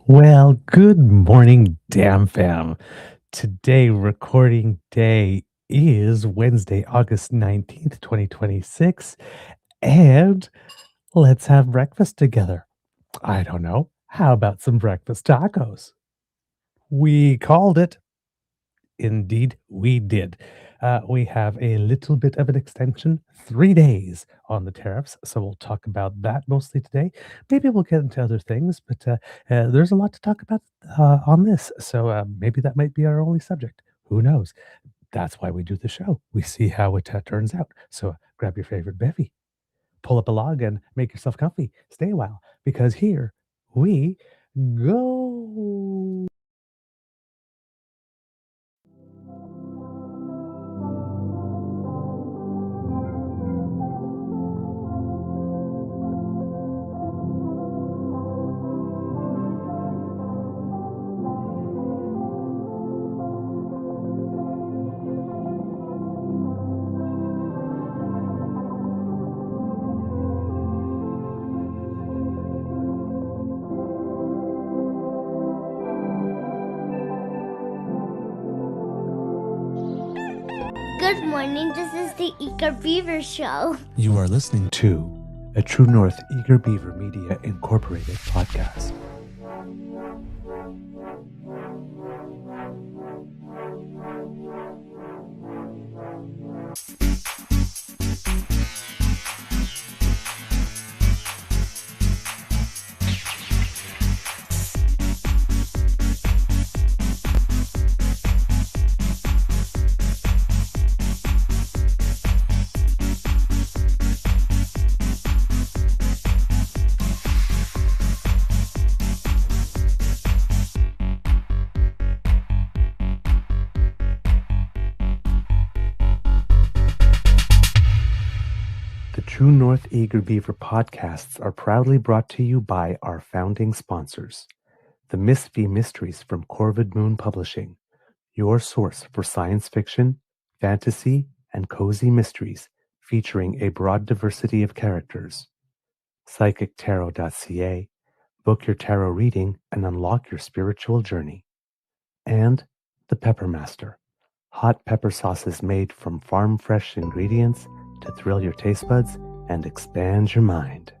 Well, good morning, damn fam. Today, recording day is Wednesday, August 19th, 2026, and let's have breakfast together. I don't know. How about some breakfast tacos? We called it. Indeed, we did. We have a little bit of an extension, 3 days on the tariffs. So we'll talk about that mostly today. Maybe we'll get into other things, but there's a lot to talk about on this. So maybe that might be our only subject. Who knows? That's why we do the show. We see how it turns out. So grab your favorite bevy, pull up a log, and make yourself comfy. Stay a while because here we go. Good morning, this is the Eager Beaver Show. You are listening to a True North Eager Beaver Media Incorporated podcast. The True North Eager Beaver podcasts are proudly brought to you by our founding sponsors, the Miss V Mysteries from Corvid Moon Publishing, your source for science fiction, fantasy, and cozy mysteries featuring a broad diversity of characters. PsychicTarot.ca, book your tarot reading and unlock your spiritual journey. And the Pepper Master, hot pepper sauces made from farm-fresh ingredients to thrill your taste buds and expand your mind.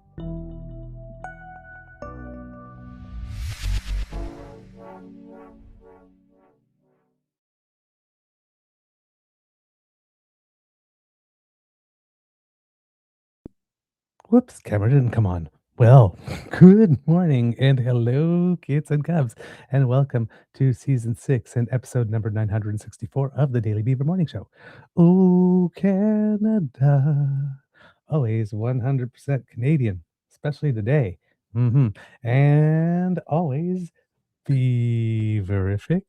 Whoops, camera didn't come on. Well, good morning and hello, kids and cubs, and welcome to season 6 and episode number 964 of the Daily Beaver Morning Show. Oh, Canada, always 100% Canadian, especially today. And always beaverific,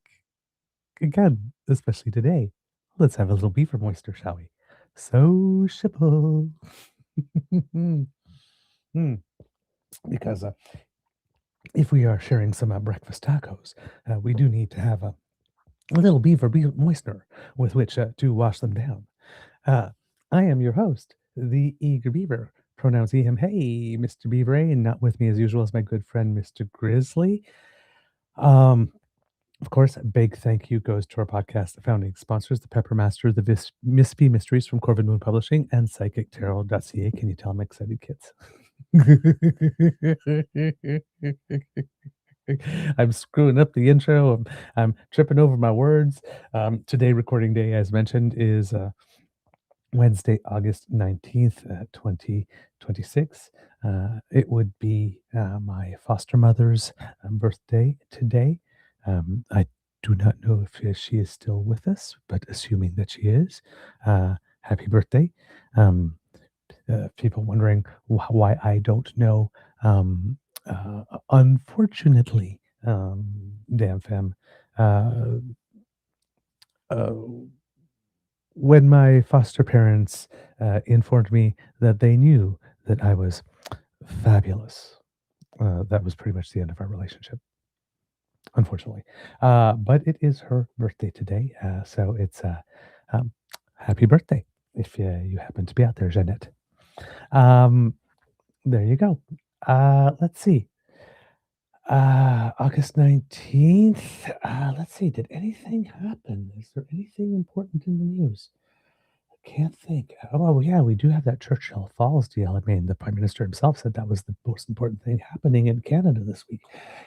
again, especially today. Let's have a little beaver moisture, shall we? Sociable. Hmm. Because if we are sharing some breakfast tacos, we do need to have a little beaver moistener with which to wash them down. Uh, I am your host, the Eager Beaver. Pronouns he, him, hey, Mr. Beaver, and not with me as usual is my good friend, Mr. Grizzly. Of course, a big thank you goes to our podcast founding sponsors, the Pepper Master, the Miss B Mysteries from Corvid Moon Publishing, and PsychicTarot.ca. Can you tell I'm excited, kids? I'm screwing up the intro. I'm tripping over my words. Today, recording day, as mentioned, is Wednesday, August 19th, 2026. It would be my foster mother's birthday today. I do not know if she is still with us, but assuming that she is, happy birthday. People wondering why I don't know. Unfortunately, damn fam, uh, uh, when my foster parents informed me that they knew that I was fabulous, that was pretty much the end of our relationship, unfortunately. But it is her birthday today, so it's um, happy birthday if you happen to be out there, Jeanette. Um, there you go. Let's see. August 19th. Let's see. Did anything happen? Is there anything important in the news? I can't think. Oh, well, yeah, we do have that Churchill Falls deal. I mean, the Prime Minister himself said that was the most important thing happening in Canada this week.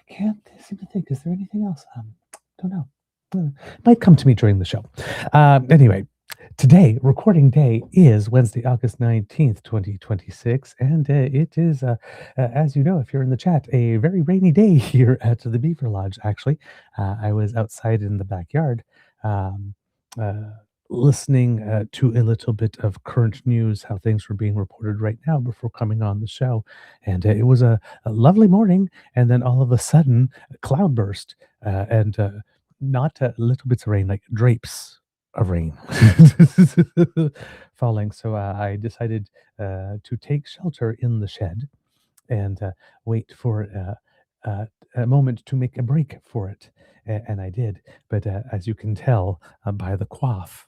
Can't seem to think. Is there anything else? Don't know. Might come to me during the show. Anyway, today, recording day is Wednesday, August 19th, 2026. And it is, as you know, if you're in the chat, a very rainy day here at the Beaver Lodge, actually. I was outside in the backyard um, uh, listening to a little bit of current news, how things were being reported right now before coming on the show. And it was a lovely morning. And then all of a sudden, a cloud burst and not little bits of rain, like drapes of rain falling. So I decided to take shelter in the shed and wait for a moment to make a break for it. And I did. But as you can tell by the quaff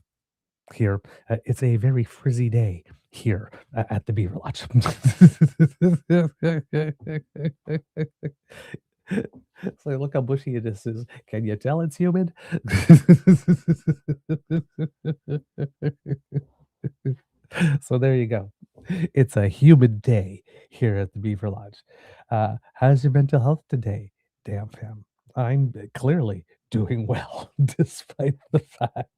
here, it's a very frizzy day here at the Beaver Lodge. So look how bushy it is. Can you tell it's humid? So there you go. It's a humid day here at the Beaver Lodge. How's your mental health today, damn fam? I'm clearly doing well, despite the fact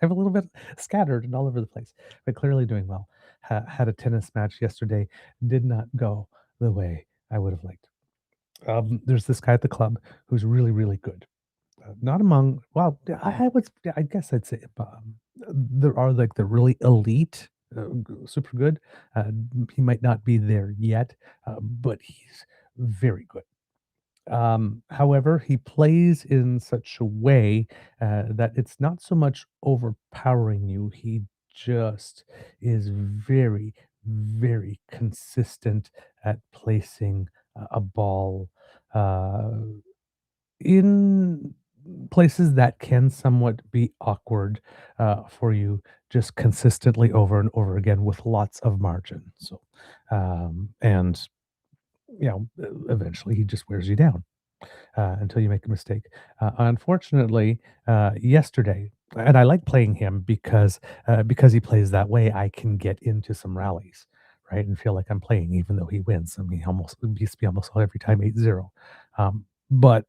I'm a little bit scattered and all over the place, but clearly doing well. Had a tennis match yesterday, did not go the way I would have liked. There's this guy at the club who's really, really good. Not among, well, I would, I guess I'd say there are like the really elite, super good. He might not be there yet, but he's very good. However, he plays in such a way that it's not so much overpowering you. He just is very, very consistent at placing a ball uh, in places that can somewhat be awkward for you, just consistently over and over again with lots of margin. So, and eventually he just wears you down until you make a mistake. Unfortunately, yesterday, and I like playing him because he plays that way. I can get into some rallies, right, and feel like I'm playing, even though he wins. I mean, he almost it used to be almost every time 8-0. But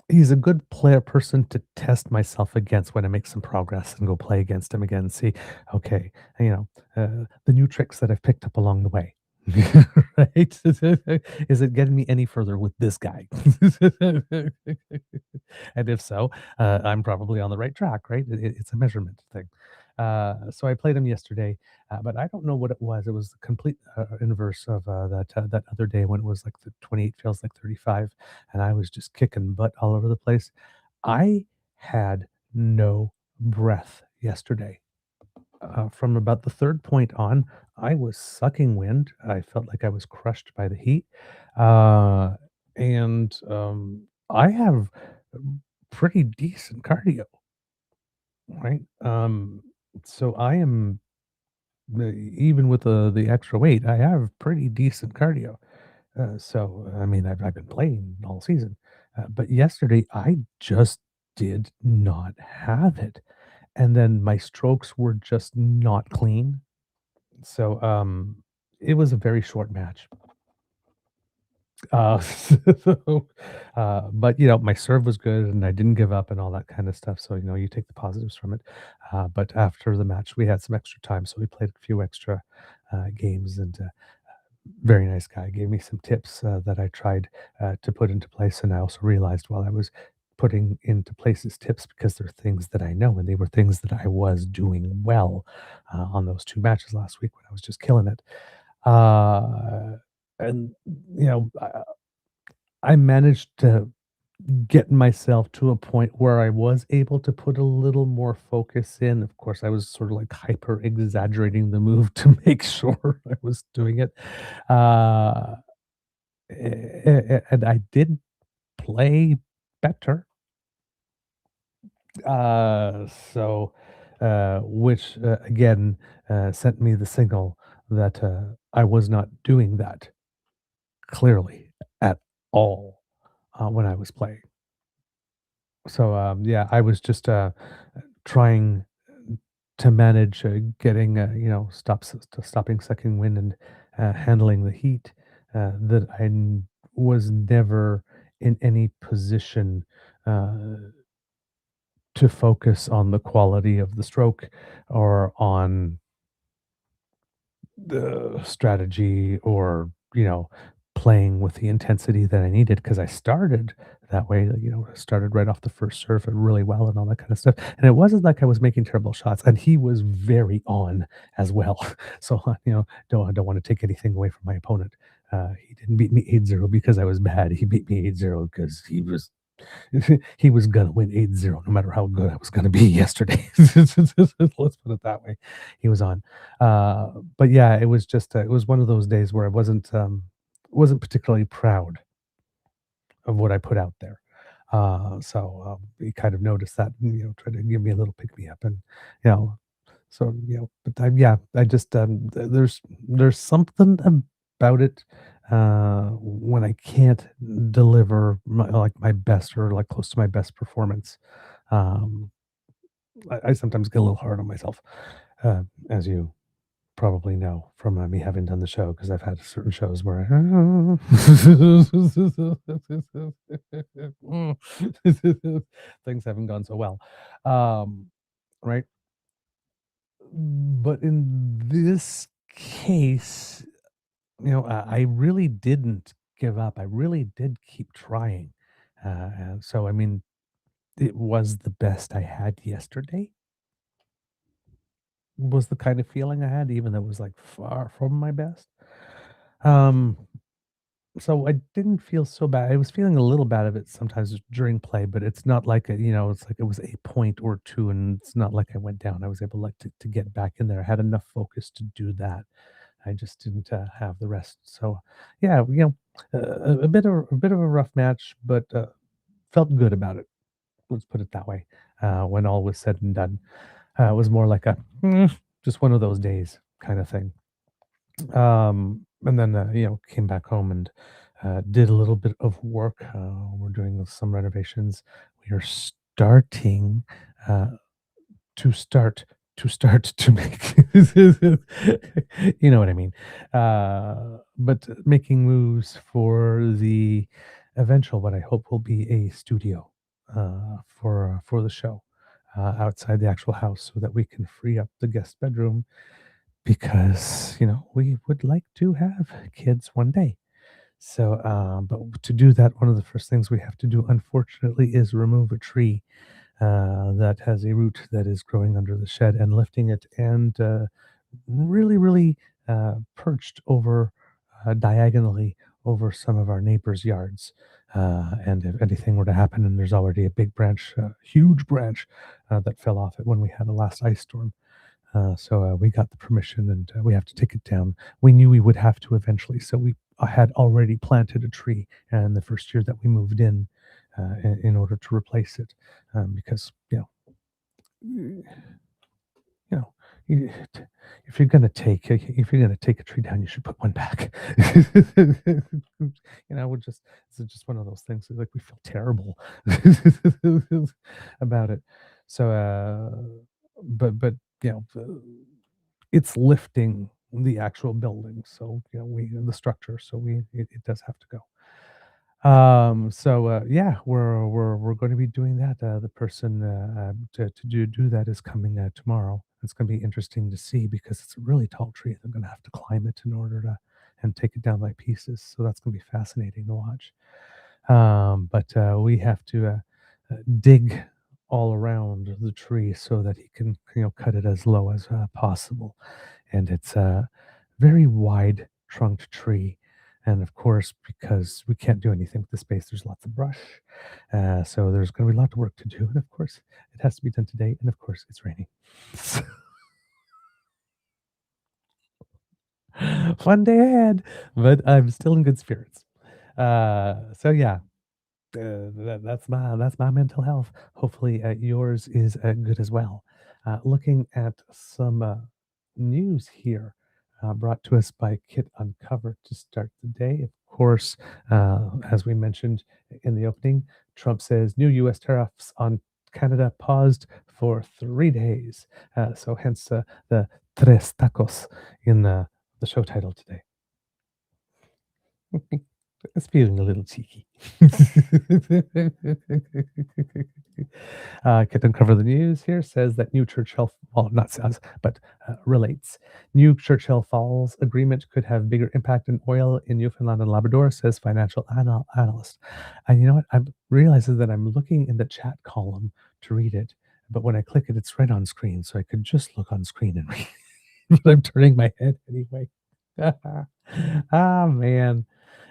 he's a good player person to test myself against when I make some progress and go play against him again and see, okay, the new tricks that I've picked up along the way. Right? Is it getting me any further with this guy? And if so, I'm probably on the right track, right? It's a measurement thing. So I played him yesterday, but I don't know what it was. It was the complete inverse of that other day when it was like the 28 feels like 35, and I was just kicking butt all over the place. I had no breath yesterday. From about the third point on, I was sucking wind. I felt like I was crushed by the heat. Uh, and I have pretty decent cardio, right? So I am, even with the extra weight, I have pretty decent cardio. So, I mean, I've been playing all season. But yesterday, I just did not have it. And then my strokes were just not clean. So, it was a very short match. So, but my serve was good and I didn't give up and all that kind of stuff. So, you take the positives from it. But after the match, we had some extra time. So we played a few extra games and very nice guy gave me some tips that I tried to put into place. And I also realized while I was putting into place his tips, because they're things that I know and they were things that I was doing well on those two matches last week when I was just killing it. Uh, and, you know, I, I managed to get myself to a point where I was able to put a little more focus in. Of course, I was sort of like hyper exaggerating the move to make sure I was doing it. Uh, and I did play better. So, which again sent me the signal that I was not doing that clearly at all when I was playing. So yeah, I was just trying to manage getting stopping second wind and handling the heat. That was never in any position uh, to focus on the quality of the stroke or on the strategy or playing with the intensity that I needed because I started that way, started right off the first serve really well and all that kind of stuff. And it wasn't like I was making terrible shots, and he was very on as well. So don't want to take anything away from my opponent. He didn't beat me 8-0 because I was bad. He beat me 8-0 because he was gonna win 8-0 no matter how good I was gonna be yesterday. Let's put it that way. He was on. But yeah, it was just it was one of those days where I wasn't particularly proud of what I put out there. He kind of noticed that and, tried to give me a little pick me up and, you know, but yeah, I just, there's something about it, when I can't deliver my best or, like, close to my best performance. Um, I sometimes get a little hard on myself, as you probably know from, me having done the show because 'cause I've had certain shows where things haven't gone so well. Um, right? But in this case, I really didn't give up. I really did keep trying. And so, I mean, it was the best I had yesterday, was the kind of feeling I had, even though it was like far from my best. Um, so I didn't feel so bad. I was feeling a little bad of it sometimes during play, but it's not like it's like it was a point or two, and it's not like I went down. I was able like to get back in there. I had enough focus to do that. I just didn't have the rest. So yeah, a bit of a rough match, but felt good about it. Let's put it that way. When all was said and done, it was more like a just one of those days kind of thing. And then came back home and did a little bit of work. We're doing some renovations. We are starting uh, to start to make you know what I mean. But making moves for the eventual what I hope will be a studio for the show outside the actual house so that we can free up the guest bedroom because we would like to have kids one day. So but to do that, one of the first things we have to do unfortunately is remove a tree that has a root that is growing under the shed and lifting it and really perched over diagonally over some of our neighbors' yards. And if anything were to happen, and there's already a big branch, huge branch that fell off it when we had the last ice storm. So we got the permission and we have to take it down. We knew we would have to eventually. So we had already planted a tree in the first year that we moved in order to replace it because, you know, you, if you're gonna take a tree down, you should put one back. We're just it's just one of those things. Like we feel terrible about it. So, but it's lifting the actual building. So we the structure. So it does have to go. Yeah, we're going to be doing that. The person to do that is coming tomorrow. It's going to be interesting to see because it's a really tall tree. They're going to have to climb it in order to and take it down by pieces. So that's going to be fascinating to watch. But we have to dig all around the tree so that he can cut it as low as possible. And it's a very wide trunked tree. And of course, because we can't do anything with the space, there's lots of brush. So there's going to be a lot of work to do. And of course, it has to be done today. And of course, it's raining. Fun day ahead, but I'm still in good spirits. So yeah, that's my mental health. Hopefully, yours is good as well. Looking at some news here brought to us by Kit Uncovered to start the day. Of course, as we mentioned in the opening, Trump says new U.S. tariffs on Canada paused for 3 days. So hence the tres tacos in the show title today. It's feeling a little cheeky. Kit Uncover the News here says that new Churchill, well, not says, but relates. New Churchill Falls agreement could have bigger impact in oil in Newfoundland and Labrador, says financial analyst. And you know what? I'm realizing that I'm looking in the chat column to read it, but when I click it, it's right on screen. So I could just look on screen and read it, but I'm turning my head anyway. Ah, man.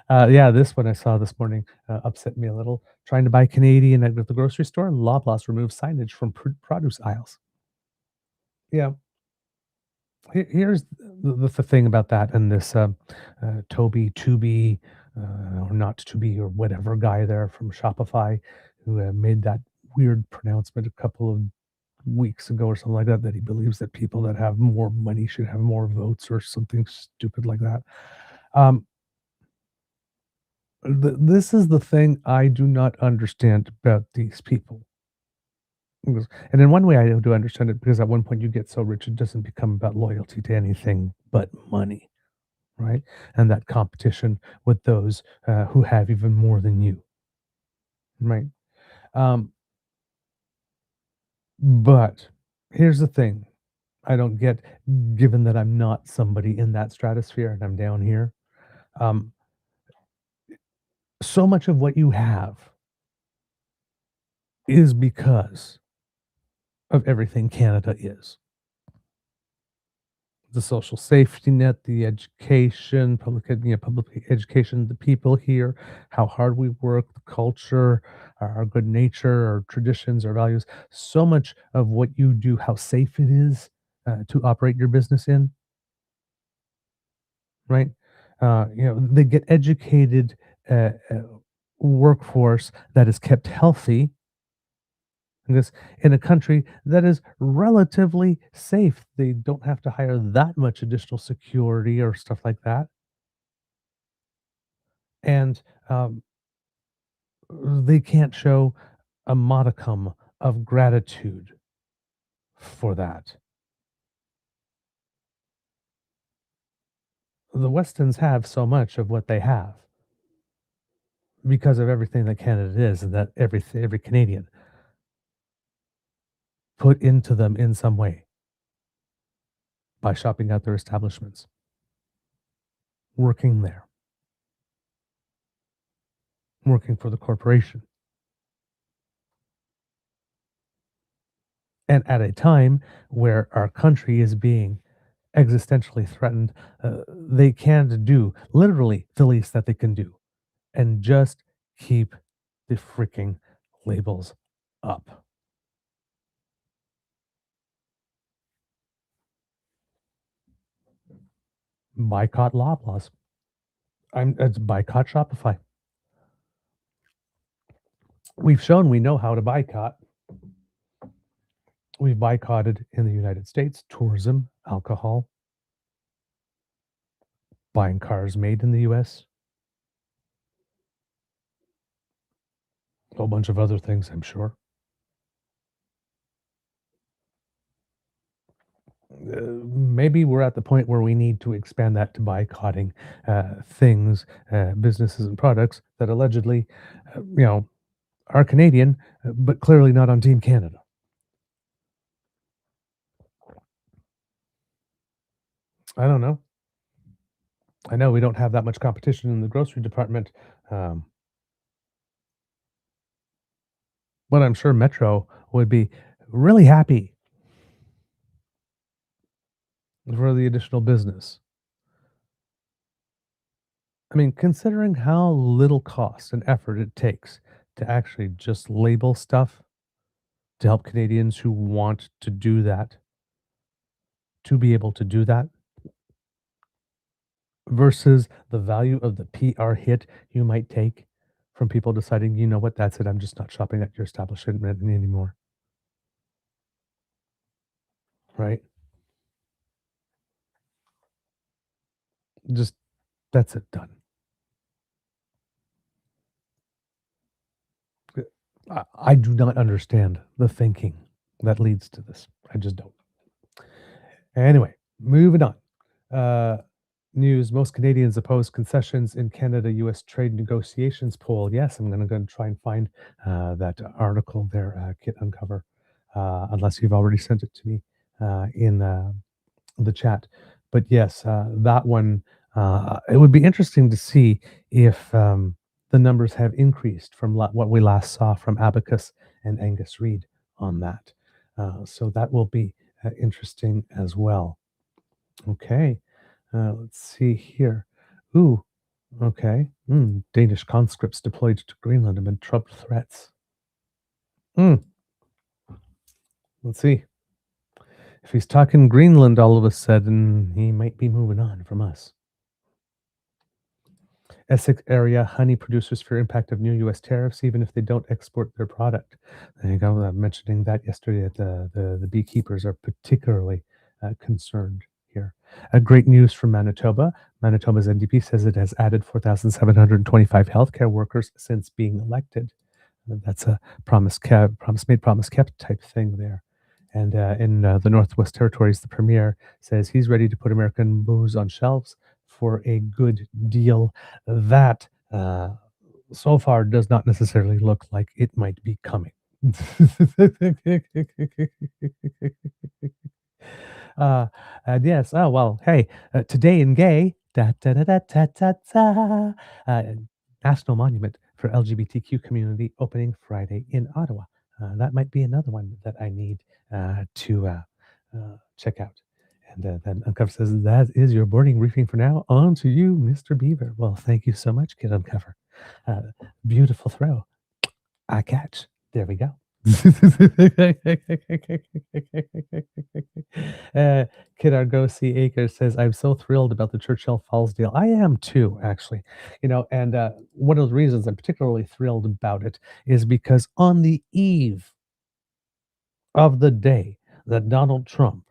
Yeah, this one I saw this morning upset me a little. Trying to buy Canadian at the grocery store, Loblaws removes signage from produce aisles. Yeah, here's the thing about that and this Toby to be or not to be or whatever guy there from Shopify who made that weird pronouncement a couple of weeks ago or something like that, that he believes that people that have more money should have more votes or something stupid like that. Um, this is the thing I do not understand about these people. And in one way, I do understand it because at one point you get so rich, it doesn't become about loyalty to anything but money, right? And that competition with those who have even more than you, right? Um, but here's the thing I don't get, given that I'm not somebody in that stratosphere and I'm down here. Um, so much of what you have is because of everything Canada is. The social safety net, the education, public education, the people here, how hard we work, the culture, our good nature, our traditions, our values. So much of what you do, how safe it is to operate your business in, right? They get educated workforce that is kept healthy this in a country that is relatively safe. They don't have to hire that much additional security or stuff like that. And they can't show a modicum of gratitude for that. The Westons have so much of what they have because of everything that Canada is and that every Canadian put into them in some way by shopping at their establishments, working there, working for the corporation. And at a time where our country is being existentially threatened, they can do literally the least that they can do and just keep the freaking labels up. Boycott Loblaws. It's boycott Shopify. We've shown we know how to boycott. We've boycotted in the United States tourism, alcohol, buying cars made in the US, a whole bunch of other things, I'm sure. Maybe we're at the point where we need to expand that to boycotting things, businesses, and products that allegedly, are Canadian, but clearly not on Team Canada. I don't know. I know we don't have that much competition in the grocery department, um, but I'm sure Metro would be really happy for the additional business. I mean, considering how little cost and effort it takes to actually just label stuff to help Canadians who want to do that, to be able to do that, versus the value of the PR hit you might take from people deciding, you know what, that's it, I'm just not shopping at your establishment anymore, right? Just that's it, done. I do not understand the thinking that leads to this. I just don't. Anyway, moving on. Uh, News: Most Canadians oppose concessions in Canada-U.S. trade negotiations poll. Yes, I'm going to try and find that article there, Kit Uncover, unless you've already sent it to me in the chat. But yes, that one, it would be interesting to see if the numbers have increased from what we last saw from Abacus and Angus Reid on that. So that will be interesting as well. Okay, let's see here. Ooh, okay. Danish conscripts deployed to Greenland amid Trump threats. Let's see. If he's talking Greenland all of a sudden, he might be moving on from us. Essex area honey producers fear impact of new U.S. tariffs, even if they don't export their product. There you go. Mentioning that yesterday, that the beekeepers are particularly concerned here. Great news from Manitoba. Manitoba's NDP says it has added 4,725 healthcare workers since being elected. That's a promise kept, promise made, promise kept type thing there. And in the Northwest Territories, the premier says he's ready to put American booze on shelves for a good deal. That so far does not necessarily look like it might be coming. And yes, oh well, hey, today in gay, da da da da da da da, National Monument for LGBTQ community opening Friday in Ottawa. That might be another one that I need to check out. And then Uncover says, that is your boarding briefing for now. On to you, Mr. Beaver. Well, thank you so much, Kid Uncover. Beautiful throw. I catch. There we go. Kid Argosi Acres says, I'm so thrilled about the Churchill Falls deal. I am too, actually. And one of the reasons I'm particularly thrilled about it is because on the eve of the day that Donald Trump,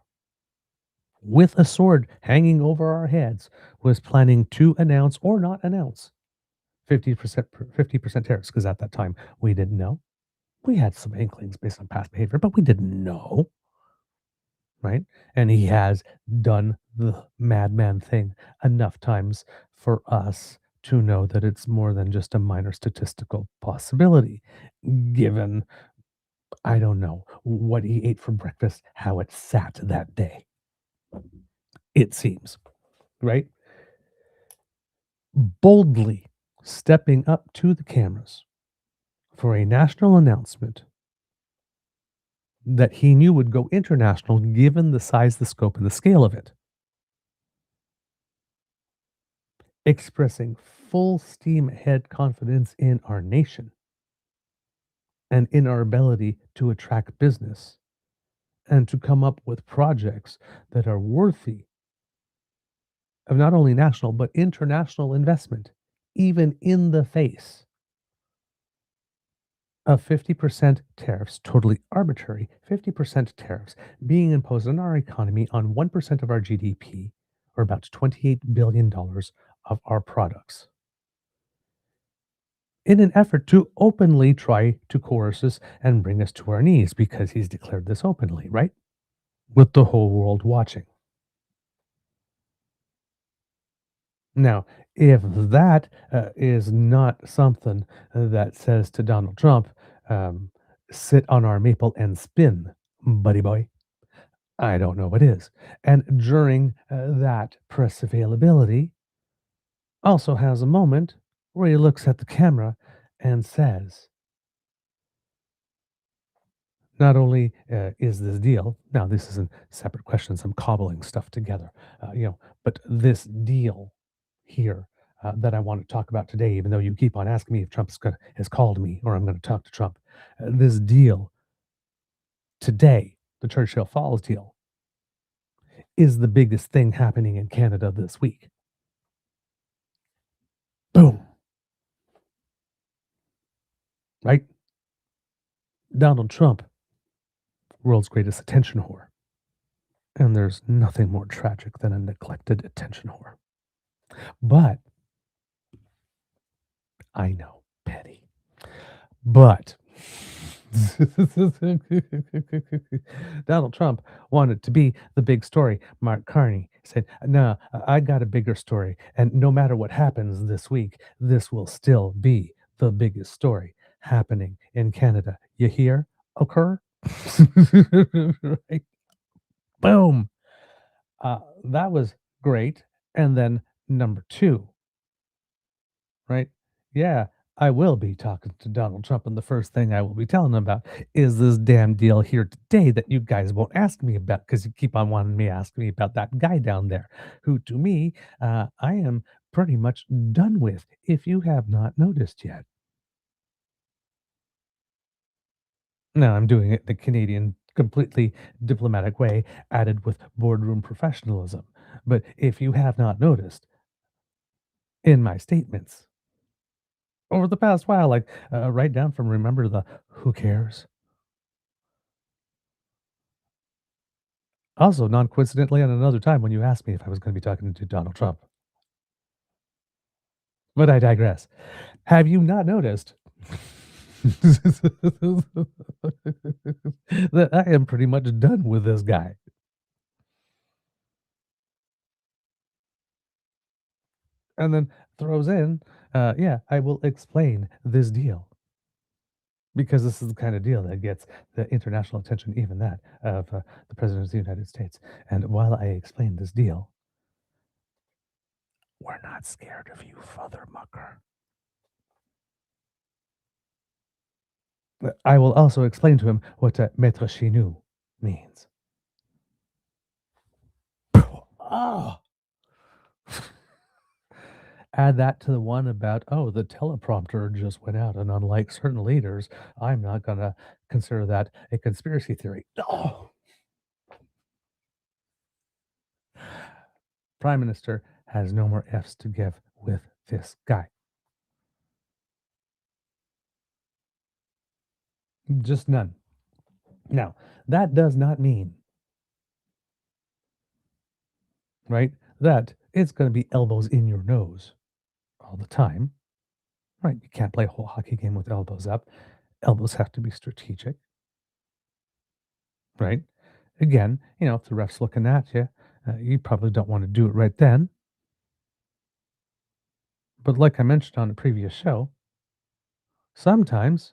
with a sword hanging over our heads, was planning to announce or not announce 50% tariffs, because at that time we didn't know. We had some inklings based on past behavior, but we didn't know, right? And he has done the madman thing enough times for us to know that it's more than just a minor statistical possibility, given, I don't know, what he ate for breakfast, how it sat that day. It seems, right? Boldly stepping up to the cameras for a national announcement that he knew would go international given the size, the scope, and the scale of it. Expressing full steam ahead confidence in our nation and in our ability to attract business and to come up with projects that are worthy of not only national but international investment, even in the face of 50% tariffs, totally arbitrary 50% tariffs being imposed on our economy on 1% of our GDP, or about $28 billion of our products, in an effort to openly try to coerce us and bring us to our knees, because he's declared this openly, right? With the whole world watching. Now, if that is not something that says to Donald Trump, um, sit on our maple and spin, buddy boy, I don't know what is. And during that press availability, also has a moment where he looks at the camera and says, not only is this deal, now this isn't separate questions, I'm cobbling stuff together, but this deal here that I want to talk about today, even though you keep on asking me if has called me or I'm going to talk to Trump, this deal today, the Churchill Falls deal, is the biggest thing happening in Canada this week. Boom. Right? Donald Trump, world's greatest attention whore. And there's nothing more tragic than a neglected attention whore. But I know, petty. But Donald Trump wanted to be the big story. Mark Carney said, "No, I got a bigger story, and no matter what happens this week, this will still be the biggest story happening in Canada. You hear? Occur?" Right? Boom. That was great. And then number two, right? Yeah, I will be talking to Donald Trump, and the first thing I will be telling him about is this damn deal here today that you guys won't ask me about because you keep on wanting me to ask me about that guy down there, who to me, I am pretty much done with, if you have not noticed yet. No, I'm doing it the Canadian, completely diplomatic way, added with boardroom professionalism. But if you have not noticed in my statements over the past while, like right down from remember the who cares. Also, non coincidentally, on another time when you asked me if I was going to be talking to Donald Trump. But I digress. Have you not noticed that I am pretty much done with this guy? And then throws in, yeah, I will explain this deal because this is the kind of deal that gets the international attention, even that of the President of the United States. And while I explain this deal, we're not scared of you, Father Mucker. I will also explain to him what maître chez nous means. Oh, add that to the one about, oh, the teleprompter just went out, and unlike certain leaders, I'm not going to consider that a conspiracy theory. Oh, Prime Minister has no more F's to give with this guy. Just none. Now, that does not mean, right, that it's going to be elbows in your nose all the time, right? You can't play a whole hockey game with elbows up. Elbows have to be strategic, right? Again, if the ref's looking at you, you probably don't want to do it right then. But like I mentioned on a previous show, sometimes,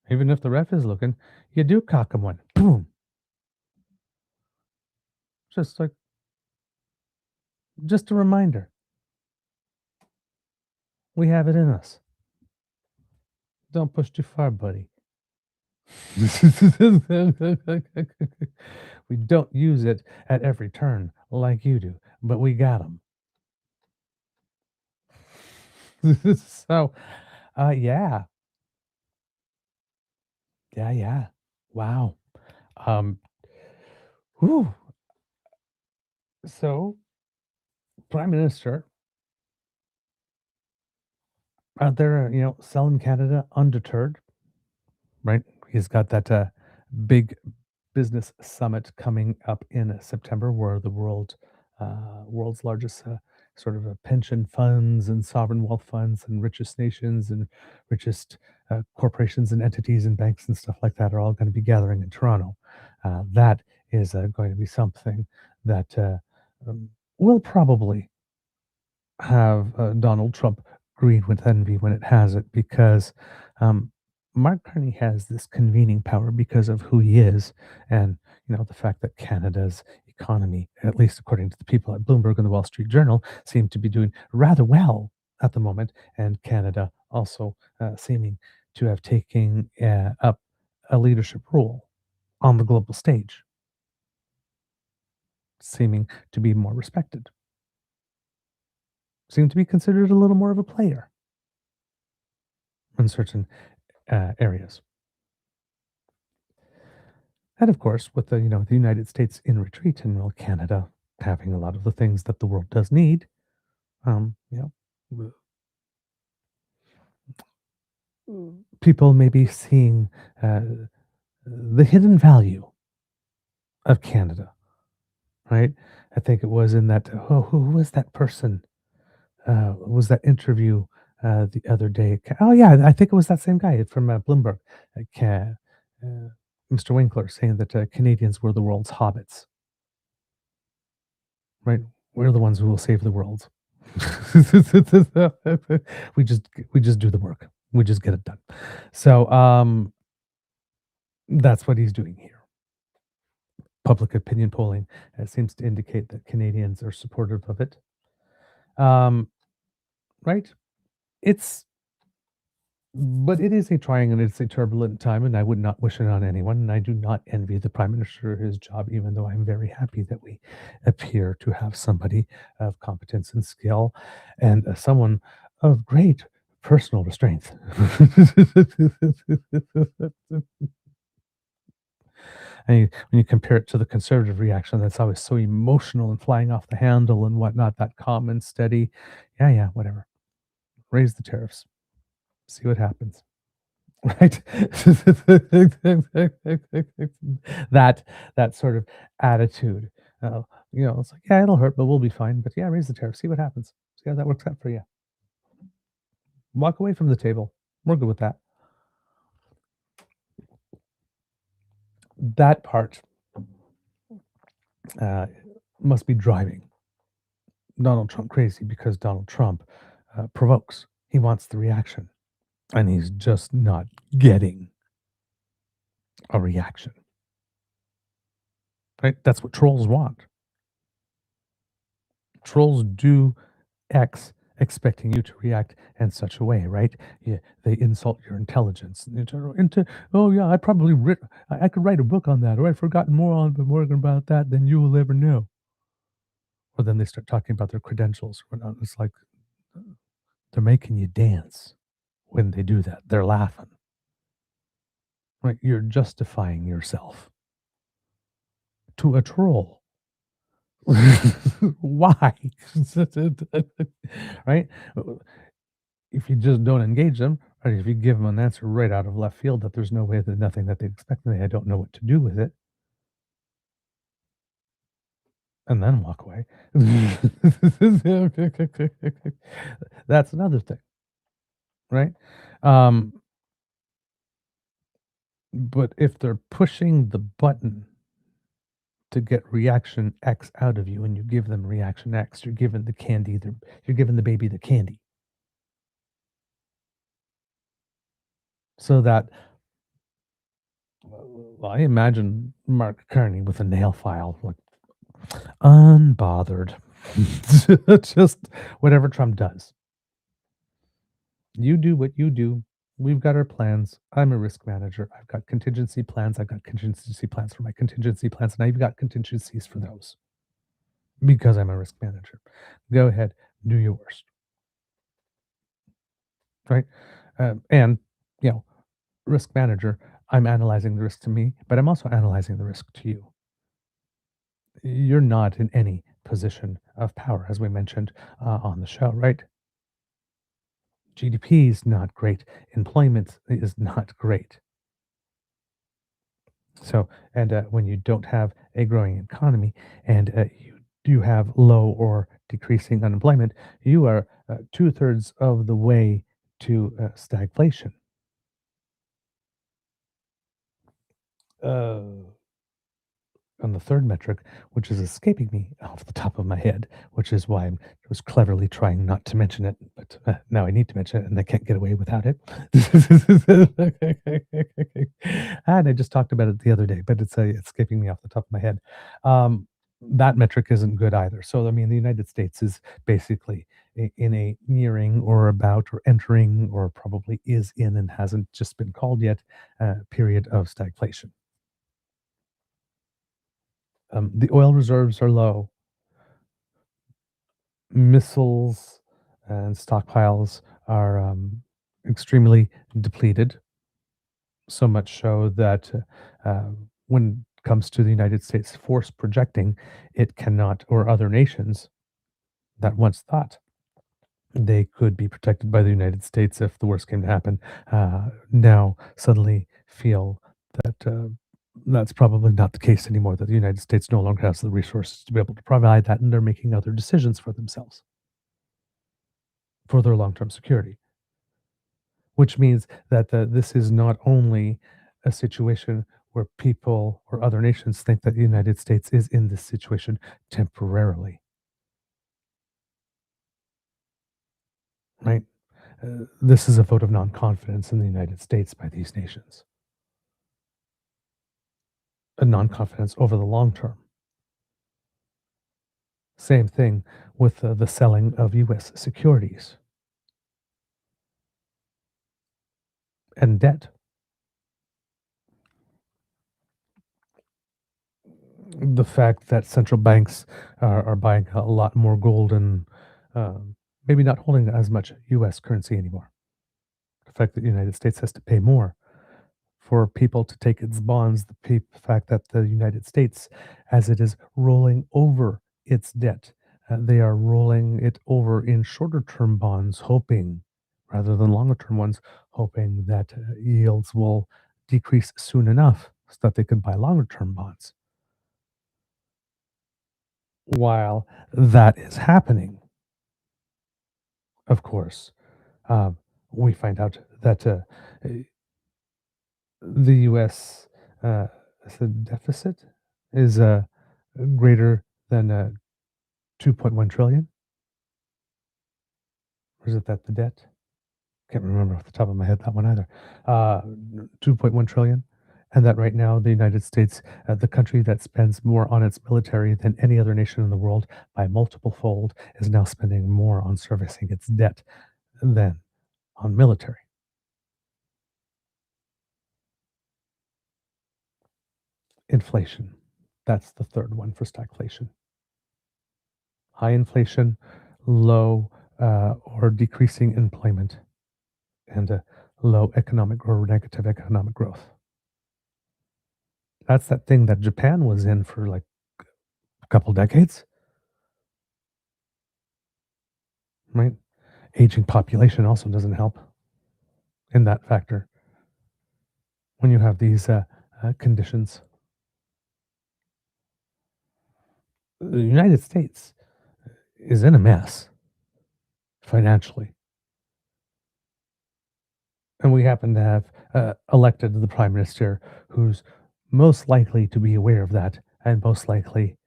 even if the ref is looking, you do cock 'em one. Boom. Just like, just a reminder. We have it in us. Don't push too far, buddy. We don't use it at every turn like you do, but we got them. So, yeah, yeah, yeah. Wow. Um, whew. So, Prime Minister out there, selling Canada undeterred, right? He's got that big business summit coming up in September, where the world's largest sort of pension funds and sovereign wealth funds and richest nations and richest corporations and entities and banks and stuff like that are all going to be gathering in Toronto. That is going to be something that um, will probably have Donald Trump green with envy when it has it because um, Mark Carney has this convening power because of who he is and the fact that Canada's economy, at least according to the people at Bloomberg and the Wall Street Journal, seem to be doing rather well at the moment, and Canada also seeming to have taken up a leadership role on the global stage, seeming to be more respected, seem to be considered a little more of a player in certain areas. And of course, with the United States in retreat and Canada having a lot of the things that the world does need, w- people may be seeing uh, the hidden value of Canada, right? I think it was in that. Oh, who was that person? Was that interview the other day? Oh yeah, I think it was that same guy from Bloomberg. Mr. Winkler saying that Canadians were the world's hobbits, right? We're the ones who will save the world. we just we just do the work. We just get it done. So that's what he's doing here. Public opinion polling seems to indicate that Canadians are supportive of it. Right? It's But it is a trying and it's a turbulent time, and I would not wish it on anyone. And I do not envy the Prime Minister his job, even though I'm very happy that we appear to have somebody of competence and skill and someone of great personal restraint. When you compare it to the conservative reaction, that's always so emotional and flying off the handle and whatnot, that calm and steady, yeah, whatever. Raise the tariffs, see what happens. Right? That sort of attitude. It's like, yeah, it'll hurt, but we'll be fine. But yeah, raise the tariff, see what happens. See how that works out for you. Walk away from the table. We're good with that. That part must be driving Donald Trump crazy because Donald Trump provokes. He wants the reaction, and he's just not getting a reaction. Right? That's what trolls want. Trolls do X expecting you to react in such a way, right? Yeah, they insult your intelligence. Oh yeah, I could write a book on that, or I've forgotten more about that than you will ever know. Or then they start talking about their credentials. It's like they're making you dance when they do that. They're laughing. Right? You're justifying yourself to a troll. Why? Right? If you just don't engage them, or if you give them an answer right out of left field that there's no way that nothing that they expect and they don't know what to do with it, and then walk away. That's another thing, right? Um, but if they're pushing the button to get reaction X out of you and you give them reaction X, you're giving the candy, you're giving the baby the candy. So that I imagine Mark Carney with a nail file, like unbothered. Just whatever Trump does. You do what you do. We've got our plans. I'm a risk manager. I've got contingency plans. I've got contingency plans for my contingency plans, and I've got contingencies for those because I'm a risk manager. Go ahead, do your worst. Right? And, you know, risk manager, I'm analyzing the risk to me, but I'm also analyzing the risk to you. You're not in any position of power, as we mentioned on the show, right? GDP is not great. Employment is not great. So, and when you don't have a growing economy and you do have low or decreasing unemployment, you are 2/3 of the way to stagflation. On the third metric, which is escaping me off the top of my head, which is why I was cleverly trying not to mention it, but now I need to mention it and I can't get away without it. And I just talked about it the other day, but it's escaping me off the top of my head. That metric isn't good either. So, I mean, the United States is basically in a nearing or about or entering or probably is in and hasn't just been called yet period of stagflation. The oil reserves are low. Missiles and stockpiles are extremely depleted. So much so that when it comes to the United States force projecting, it cannot, or other nations that once thought they could be protected by the United States if the worst came to happen, now suddenly feel that that's probably not the case anymore, that the United States no longer has the resources to be able to provide that, and they're making other decisions for themselves for their long term security. Which means that this is not only a situation where people or other nations think that the United States is in this situation temporarily, right? This is a vote of non confidence in the United States by these nations, a non confidence over the long term. Same thing with the selling of US securities and debt. The fact that central banks are buying a lot more gold and maybe not holding as much US currency anymore. The fact that the United States has to pay more for people to take its bonds, the fact that the United States, as it is rolling over its debt, they are rolling it over in shorter term bonds, hoping, rather than longer term ones, hoping that yields will decrease soon enough so that they can buy longer term bonds. While that is happening, of course, um, we find out that the U.S. Uh, the deficit is greater than 2.1 trillion. Or is it that the debt? Can't remember off the top of my head that one either. 2.1 trillion. And that right now, the United States, the country that spends more on its military than any other nation in the world by multiple fold, is now spending more on servicing its debt than on military. Inflation. That's the third one for stagflation. High inflation, low or decreasing employment, and low economic or negative economic growth. That's that thing that Japan was in for like a couple decades, right? Aging population also doesn't help in that factor when you have these conditions. The United States is in a mess financially, and we happen to have elected the prime minister who's most likely to be aware of that and most likely,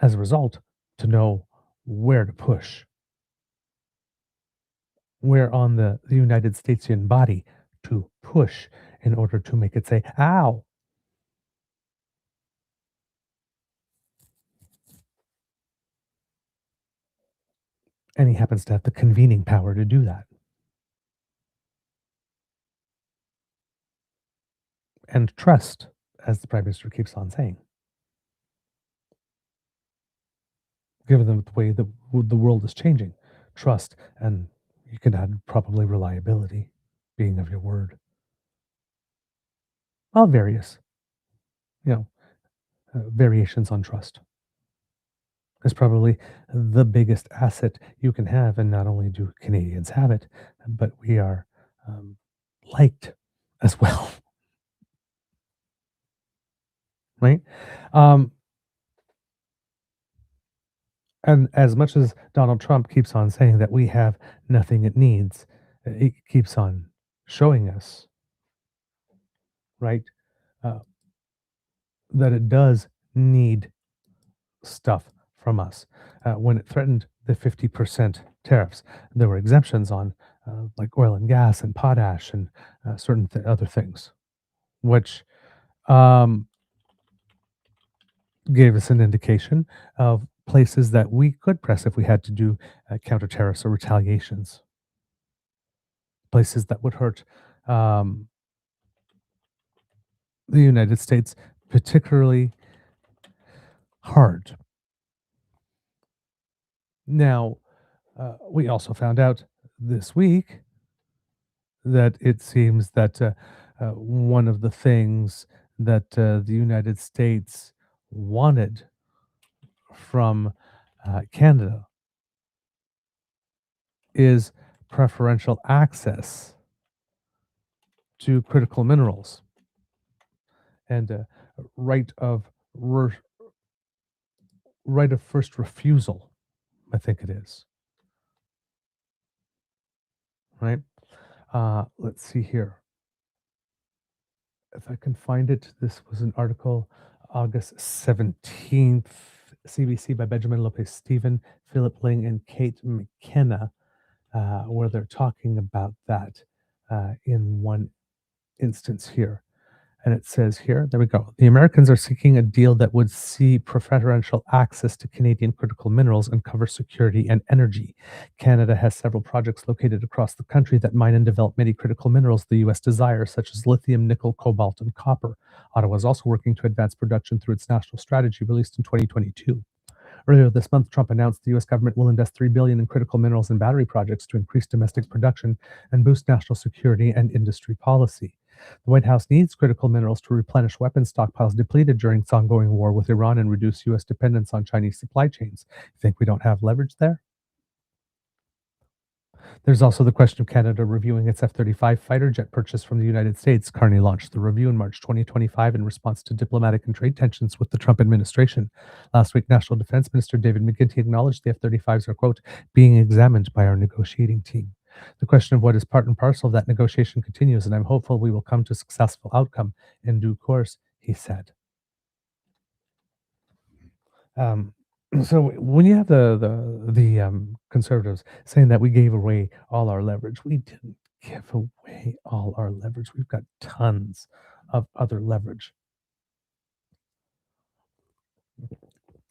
as a result, to know where to push, where on the United Statesian body to push in order to make it say, ow. And he happens to have the convening power to do that. And trust, as the prime minister keeps on saying, given the way the world is changing, trust, and you can add probably reliability, being of your word. All various, you know, variations on trust is probably the biggest asset you can have. And not only do Canadians have it, but we are liked as well, right? Um, and as much as Donald Trump keeps on saying that we have nothing it needs, it keeps on showing us, right, uh, that it does need stuff from us. When it threatened the 50% tariffs, there were exemptions on like oil and gas and potash and certain other things, which um, gave us an indication of places that we could press if we had to do counter tariffs or retaliations, places that would hurt um, the United States particularly hard. Now, we also found out this week that it seems that one of the things that the United States wanted from Canada is preferential access to critical minerals and right of re- right of first refusal. I think it is right. Let's see here. if I can find it, this was an article August 17th, CBC by Benjamin Lopez Stephen, Philip Ling, and Kate McKenna, where they're talking about that in one instance here. And it says here, there we go. The Americans are seeking a deal that would see preferential access to Canadian critical minerals and cover security and energy. Canada has several projects located across the country that mine and develop many critical minerals the U.S. desires, such as lithium, nickel, cobalt, and copper. Ottawa is also working to advance production through its national strategy released in 2022. Earlier this month, Trump announced the U.S. government will invest $3 billion in critical minerals and battery projects to increase domestic production and boost national security and industry policy. The White House needs critical minerals to replenish weapons stockpiles depleted during its ongoing war with Iran and reduce U.S. dependence on Chinese supply chains. You think we don't have leverage there? There's also the question of Canada reviewing its F-35 fighter jet purchase from the United States. Carney launched the review in March 2025 in response to diplomatic and trade tensions with the Trump administration. Last week, National Defense Minister David McGuinty acknowledged the F-35s are, quote, being examined by our negotiating team. The question of what is part and parcel of that negotiation continues, and I'm hopeful we will come to a successful outcome in due course, he said. Um, so when you have the conservatives saying that we gave away all our leverage, we didn't give away all our leverage. We've got tons of other leverage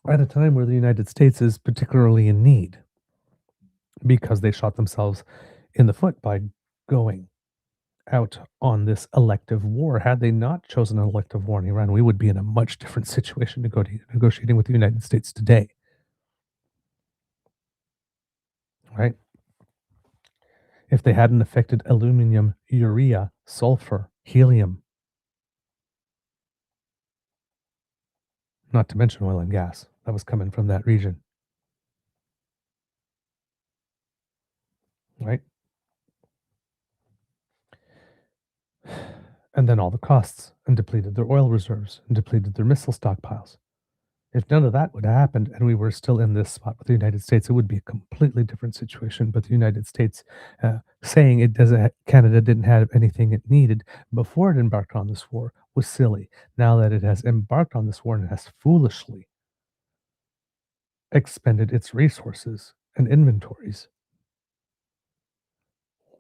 at a time where the United States is particularly in need because they shot themselves in the foot by going out on this elective war. Had they not chosen an elective war in Iran, we would be in a much different situation negotiating with the United States today, right? If they hadn't affected aluminum, urea, sulfur, helium, not to mention oil and gas that was coming from that region, right? And then all the costs, and depleted their oil reserves, and depleted their missile stockpiles. If none of that would have happened and we were still in this spot with the United States, it would be a completely different situation. But the United States saying Canada didn't have anything it needed before it embarked on this war was silly. Now that it has embarked on this war and has foolishly expended its resources and inventories,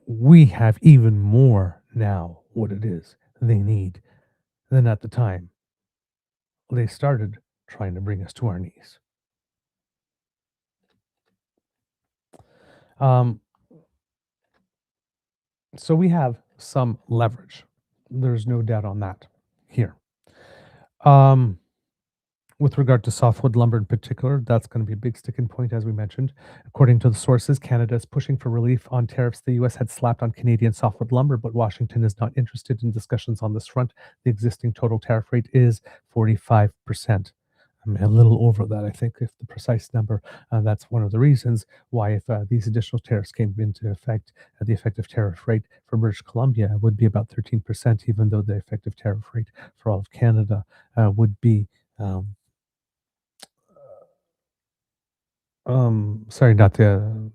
we have even more now what it is they need than at the time they started trying to bring us to our knees. Um, so we have some leverage. There's no doubt on that here. Um, With regard to softwood lumber in particular, that's going to be a big sticking point, as we mentioned. According to the sources, Canada is pushing for relief on tariffs the U.S. had slapped on Canadian softwood lumber, but Washington is not interested in discussions on this front. The existing total tariff rate is 45%. I mean, a little over that, I think, if the precise number. That's one of the reasons why, if these additional tariffs came into effect, the effective tariff rate for British Columbia would be about 13%, even though the effective tariff rate for all of Canada would be sorry, not the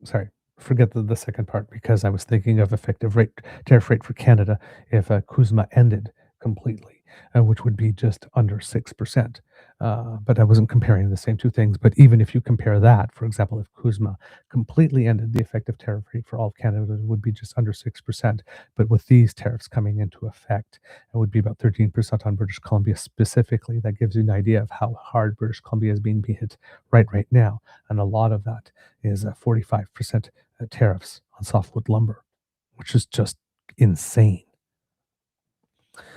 sorry, forget the second part because I was thinking of effective rate tariff rate for Canada if CUSMA ended completely, which would be just under 6%. But I wasn't comparing the same two things. But even if you compare that, for example, if CUSMA completely ended, the effective tariff rate for all of Canada would be just under 6%. But with these tariffs coming into effect, it would be about 13% on British Columbia specifically. That gives you an idea of how hard British Columbia is being hit right now. And a lot of that is 45% tariffs on softwood lumber, which is just insane.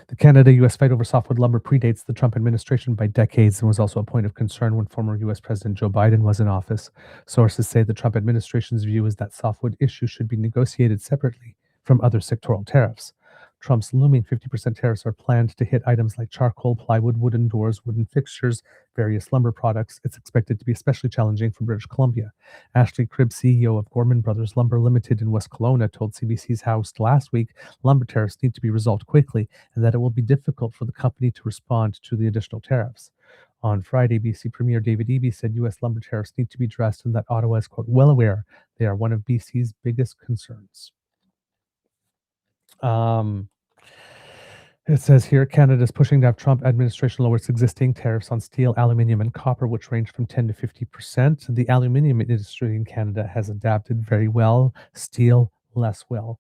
The Canada-US fight over softwood lumber predates the Trump administration by decades and was also a point of concern when former US President Joe Biden was in office. Sources say the Trump administration's view is that softwood issues should be negotiated separately from other sectoral tariffs. Trump's looming 50% tariffs are planned to hit items like charcoal, plywood, wooden doors, wooden fixtures, various lumber products. It's expected to be especially challenging for British Columbia. Ashley Cribb, CEO of Gorman Brothers Lumber Limited in West Kelowna, told CBC's House last week lumber tariffs need to be resolved quickly and that it will be difficult for the company to respond to the additional tariffs. On Friday, BC Premier David Eby said U.S. lumber tariffs need to be addressed and that Ottawa is, quote, well aware they are one of BC's biggest concerns. Um, It says here, Canada is pushing to have Trump administration lower its existing tariffs on steel, aluminium, and copper, which range from 10 to 50%. The aluminium industry in Canada has adapted very well, steel less well,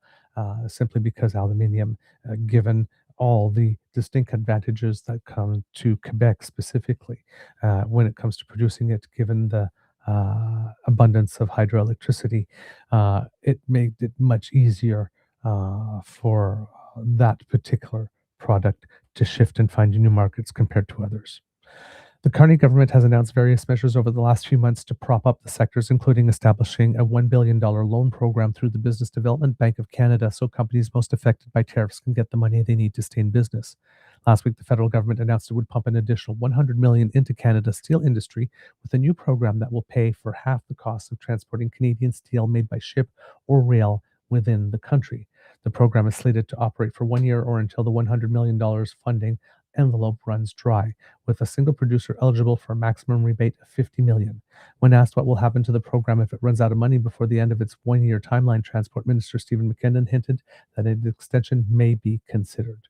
simply because aluminium, given all the distinct advantages that come to Quebec specifically when it comes to producing it, given the abundance of hydroelectricity, it made it much easier for that particular product to shift and find new markets compared to others. The Carney government has announced various measures over the last few months to prop up the sectors, including establishing a $1 billion loan program through the Business Development Bank of Canada so companies most affected by tariffs can get the money they need to stay in business. Last week, the federal government announced it would pump an additional $100 million into Canada's steel industry with a new program that will pay for half the cost of transporting Canadian steel made by ship or rail within the country. The program is slated to operate for 1 year or until the $100 million funding envelope runs dry, with a single producer eligible for a maximum rebate of $50 million. When asked what will happen to the program if it runs out of money before the end of its 1 year timeline, Transport Minister Stephen McKinnon hinted that an extension may be considered.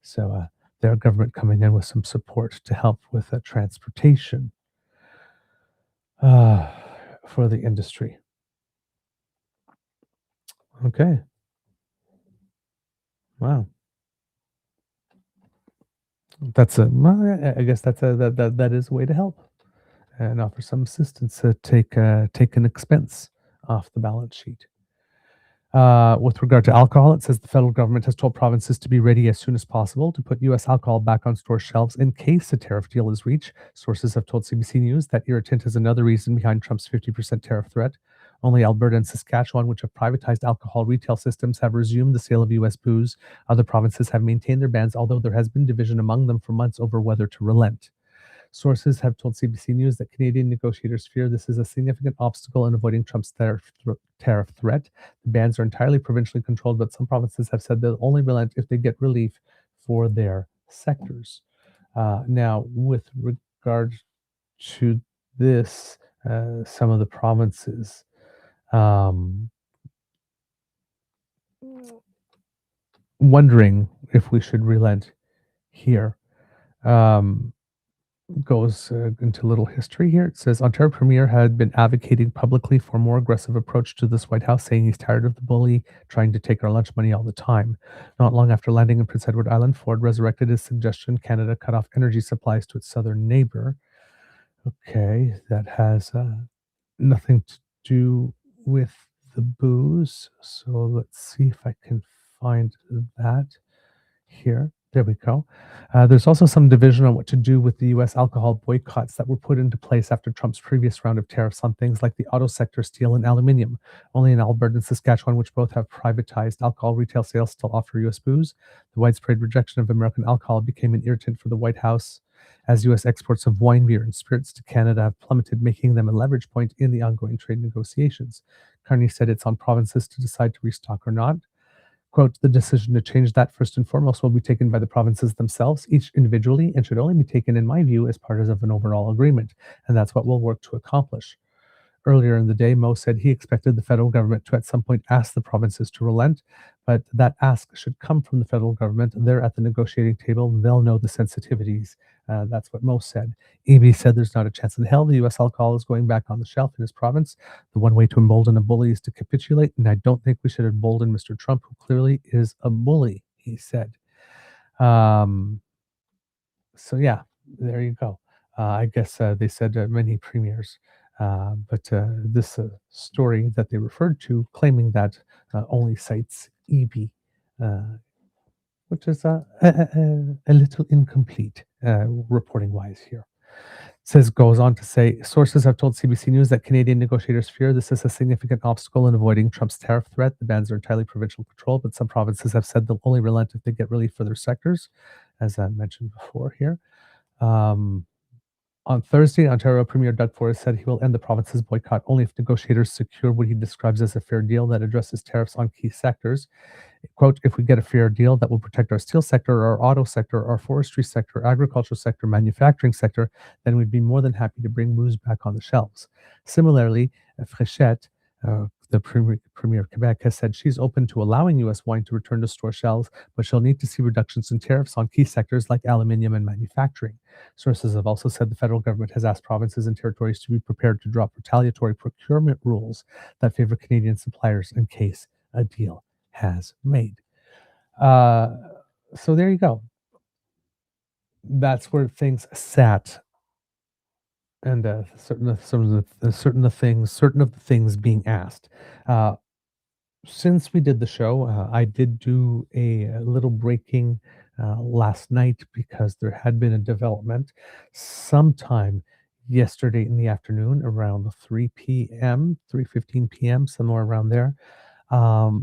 So their government coming in with some support to help with transportation for the industry. Okay. Wow. That's I guess that is a way to help and offer some assistance to take an expense off the balance sheet. With regard to alcohol, it says the federal government has told provinces to be ready as soon as possible to put U.S. alcohol back on store shelves in case a tariff deal is reached. Sources have told CBC News that irritant is another reason behind Trump's 50% tariff threat. Only Alberta and Saskatchewan, which have privatized alcohol retail systems, have resumed the sale of U.S. booze. Other provinces have maintained their bans, although there has been division among them for months over whether to relent. Sources have told CBC News that Canadian negotiators fear this is a significant obstacle in avoiding Trump's tariff threat. The bans are entirely provincially controlled, but some provinces have said they'll only relent if they get relief for their sectors. Now, with regard to this, some of the provinces wondering if we should relent here. Goes into a little history here. It says Ontario Premier had been advocating publicly for a more aggressive approach to this White House, saying he's tired of the bully trying to take our lunch money all the time. Not long after landing in Prince Edward Island, Ford resurrected his suggestion Canada cut off energy supplies to its southern neighbor. Okay, that has nothing to do with the booze. So let's see if I can find that here. There we go. There's also some division on what to do with the U.S. alcohol boycotts that were put into place after Trump's previous round of tariffs on things like the auto sector, steel, and aluminium. Only in Alberta and Saskatchewan, which both have privatized alcohol retail sales, still offer U.S. booze. The widespread rejection of American alcohol became an irritant for the White House, as U.S. exports of wine, beer, and spirits to Canada have plummeted, making them a leverage point in the ongoing trade negotiations. Carney said it's on provinces to decide to restock or not. Quote, the decision to change that first and foremost will be taken by the provinces themselves, each individually, and should only be taken, in my view, as part of an overall agreement. And that's what we'll work to accomplish. Earlier in the day, Mo said he expected the federal government to at some point ask the provinces to relent, but that ask should come from the federal government. They're at the negotiating table. They'll know the sensitivities. That's what Mo said. Amy said there's not a chance in hell the U.S. alcohol is going back on the shelf in his province. The one way to embolden a bully is to capitulate, and I don't think we should embolden Mr. Trump, who clearly is a bully, he said. So yeah, there you go. I guess they said many premiers. But this story that they referred to, claiming that only cites EB, which is a little incomplete reporting-wise here. Goes on to say, sources have told CBC News that Canadian negotiators fear this is a significant obstacle in avoiding Trump's tariff threat. The bans are entirely provincial control, but some provinces have said they'll only relent if they get relief for their sectors, as I mentioned before here. On Thursday, Ontario Premier Doug Ford said he will end the province's boycott only if negotiators secure what he describes as a fair deal that addresses tariffs on key sectors. Quote, if we get a fair deal that will protect our steel sector, our auto sector, our forestry sector, agricultural sector, manufacturing sector, then we'd be more than happy to bring booze back on the shelves. Similarly, Fréchette, The Premier of Quebec has said she's open to allowing U.S. wine to return to store shelves, but she'll need to see reductions in tariffs on key sectors like aluminium and manufacturing. Sources have also said the federal government has asked provinces and territories to be prepared to drop retaliatory procurement rules that favor Canadian suppliers in case a deal has made. So there you go. That's where things sat, and certain of the things being asked. Uh, since we did the show, I did do a little breaking last night because there had been a development sometime yesterday in the afternoon around 3 p.m., 3:15 p.m., somewhere around there.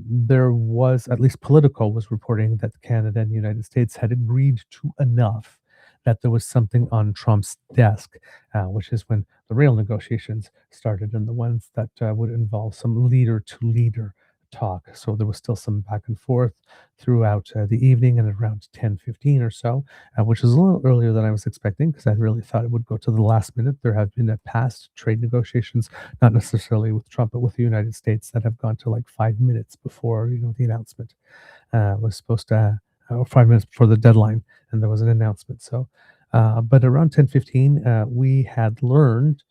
There was, at least Politico was reporting that Canada and the United States had agreed to enough that there was something on Trump's desk, which is when the real negotiations started and the ones that would involve some leader to leader talk. So there was still some back and forth throughout the evening and around 10:15 or so, which is a little earlier than I was expecting because I really thought it would go to the last minute. There have been past trade negotiations, not necessarily with Trump, but with the United States, that have gone to like 5 minutes before the announcement was supposed to, or 5 minutes before the deadline, and there was an announcement. So, but around 10:15, we had learned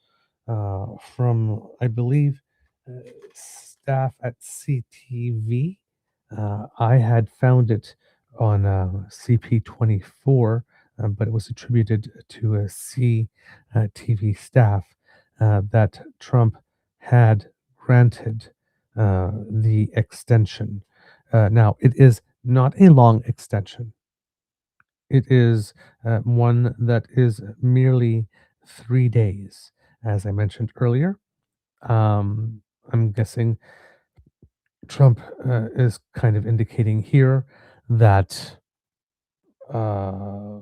from, I believe, staff at CTV. I had found it on CP24, but it was attributed to a CTV staff that Trump had granted the extension. Now, it is not a long extension. It is one that is merely 3 days, as I mentioned earlier. I'm guessing Trump is kind of indicating here that uh,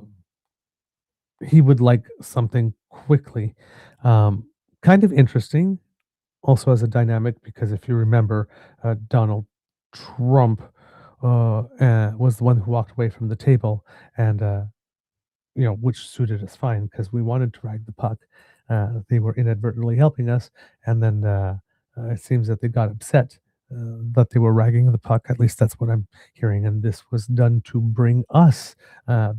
he would like something quickly. Um, Kind of interesting, also as a dynamic, because if you remember, Donald Trump was the one who walked away from the table, and which suited us fine because we wanted to rag the puck. They were inadvertently helping us, and then it seems that they got upset that they were ragging the puck. At least that's what I'm hearing, and this was done to bring us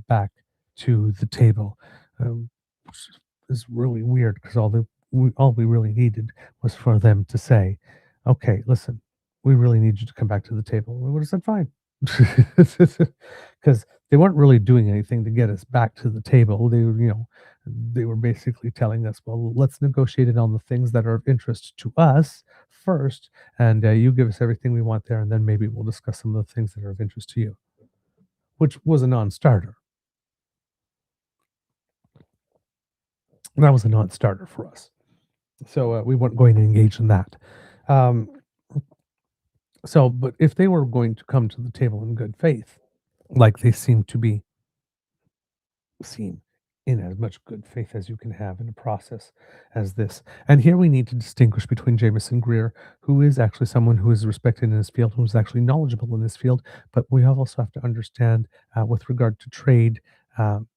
back to the table, which is really weird because all we really needed was for them to say, "Okay, listen, we really need you to come back to the table." We would have said, "Fine," because they weren't really doing anything to get us back to the table. They were basically telling us, well, let's negotiate it on the things that are of interest to us first, and you give us everything we want there, and then maybe we'll discuss some of the things that are of interest to you, which was a non-starter. That was a non-starter for us. So we weren't going to engage in that. Um, but if they were going to come to the table in good faith, like they seem to be seen in as much good faith as you can have in a process as this. And here we need to distinguish between Jameson Greer, who is actually someone who is respected in his field, who is actually knowledgeable in this field, but we also have to understand with regard to trade,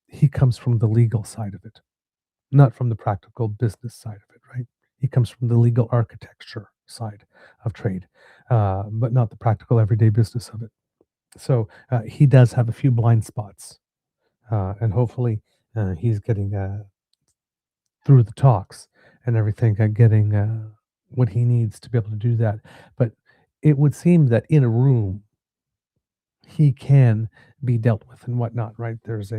he comes from the legal side of it, not from the practical business side of it, right? He comes from the legal architecture side of trade, but not the practical everyday business of it. So he does have a few blind spots, and hopefully he's getting through the talks and everything, getting what he needs to be able to do that. But it would seem that in a room he can be dealt with and whatnot, right? There's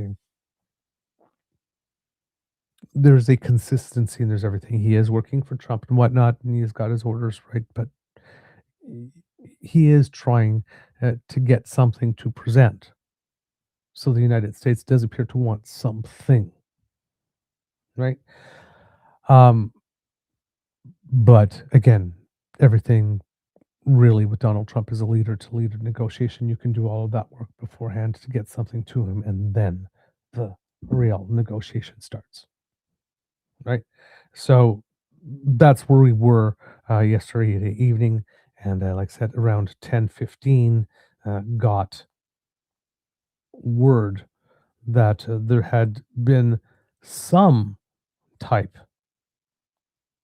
a consistency and there's everything. He is working for Trump and whatnot, and he's got his orders right, but he is trying to get something to present. So the United States does appear to want something, right? Um, but again, everything really with Donald Trump as a leader to leader negotiation, you can do all of that work beforehand to get something to him, and then the real negotiation starts, right? So that's where we were yesterday evening, and like I said, around 10:15, got word that there had been some type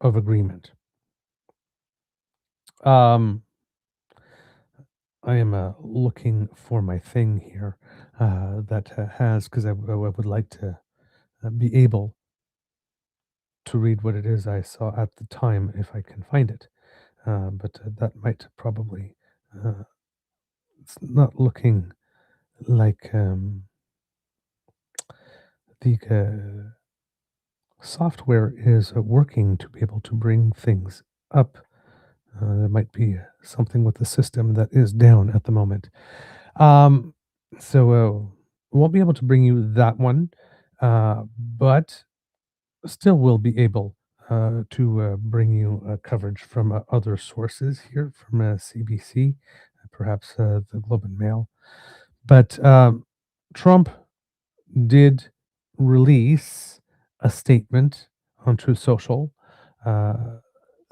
of agreement. Um, I am looking for my thing here that has, because I would like to be able to read what it is I saw at the time if I can find it. But that might probably, it's not looking like the software is working to be able to bring things up. There might be something with the system that is down at the moment. Um, so won't be able to bring you that one, but still will be able to bring you coverage from other sources here, from CBC, perhaps the Globe and Mail. But Trump did release a statement on Truth Social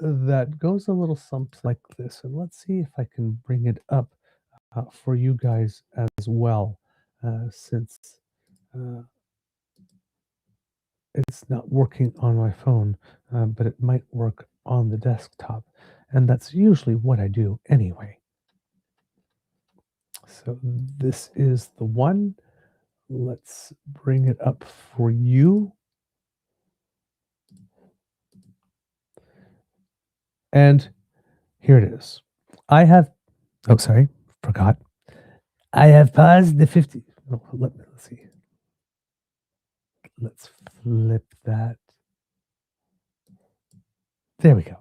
that goes a little something like this. And let's see if I can bring it up for you guys as well, since uh, it's not working on my phone, but it might work on the desktop. And that's usually what I do anyway. So this is the one. Let's bring it up for you. And here it is. I have, oh, sorry, forgot. I have paused the 50. Oh, let's see. Let's flip that. There we go.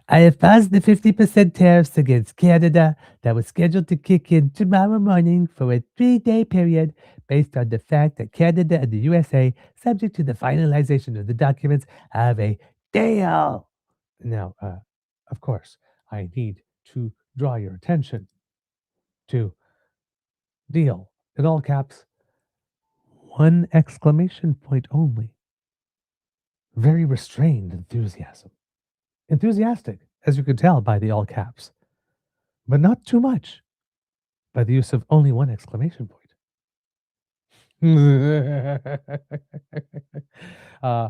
I have passed the 50% tariffs against Canada that was scheduled to kick in tomorrow morning for a 3-day period based on the fact that Canada and the USA, subject to the finalization of the documents, have a deal. Now, of course, I need to draw your attention to deal in all caps, one exclamation point only. Very restrained enthusiasm. Enthusiastic, as you could tell by the all caps, but not too much by the use of only one exclamation point. uh,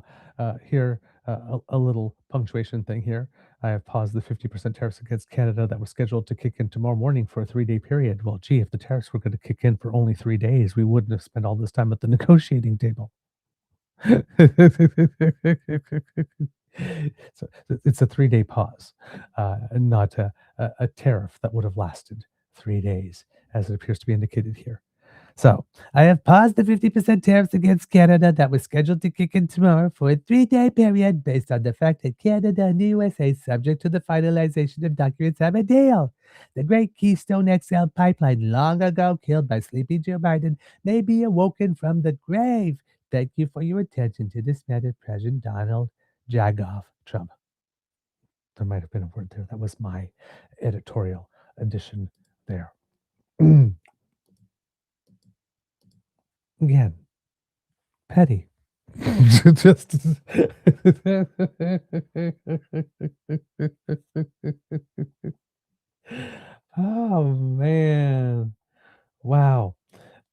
here, a little punctuation thing here. I have paused the 50% tariffs against Canada that was scheduled to kick in tomorrow morning for a 3-day period. Well, gee, if the tariffs were going to kick in for only 3 days, we wouldn't have spent all this time at the negotiating table. So it's a 3-day pause, not a tariff that would have lasted 3 days, as it appears to be indicated here. So I have paused the 50% tariffs against Canada that was scheduled to kick in tomorrow for a 3-day period based on the fact that Canada and the USA, subject to the finalization of documents, have a deal. The great Keystone XL pipeline, long ago killed by sleepy Joe Biden, may be awoken from the grave. Thank you for your attention to this matter, President Donald Jagoff Trump. There might have been a word there. That was my editorial addition there. Again, petty. Just oh man. Wow.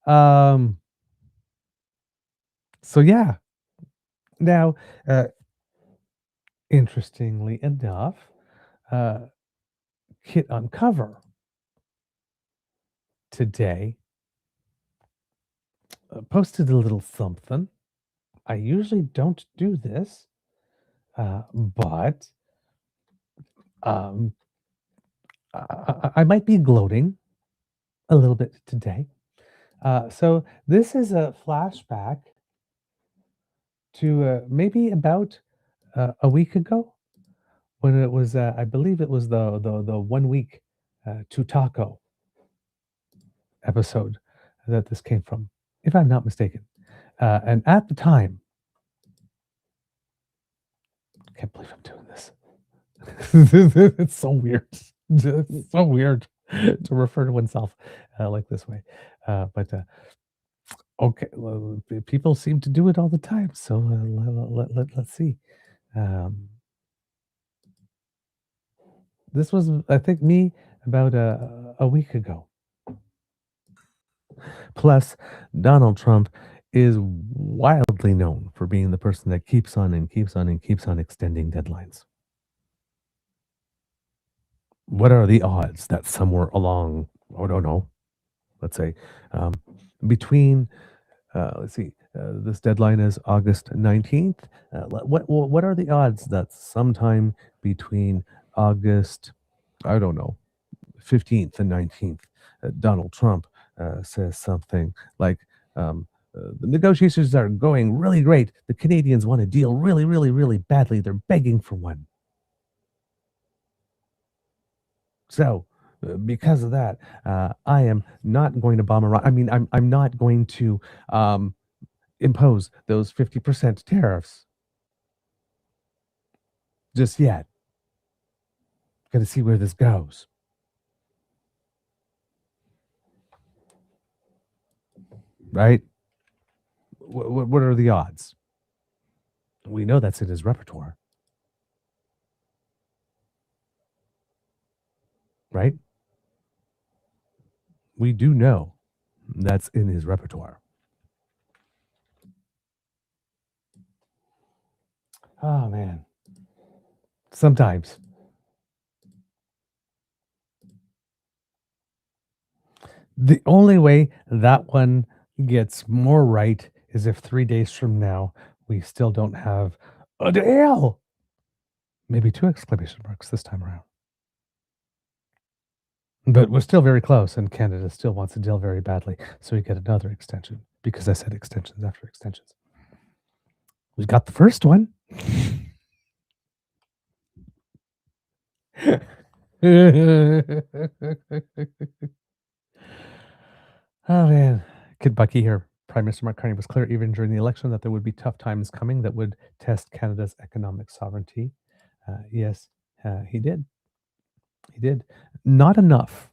Um so yeah. Now interestingly enough, uh Kit Uncover today posted a little something. I usually don't do this, but um I might be gloating a little bit today. So this is a flashback to maybe about a week ago when it was, I believe it was the 1 week to taco episode that this came from, if I'm not mistaken. And at the time, I can't believe I'm doing this. It's so weird. It's so weird to refer to oneself like this way. But okay, well, people seem to do it all the time. So let's see. Um, this was, I think, me about a week ago. Plus, Donald Trump is wildly known for being the person that keeps on and keeps on and keeps on extending deadlines. What are the odds that somewhere along, I don't know, let's say, um, between let's see, this deadline is August 19th. What are the odds that sometime between August, I don't know, 15th and 19th, Donald Trump says something like, the negotiations are going really great. The Canadians want a deal really, really, really badly. They're begging for one. So, because of that, I am not going to bomb Iran. I mean, I'm not going to um, impose those 50% tariffs just yet. Got to see where this goes, right? What are the odds? We know that's in his repertoire, right? We do know that's in his repertoire. Oh man, sometimes the only way that one gets more right is if 3 days from now we still don't have a deal. Maybe two exclamation marks this time around. But we're still very close, and Canada still wants a deal very badly. So we get another extension because I said extensions after extensions. We got the first one. Oh man, Kid Bucky here. Prime Minister Mark Carney was clear even during the election that there would be tough times coming that would test Canada's economic sovereignty. Yes, he did. He did. Not enough.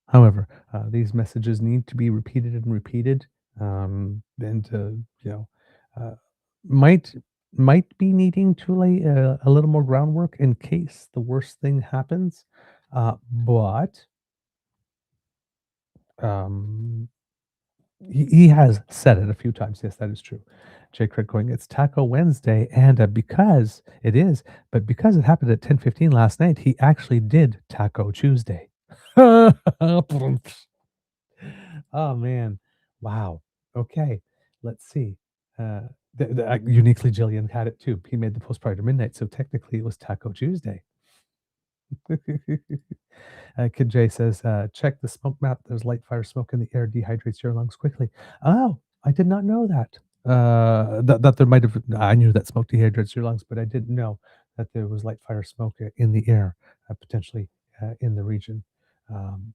However, these messages need to be repeated and repeated, and uh, might might be needing to lay a little more groundwork in case the worst thing happens. But um, he has said it a few times. Yes, that is true. Jay Craig going, it's Taco Wednesday, and because it is, but because it happened at 10:15 last night, he actually did Taco Tuesday. Oh man, wow. Okay, let's see. Uh, Uniquely, Jillian had it too. He made the post prior to midnight, so technically it was Taco Tuesday. Kid J says, check the smoke map. There's light fire smoke in the air, dehydrates your lungs quickly. Oh, I did not know that. That there might have, I knew that smoke dehydrates your lungs, but I didn't know that there was light fire smoke in the air, potentially in the region. Um,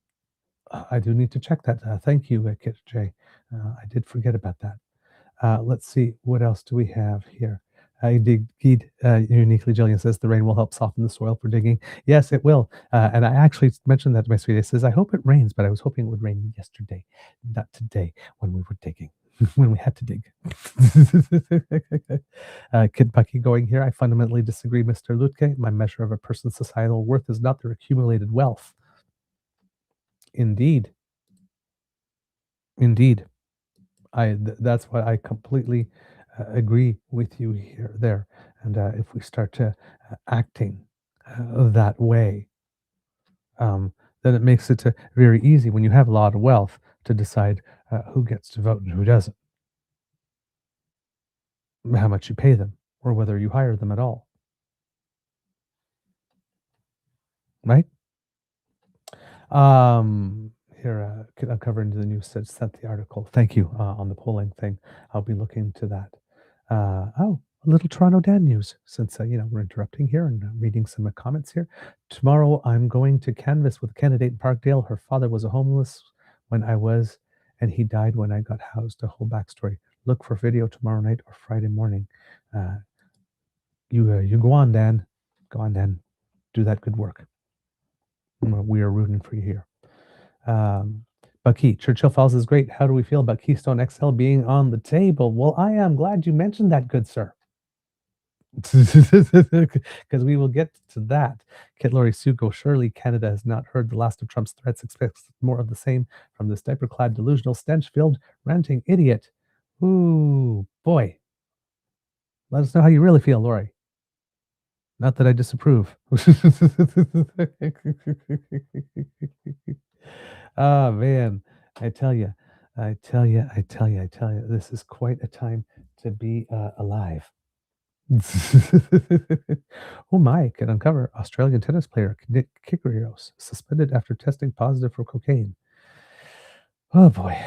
I do need to check that. Thank you, Kit J. I did forget about that. Let's see, what else do we have here? Indeed, uniquely, Jillian says the rain will help soften the soil for digging. Yes, it will. And I actually mentioned that to my sweetie. I says, I hope it rains, but I was hoping it would rain yesterday, not today when we were digging, when we had to dig. Kid Bucky going here. I fundamentally disagree, Mr. Lutke. My measure of a person's societal worth is not their accumulated wealth. Indeed. Indeed. That's why I completely agree with you here there. And if we start to acting that way, then it makes it very easy when you have a lot of wealth to decide who gets to vote and who doesn't, how much you pay them, or whether you hire them at all, right? Here, I'm covering the news sent the article. Thank you on the polling thing. I'll be looking to that. Oh, a little Toronto Dan news since we're interrupting here and reading some comments here. Tomorrow, I'm going to canvass with a candidate in Parkdale. Her father was a homeless when I was, and he died when I got housed. A whole backstory. Look for video tomorrow night or Friday morning. Uh, you go on, Dan. Go on, Dan. Do that good work. We are rooting for you here. Bucky, Churchill Falls is great. How do we feel about Keystone XL being on the table? Well, I am glad you mentioned that, good sir. Because we will get to that. Kit Lori Sugo, surely Canada has not heard the last of Trump's threats, expects more of the same from this diaper-clad, delusional, stench-filled, ranting idiot. Ooh, boy. Let us know how you really feel, Lori. Not that I disapprove. Oh man, I tell you, this is quite a time to be alive. Oh my, can uncover Australian tennis player Nick Kyrgios suspended after testing positive for cocaine. Oh boy,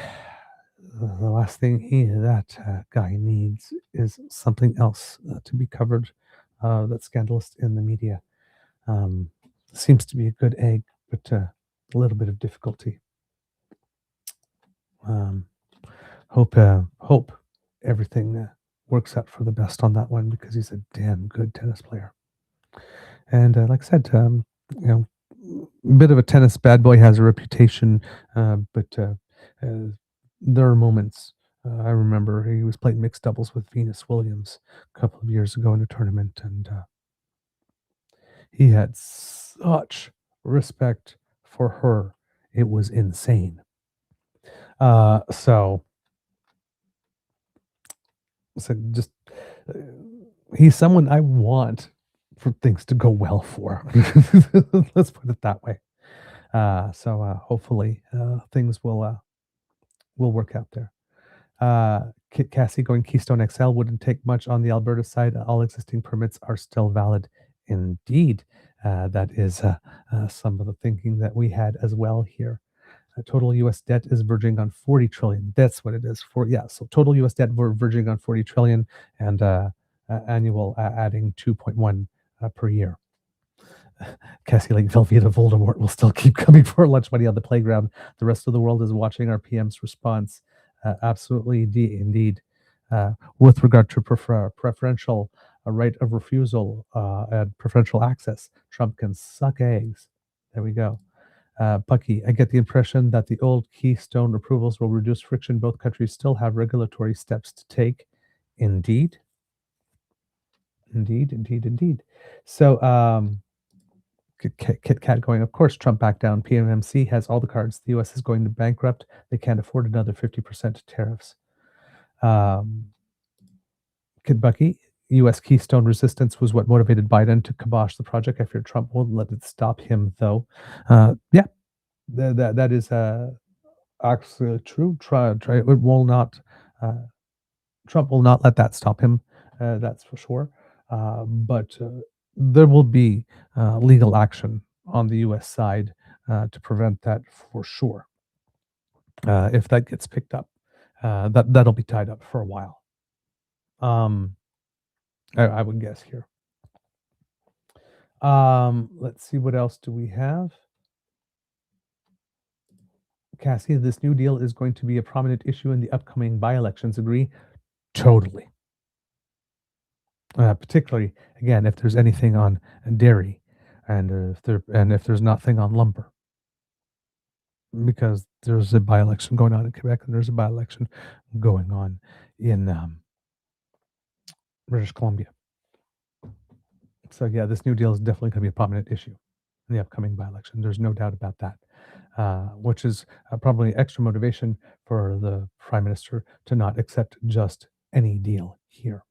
the last thing that guy needs is something else to be covered that's scandalous in the media. Um, Seems to be a good egg, but a little bit of difficulty. Um, hope everything works out for the best on that one because he's a damn good tennis player. And like I said, you know, a bit of a tennis bad boy, has a reputation, but there are moments. I remember he was playing mixed doubles with Venus Williams a couple of years ago in a tournament, and he had such respect for her. It was insane. So just uh, he's someone I want for things to go well for. Let's put it that way. Hopefully things will work out there. Kit Cassie going Keystone XL wouldn't take much on the Alberta side. All existing permits are still valid. Indeed, that is some of the thinking that we had as well here. Total U.S. debt is verging on 40 trillion. That's what it is. So total U.S. debt we're verging on 40 trillion, and annual adding 2.1 per year. Cassie, like Velveeta Voldemort, will still keep coming for lunch money on the playground. The rest of the world is watching our PM's response. Absolutely, indeed. With regard to preferential right of refusal and preferential access, Trump can suck eggs. There we go. Bucky, I get the impression that the old Keystone approvals will reduce friction. Both countries still have regulatory steps to take. Indeed. Indeed. So, Kit Kat going, of course, Trump back down. PMMC has all the cards. The US is going to bankrupt. They can't afford another 50% tariffs. Kid Bucky, US Keystone resistance was what motivated Biden to kibosh the project. I fear Trump won't let it stop him, though. Yeah, that is actually true. It will not. Trump will not let that stop him. That's for sure. But there will be legal action on the U.S. side to prevent that for sure. If that gets picked up, that'll be tied up for a while. I would guess here. Let's see, what else do we have? Cassie, this new deal is going to be a prominent issue in the upcoming by-elections. Agree? Totally. Particularly, again, if there's anything on dairy, and if there's nothing on lumber, because there's a by-election going on in Quebec, and there's a by-election going on in British Columbia. So yeah, this new deal is definitely going to be a prominent issue in the upcoming by-election. There's no doubt about that. Which is probably extra motivation for the Prime Minister to not accept just any deal here.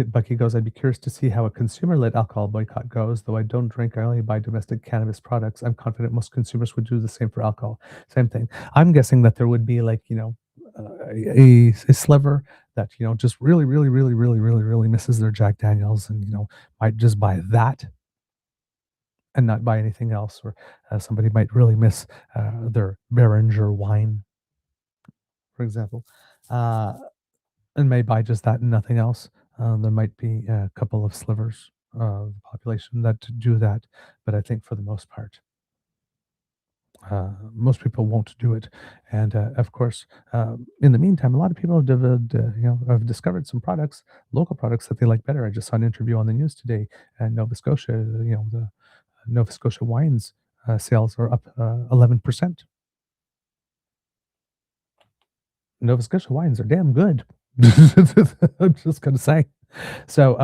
Bucky goes, I'd be curious to see how a consumer-led alcohol boycott goes. Though I don't drink, I only buy domestic cannabis products. I'm confident most consumers would do the same for alcohol. Same thing. I'm guessing that there would be, like, a sliver that, just really misses their Jack Daniels, and, might just buy that and not buy anything else. Or somebody might really miss their Beringer wine, for example, and may buy just that and nothing else. There might be a couple of slivers of the population that do that, but I think for the most part, most people won't do it. And of course, in the meantime, a lot of people have discovered some products, local products, that they like better. I just saw an interview on the news today, and Nova Scotia, the Nova Scotia wines sales are up 11%. Nova Scotia wines are damn good. I'm just gonna say. So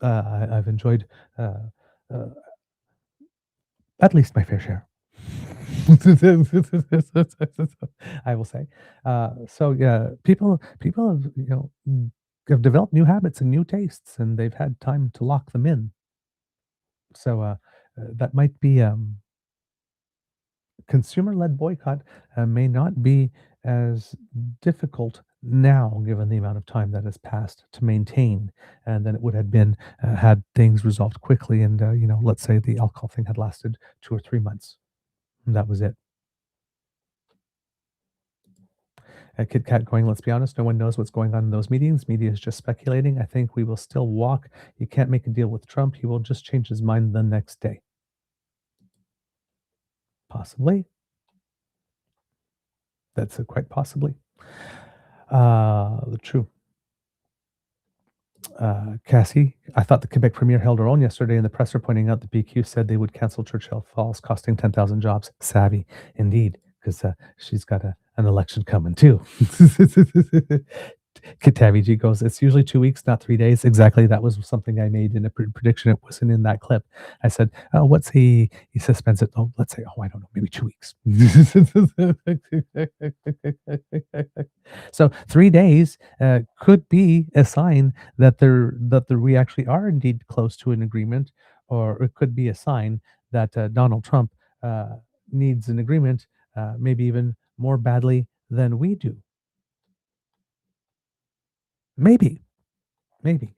I've enjoyed uh, at least my fair share. I will say. So yeah, people have have developed new habits and new tastes, and they've had time to lock them in. So that might be consumer-led boycott may not be as difficult now, given the amount of time that has passed to maintain, and than it would have been had things resolved quickly. And let's say the alcohol thing had lasted 2 or 3 months. And that was it. Kit Kat going, let's be honest, no one knows what's going on in those meetings. Media is just speculating. I think we will still walk. You can't make a deal with Trump. He will just change his mind the next day. Possibly. That's quite possibly. The true. Cassie, I thought the Quebec Premier held her own yesterday in the presser, pointing out that BQ said they would cancel Churchill Falls, costing 10,000 jobs. Savvy, indeed, because she's got an election coming too. Katavi G goes, it's usually 2 weeks, not 3 days. Exactly. That was something I made in a prediction. It wasn't in that clip. I said, oh, what's he suspends it. Oh, let's say, oh, I don't know, maybe 2 weeks. So 3 days could be a sign that we actually are indeed close to an agreement, or it could be a sign that Donald Trump needs an agreement, maybe even more badly than we do. Maybe, maybe.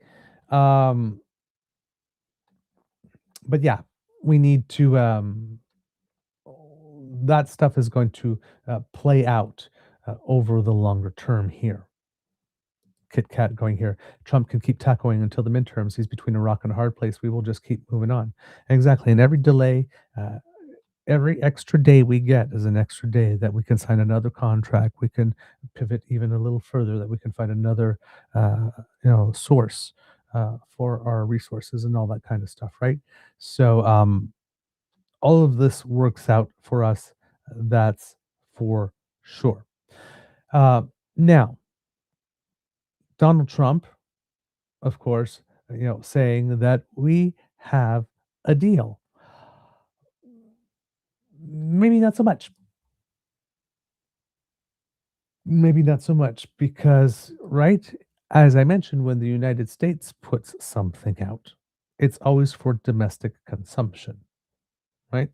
Um, but yeah, we need to. That stuff is going to play out over the longer term here. Kit Kat going here. Trump can keep tackling until the midterms. He's between a rock and a hard place. We will just keep moving on. Exactly. And every delay, every extra day we get is an extra day that we can sign another contract. We can pivot even a little further. That we can find another, source for our resources and all that kind of stuff. Right. So all of this works out for us. That's for sure. Now, Donald Trump, of course, saying that we have a deal. Maybe not so much. Maybe not so much because, right, as I mentioned, when the United States puts something out, it's always for domestic consumption, right?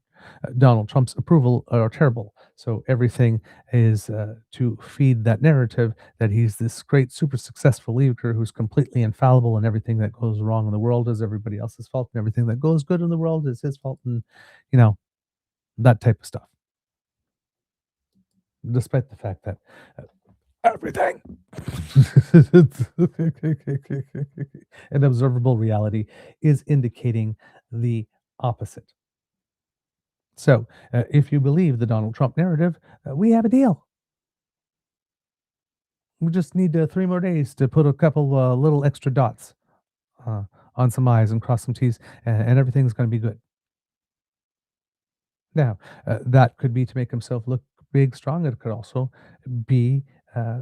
Donald Trump's approval are terrible. So everything is to feed that narrative that he's this great, super successful leader who's completely infallible, and everything that goes wrong in the world is everybody else's fault, and everything that goes good in the world is his fault, and you know that type of stuff. Despite the fact that everything, an observable reality, is indicating the opposite. So, if you believe the Donald Trump narrative, we have a deal. We just need 3 more days to put a couple little extra dots uh, on some I's and cross some T's, and everything's going to be good. Now, that could be to make himself look big, strong. It could also be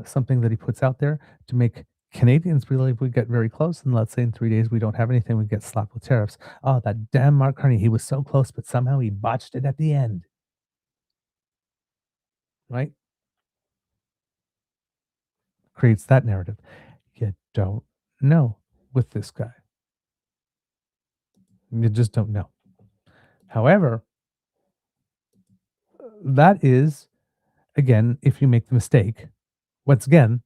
something that he puts out there to make Canadians believe we get very close. And let's say in 3 days we don't have anything, we get slapped with tariffs. Oh, that damn Mark Carney, he was so close, but somehow he botched it at the end, right? Creates that narrative. You don't know with this guy. You just don't know. However, that is, again, if you make the mistake, once again,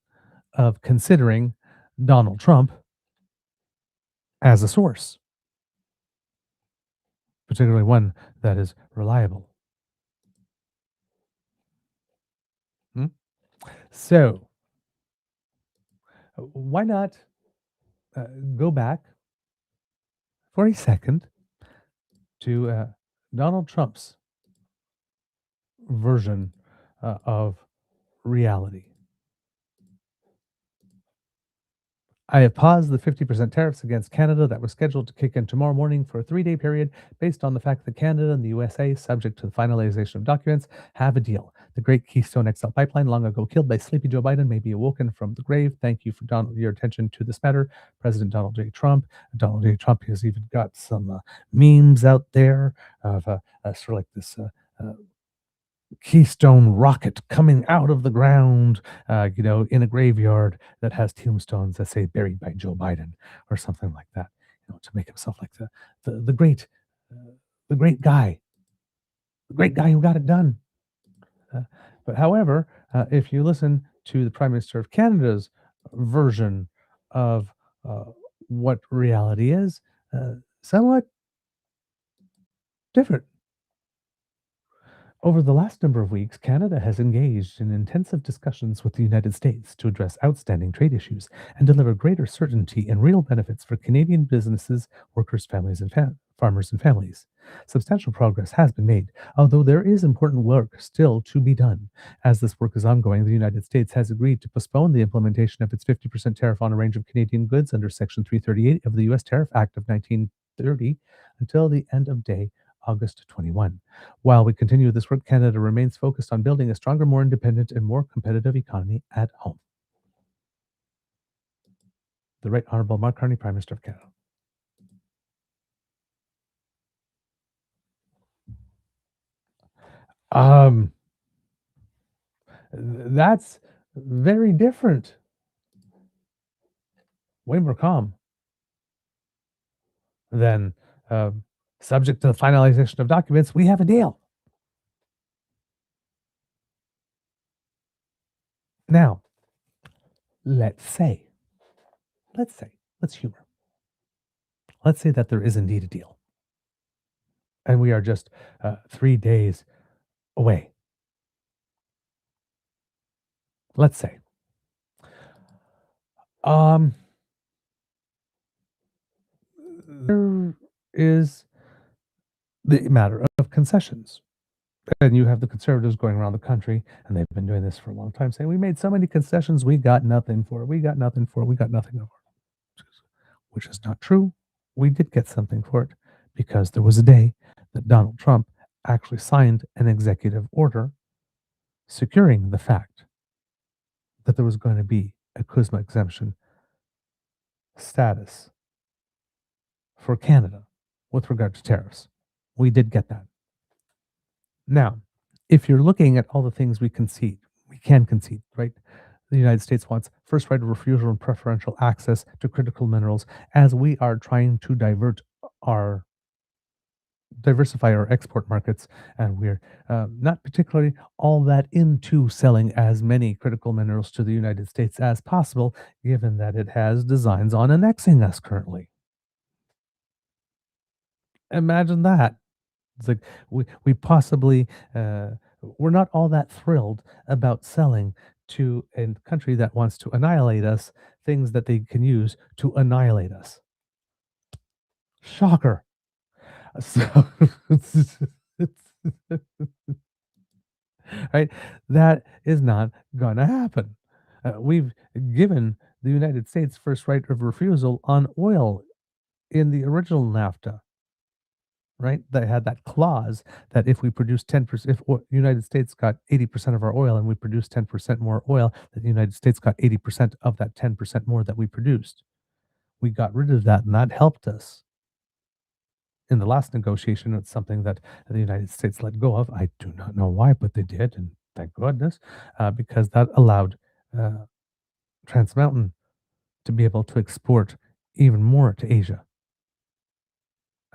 of considering Donald Trump as a source, particularly one that is reliable. Hmm? So, why not go back for a second to Donald Trump's version of reality? I have paused the 50% tariffs against Canada that were scheduled to kick in tomorrow morning for a 3-day period based on the fact that Canada and the USA, subject to the finalization of documents, have a deal. The Great Keystone XL pipeline, long ago killed by sleepy Joe Biden, may be awoken from the grave. Thank you for your attention to this matter, President Donald J. Trump. Donald J. Trump has even got some memes out there of sort of like this keystone rocket coming out of the ground, in a graveyard that has tombstones that say "buried by Joe Biden" or something like that, to make himself like the great, uh, the great guy, the great guy who got it done. Uh, but however, if you listen to the Prime Minister of Canada's version of uh, what reality is, uh, somewhat different. Over the last number of weeks, Canada has engaged in intensive discussions with the United States to address outstanding trade issues and deliver greater certainty and real benefits for Canadian businesses, workers, families, and farmers and families. Substantial progress has been made, although there is important work still to be done. As this work is ongoing, the United States has agreed to postpone the implementation of its 50% tariff on a range of Canadian goods under Section 338 of the U.S. Tariff Act of 1930 until the end of day August 21. While we continue this work, Canada remains focused on building a stronger, more independent, and more competitive economy at home. The Right Honourable Mark Carney, Prime Minister of Canada. Um, that's very different. Way more calm than subject to the finalization of documents. We have a deal. Now, let's say, let's humor. Let's say that there is indeed a deal, and we are just 3 days away. Let's say. Um, there is the matter of concessions. And you have the conservatives going around the country, and they've been doing this for a long time, saying, "We made so many concessions, we got nothing for it. We got nothing for it. We got nothing for it," which is not true. We did get something for it because there was a day that Donald Trump actually signed an executive order securing the fact that there was going to be a CUSMA exemption status for Canada with regard to tariffs. We did get that. Now, if you're looking at all the things we can concede, right? The United States wants first right of refusal and preferential access to critical minerals as we are trying to diversify our export markets, and we're not particularly all that into selling as many critical minerals to the United States as possible, given that it has designs on annexing us currently. Imagine that. It's like we possibly we're not all that thrilled about selling to a country that wants to annihilate us things that they can use to annihilate us. Shocker. So right, that is not gonna happen. We've given the United States first right of refusal on oil in the original NAFTA. Right? They had that clause that if we produce 10%, if United States got 80% of our oil and we produced 10% more oil, that the United States got 80% of that 10% more that we produced. We got rid of that, and that helped us. In the last negotiation, it's something that the United States let go of. I do not know why, but they did, and thank goodness, because that allowed Trans Mountain to be able to export even more to Asia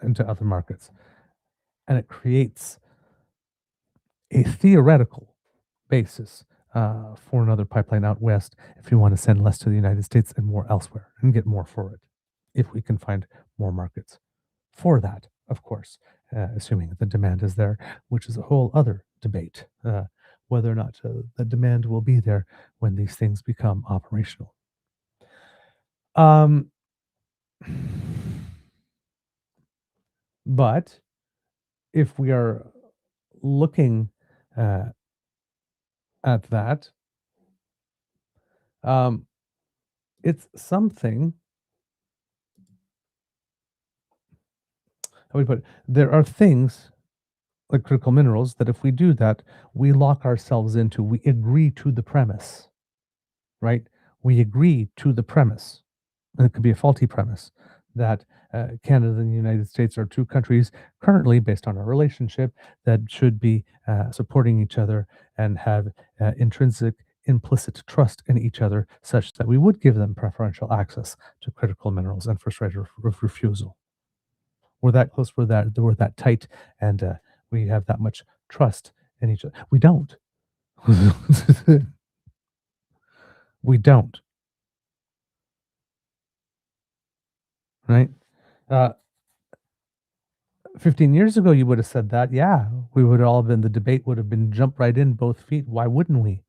and to other markets. And it creates a theoretical basis for another pipeline out west if you want to send less to the United States and more elsewhere and get more for it, if we can find more markets for that, of course, assuming the demand is there, which is a whole other debate, whether or not the demand will be there when these things become operational. Um, but if we are looking uh, at that, um, it's something. How we put it? There are things like critical minerals that if we do that, we lock ourselves into. We agree to the premise, right? We agree to the premise, and it could be a faulty premise that Canada and the United States are two countries currently, based on our relationship, that should be supporting each other and have intrinsic, implicit trust in each other, such that we would give them preferential access to critical minerals and first right of refusal. We're that close, we're that tight, and we have that much trust in each other. We don't. We don't, right? Uh, 15 years ago, you would have said that. Yeah, we would all been, the debate would have been jump right in both feet. Why wouldn't we?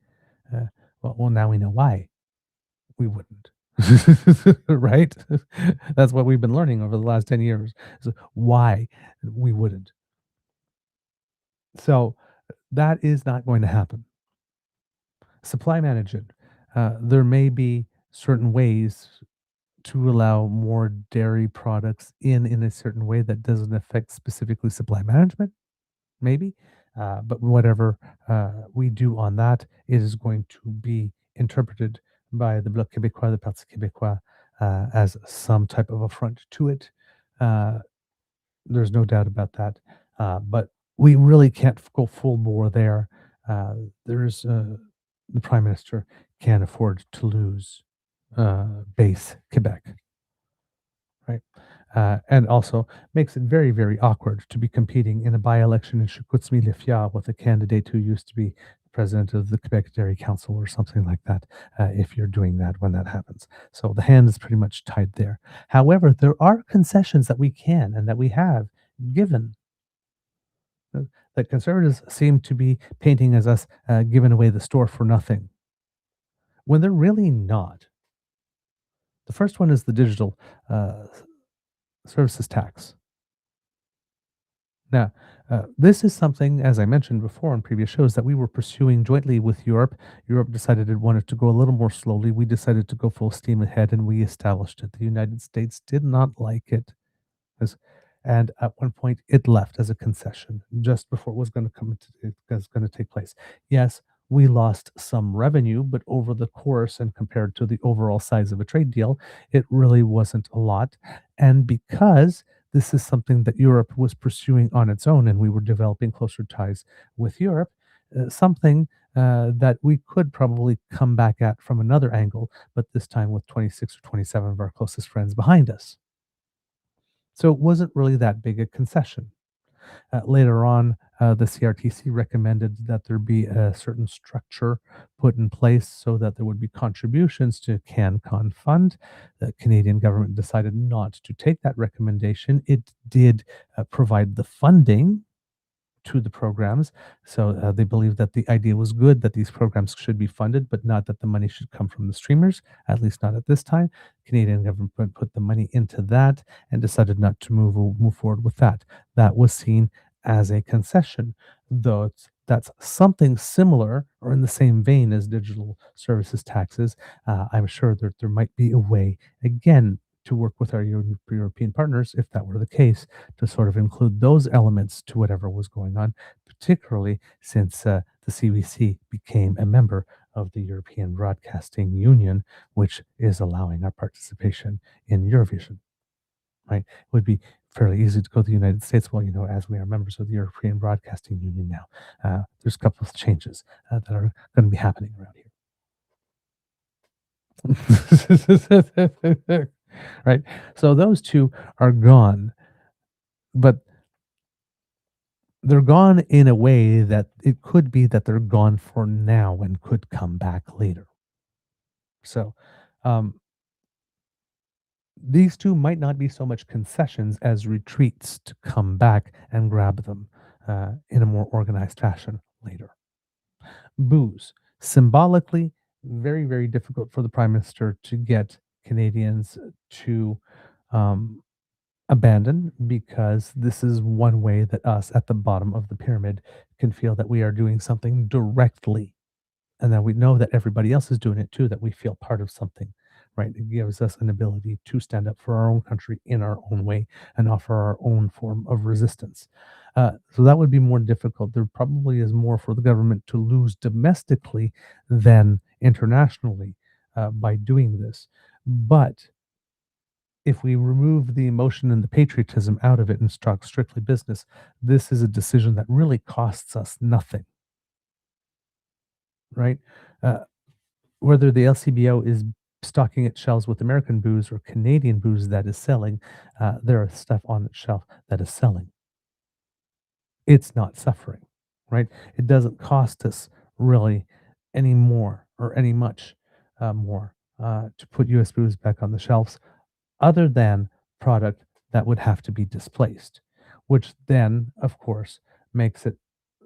Uh, well, now we know why we wouldn't. Right? That's what we've been learning over the last 10 years. So why we wouldn't. So that is not going to happen. Supply management. There may be certain ways to allow more dairy products in a certain way that doesn't affect specifically supply management, maybe. But whatever we do on that, it is going to be interpreted by the Bloc Québécois, the Parti Québécois, as some type of affront to it. Uh, there's no doubt about that. But we really can't go full bore there. Uh, there's the Prime Minister can't afford to lose base Quebec, right? And also makes it very, very awkward to be competing in a by-election in Chicoutimi-Le with a candidate who used to be president of the Quebec Dairy Council or something like that, if you're doing that when that happens. So the hand is pretty much tied there. However, there are concessions that we can and that we have given. That conservatives seem to be painting as us giving away the store for nothing, when they're really not. The first one is the digital uh, services tax. Now, this is something, as I mentioned before in previous shows, that we were pursuing jointly with Europe. Europe decided it wanted to go a little more slowly. We decided to go full steam ahead and we established it. The United States did not like it. As, and at one point, it left as a concession just before it was going to it was going to take place. Yes, we lost some revenue, but over the course and compared to the overall size of a trade deal, it really wasn't a lot. And because this is something that Europe was pursuing on its own, and we were developing closer ties with Europe, something that we could probably come back at from another angle, but this time with 26 or 27 of our closest friends behind us. So it wasn't really that big a concession. Later on, the CRTC recommended that there be a certain structure put in place so that there would be contributions to CanCon Fund. The Canadian government decided not to take that recommendation. It did provide the funding to the programs. So they believe that the idea was good, that these programs should be funded, but not that the money should come from the streamers, at least not at this time. Canadian government put the money into that and decided not to move forward with that. That was seen as a concession, though that's something similar or in the same vein as digital services taxes. I'm sure that there might be a way, again, to work with our European partners, if that were the case, to sort of include those elements to whatever was going on, particularly since the CBC became a member of the European Broadcasting Union, which is allowing our participation in Eurovision. Right? It would be fairly easy to go to the United States. Well, as we are members of the European Broadcasting Union now, there's a couple of changes that are going to be happening around here. Right? So those two are gone, but they're gone in a way that it could be that they're gone for now and could come back later. So, um, these two might not be so much concessions as retreats to come back and grab them in a more organized fashion later. Booze. Symbolically, very, very difficult for the Prime Minister to get Canadians to um, abandon, because this is one way that us at the bottom of the pyramid can feel that we are doing something directly, and that we know that everybody else is doing it too, that we feel part of something, right? It gives us an ability to stand up for our own country in our own way and offer our own form of resistance. So that would be more difficult. There probably is more for the government to lose domestically than internationally by doing this. But if we remove the emotion and the patriotism out of it and talk strictly business, this is a decision that really costs us nothing, right? Uh, whether the LCBO is stocking its shelves with American booze or Canadian booze that is selling, there is stuff on its shelf that is selling. It's not suffering, right? It doesn't cost us really any more or any much more to put US booze back on the shelves other than product that would have to be displaced, which then, of course, makes it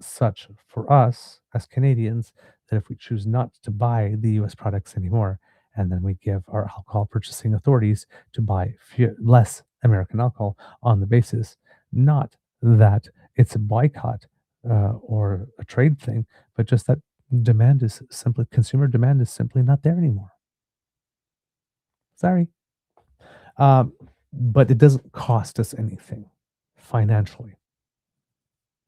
such for us as Canadians that if we choose not to buy the US products anymore, and then we give our alcohol purchasing authorities to buy less American alcohol on the basis not that it's a boycott or a trade thing, but just that consumer demand is simply not there anymore. Sorry. Um, but it doesn't cost us anything financially,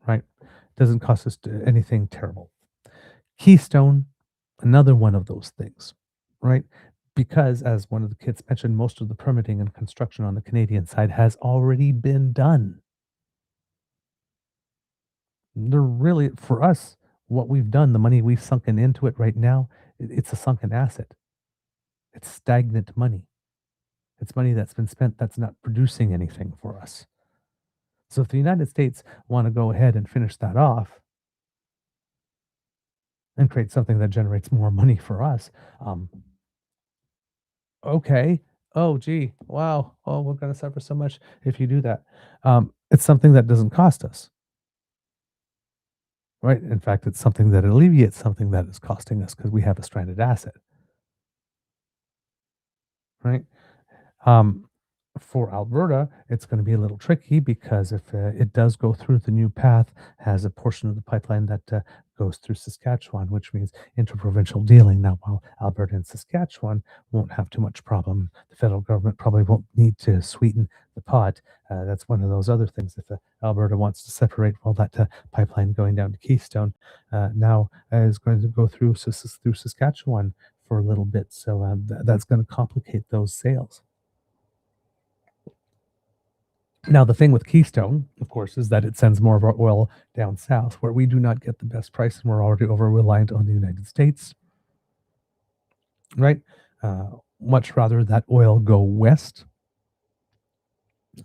right? It doesn't cost us anything terrible. Keystone, another one of those things, right? Because, as one of the kids mentioned, most of the permitting and construction on the Canadian side has already been done. They're really, for us, what we've done, the money we've sunken into it right now, it's a sunken asset. It's stagnant money. It's money that's been spent that's not producing anything for us. So if the United States want to go ahead and finish that off and create something that generates more money for us, okay. Oh, gee, wow. Oh, we're going to suffer so much if you do that. It's something that doesn't cost us, right? In fact, it's something that alleviates something that is costing us because we have a stranded asset, right? Um, for Alberta, it's going to be a little tricky because if it does go through the new path, has a portion of the pipeline that goes through Saskatchewan, which means interprovincial dealing. Now, while Alberta and Saskatchewan won't have too much problem, the federal government probably won't need to sweeten the pot. That's one of those other things. If Alberta wants to separate, well, that pipeline going down to Keystone now is going to go through through Saskatchewan for a little bit, so that's going to complicate those sales. Now, the thing with Keystone, of course, is that it sends more of our oil down south, where we do not get the best price, and we're already over reliant on the United States, right? Much rather that oil go west.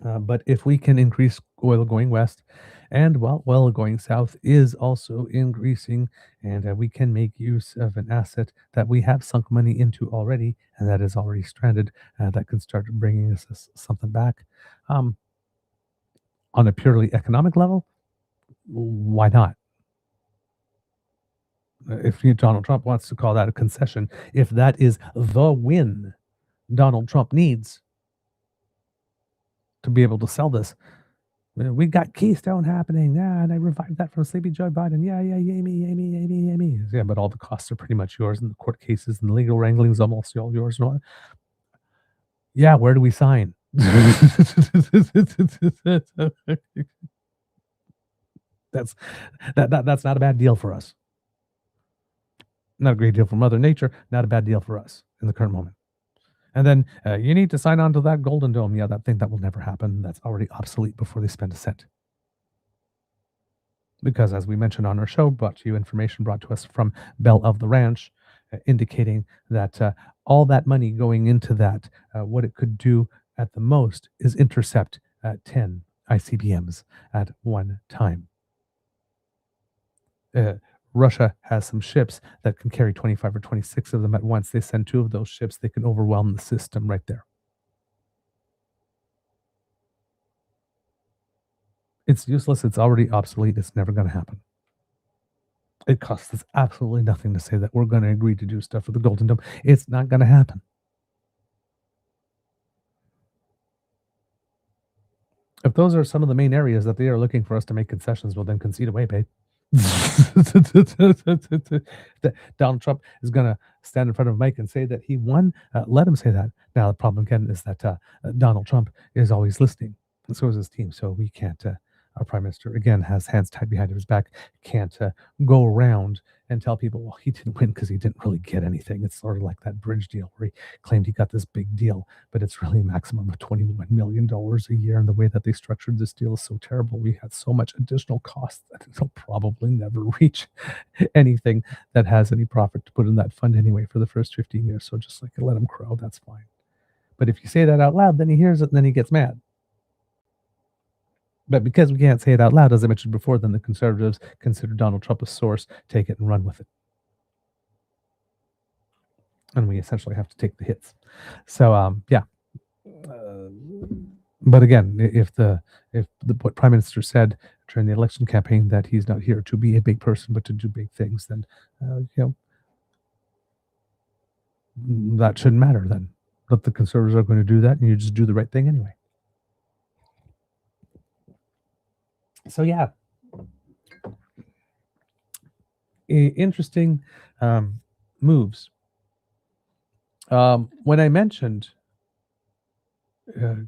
But if we can increase oil going west, and well, oil going south is also increasing, and we can make use of an asset that we have sunk money into already, and that is already stranded, that could start bringing us something back. Um, on a purely economic level, why not? If Donald Trump wants to call that a concession, if that is the win Donald Trump needs to be able to sell this, we got Keystone happening. Yeah, and I revived that from Sleepy Joe Biden. Yeah, yeah, yay me, yay me, yay me, yay me. Yeah, but all the costs are pretty much yours, and the court cases and the legal wranglings almost all yours. And all. Yeah, where do we sign? that's that's not a bad deal for us. Not a great deal for Mother Nature. Not a bad deal for us in the current moment. And then you need to sign on to that Golden Dome. Yeah, that thing that will never happen. That's already obsolete before they spend a cent. Because as we mentioned on our show, brought to you information brought to us from Belle of the Ranch, indicating that all that money going into that, what it could do at the most is intercept 10 ICBMs at one time. Uh, Russia has some ships that can carry 25 or 26 of them at once. They send two of those ships, they can overwhelm the system right there. It's useless. It's already obsolete. It's never going to happen. It costs us absolutely nothing to say that we're going to agree to do stuff with the Golden Dome. It's not going to happen. If those are some of the main areas that they are looking for us to make concessions, well, then concede away, babe. Donald Trump is going to stand in front of Mike and say that he won. Let him say that. Now, the problem again is that Donald Trump is always listening, and so is his team. So we can't Our prime minister, again, has hands tied behind his back, can't go around and tell people, well, he didn't win because he didn't really get anything. It's sort of like that bridge deal where he claimed he got this big deal, but it's really a maximum of $21 million a year. And the way that they structured this deal is so terrible. We had so much additional cost that it'll probably never reach anything that has any profit to put in that fund anyway for the first 15 years. So just like let him crow, that's fine. But if you say that out loud, then he hears it and then he gets mad. But because we can't say it out loud, as I mentioned before, then the conservatives consider Donald Trump a source, take it and run with it. And we essentially have to take the hits. So, yeah. But again, if what Prime Minister said during the election campaign that he's not here to be a big person but to do big things, then that shouldn't matter. Then, but the conservatives are going to do that, and you just do the right thing anyway. So yeah, interesting moves. When I mentioned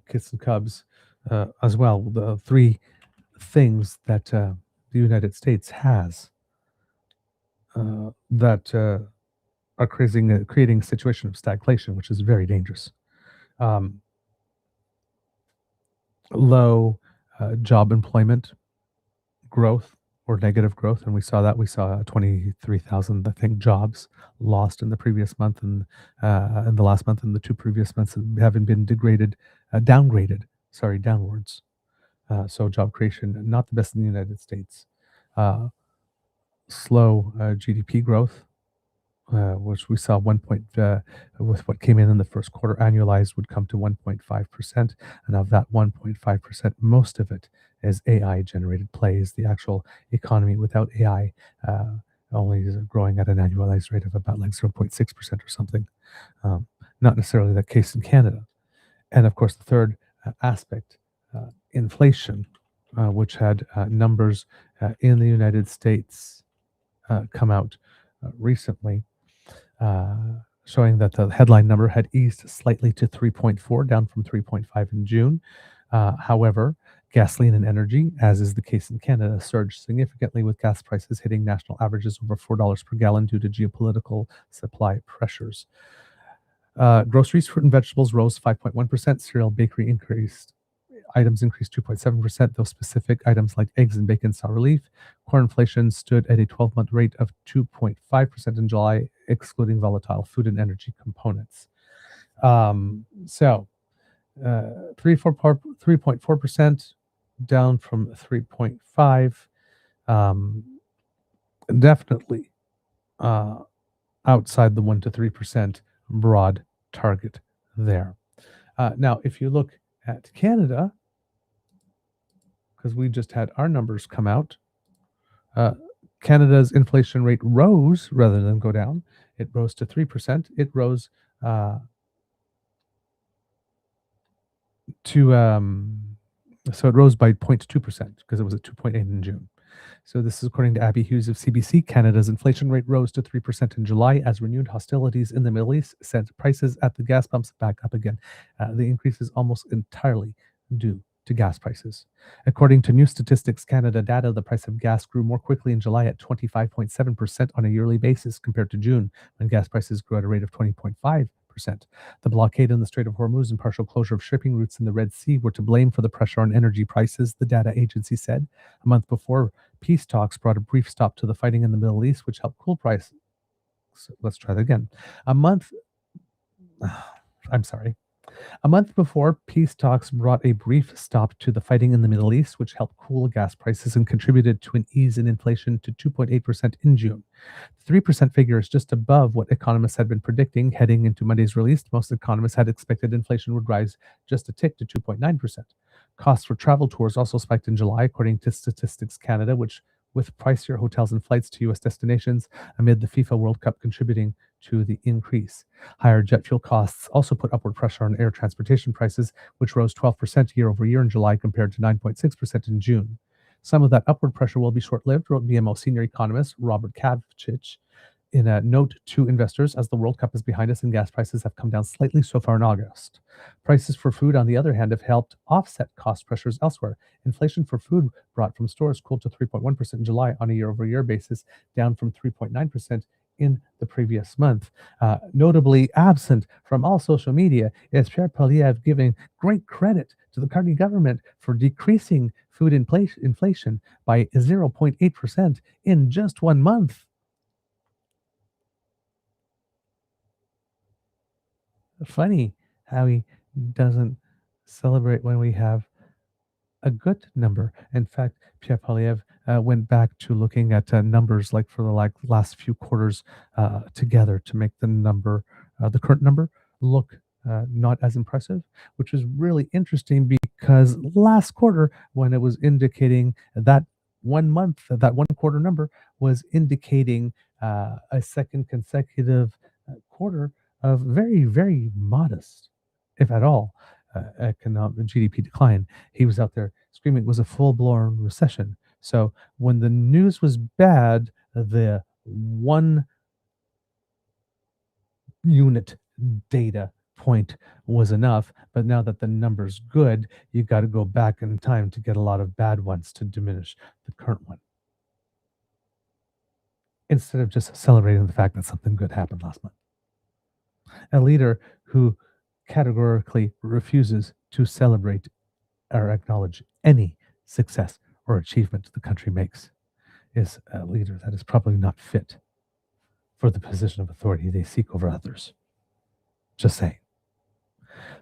Kits and Cubs as well, the three things that the United States has that are creating a situation of stagflation, which is very dangerous. Low job employment growth or negative growth, and we saw 23,000, I think, jobs lost in the previous month and in the last month, and the two previous months haven't been downgraded downwards. So job creation not the best in the United States. Slow GDP growth, which we saw with what came in the first quarter annualized would come to 1.5%, and of that 1.5%, most of it is AI generated plays. The actual economy without AI only is growing at an annualized rate of about like 0.6% or something. Not necessarily the case in Canada. And of course, the third aspect, inflation, which had numbers in the United States come out recently, showing that the headline number had eased slightly to 3.4, down from 3.5 in June. However, gasoline and energy, as is the case in Canada, surged significantly, with gas prices hitting national averages over $4 per gallon due to geopolitical supply pressures. Groceries, fruit and vegetables rose 5.1%. Cereal, bakery items increased 2.7%, though specific items like eggs and bacon saw relief. Core inflation stood at a 12-month rate of 2.5% in July, excluding volatile food and energy components. 3.4%, down from 3.5%. Definitely outside the 1 to 3% broad target there. Now, if you look at Canada, because we just had our numbers come out, Canada's inflation rate rose rather than go down. It rose to 3%. It rose so it rose by 0.2% because it was at 2.8 in June. So this is according to Abby Hughes of CBC. Canada's inflation rate rose to 3% in July as renewed hostilities in the Middle East sent prices at the gas pumps back up again. The increase is almost entirely due to gas prices. According to New Statistics Canada data, the price of gas grew more quickly in July at 25.7% on a yearly basis compared to June, when gas prices grew at a rate of 20.5%. The blockade in the Strait of Hormuz and partial closure of shipping routes in the Red Sea were to blame for the pressure on energy prices, the data agency said. A month before, peace talks brought a brief stop to the fighting in the Middle East, which helped cool prices. So let's try that again. A month before, peace talks brought a brief stop to the fighting in the Middle East, which helped cool gas prices and contributed to an ease in inflation to 2.8% in June. The 3% figure is just above what economists had been predicting heading into Monday's release. Most economists had expected inflation would rise just a tick to 2.9%. Costs for travel tours also spiked in July, according to Statistics Canada, which with pricier hotels and flights to U.S. destinations amid the FIFA World Cup contributing to the increase. Higher jet fuel costs also put upward pressure on air transportation prices, which rose 12% year over year in July compared to 9.6% in June. Some of that upward pressure will be short-lived, wrote BMO senior economist Robert Kavchich. In a note to investors, as the World Cup is behind us and gas prices have come down slightly so far in August. Prices for food, on the other hand, have helped offset cost pressures elsewhere. Inflation for food brought from stores cooled to 3.1% in July on a year-over-year basis, down from 3.9% in the previous month. Notably absent from all social media is Pierre Poilievre giving great credit to the Carney government for decreasing food inflation by 0.8% in just 1 month. Funny how he doesn't celebrate when we have a good number. In fact, Pierre Poilievre went back to looking at numbers like for the last few quarters together to make the current number, look not as impressive, which is really interesting because last quarter, when it was indicating that 1 month, that 1 quarter number was indicating a second consecutive quarter of very, very modest, if at all, economic GDP decline. He was out there screaming it was a full-blown recession. So when the news was bad, the 1 unit data point was enough. But now that the number's good, you got to go back in time to get a lot of bad ones to diminish the current one. Instead of just celebrating the fact that something good happened last month. A leader who categorically refuses to celebrate or acknowledge any success or achievement the country makes is a leader that is probably not fit for the position of authority they seek over others. Just saying.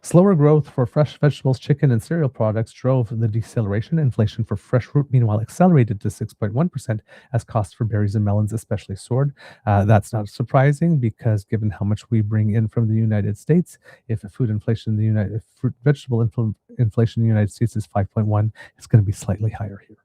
Slower growth for fresh vegetables, chicken, and cereal products drove the deceleration. Inflation for fresh fruit, meanwhile, accelerated to 6.1% as costs for berries and melons especially soared. That's not surprising because given how much we bring in from the United States, if fruit vegetable inflation in the United States is 5.1, it's going to be slightly higher here.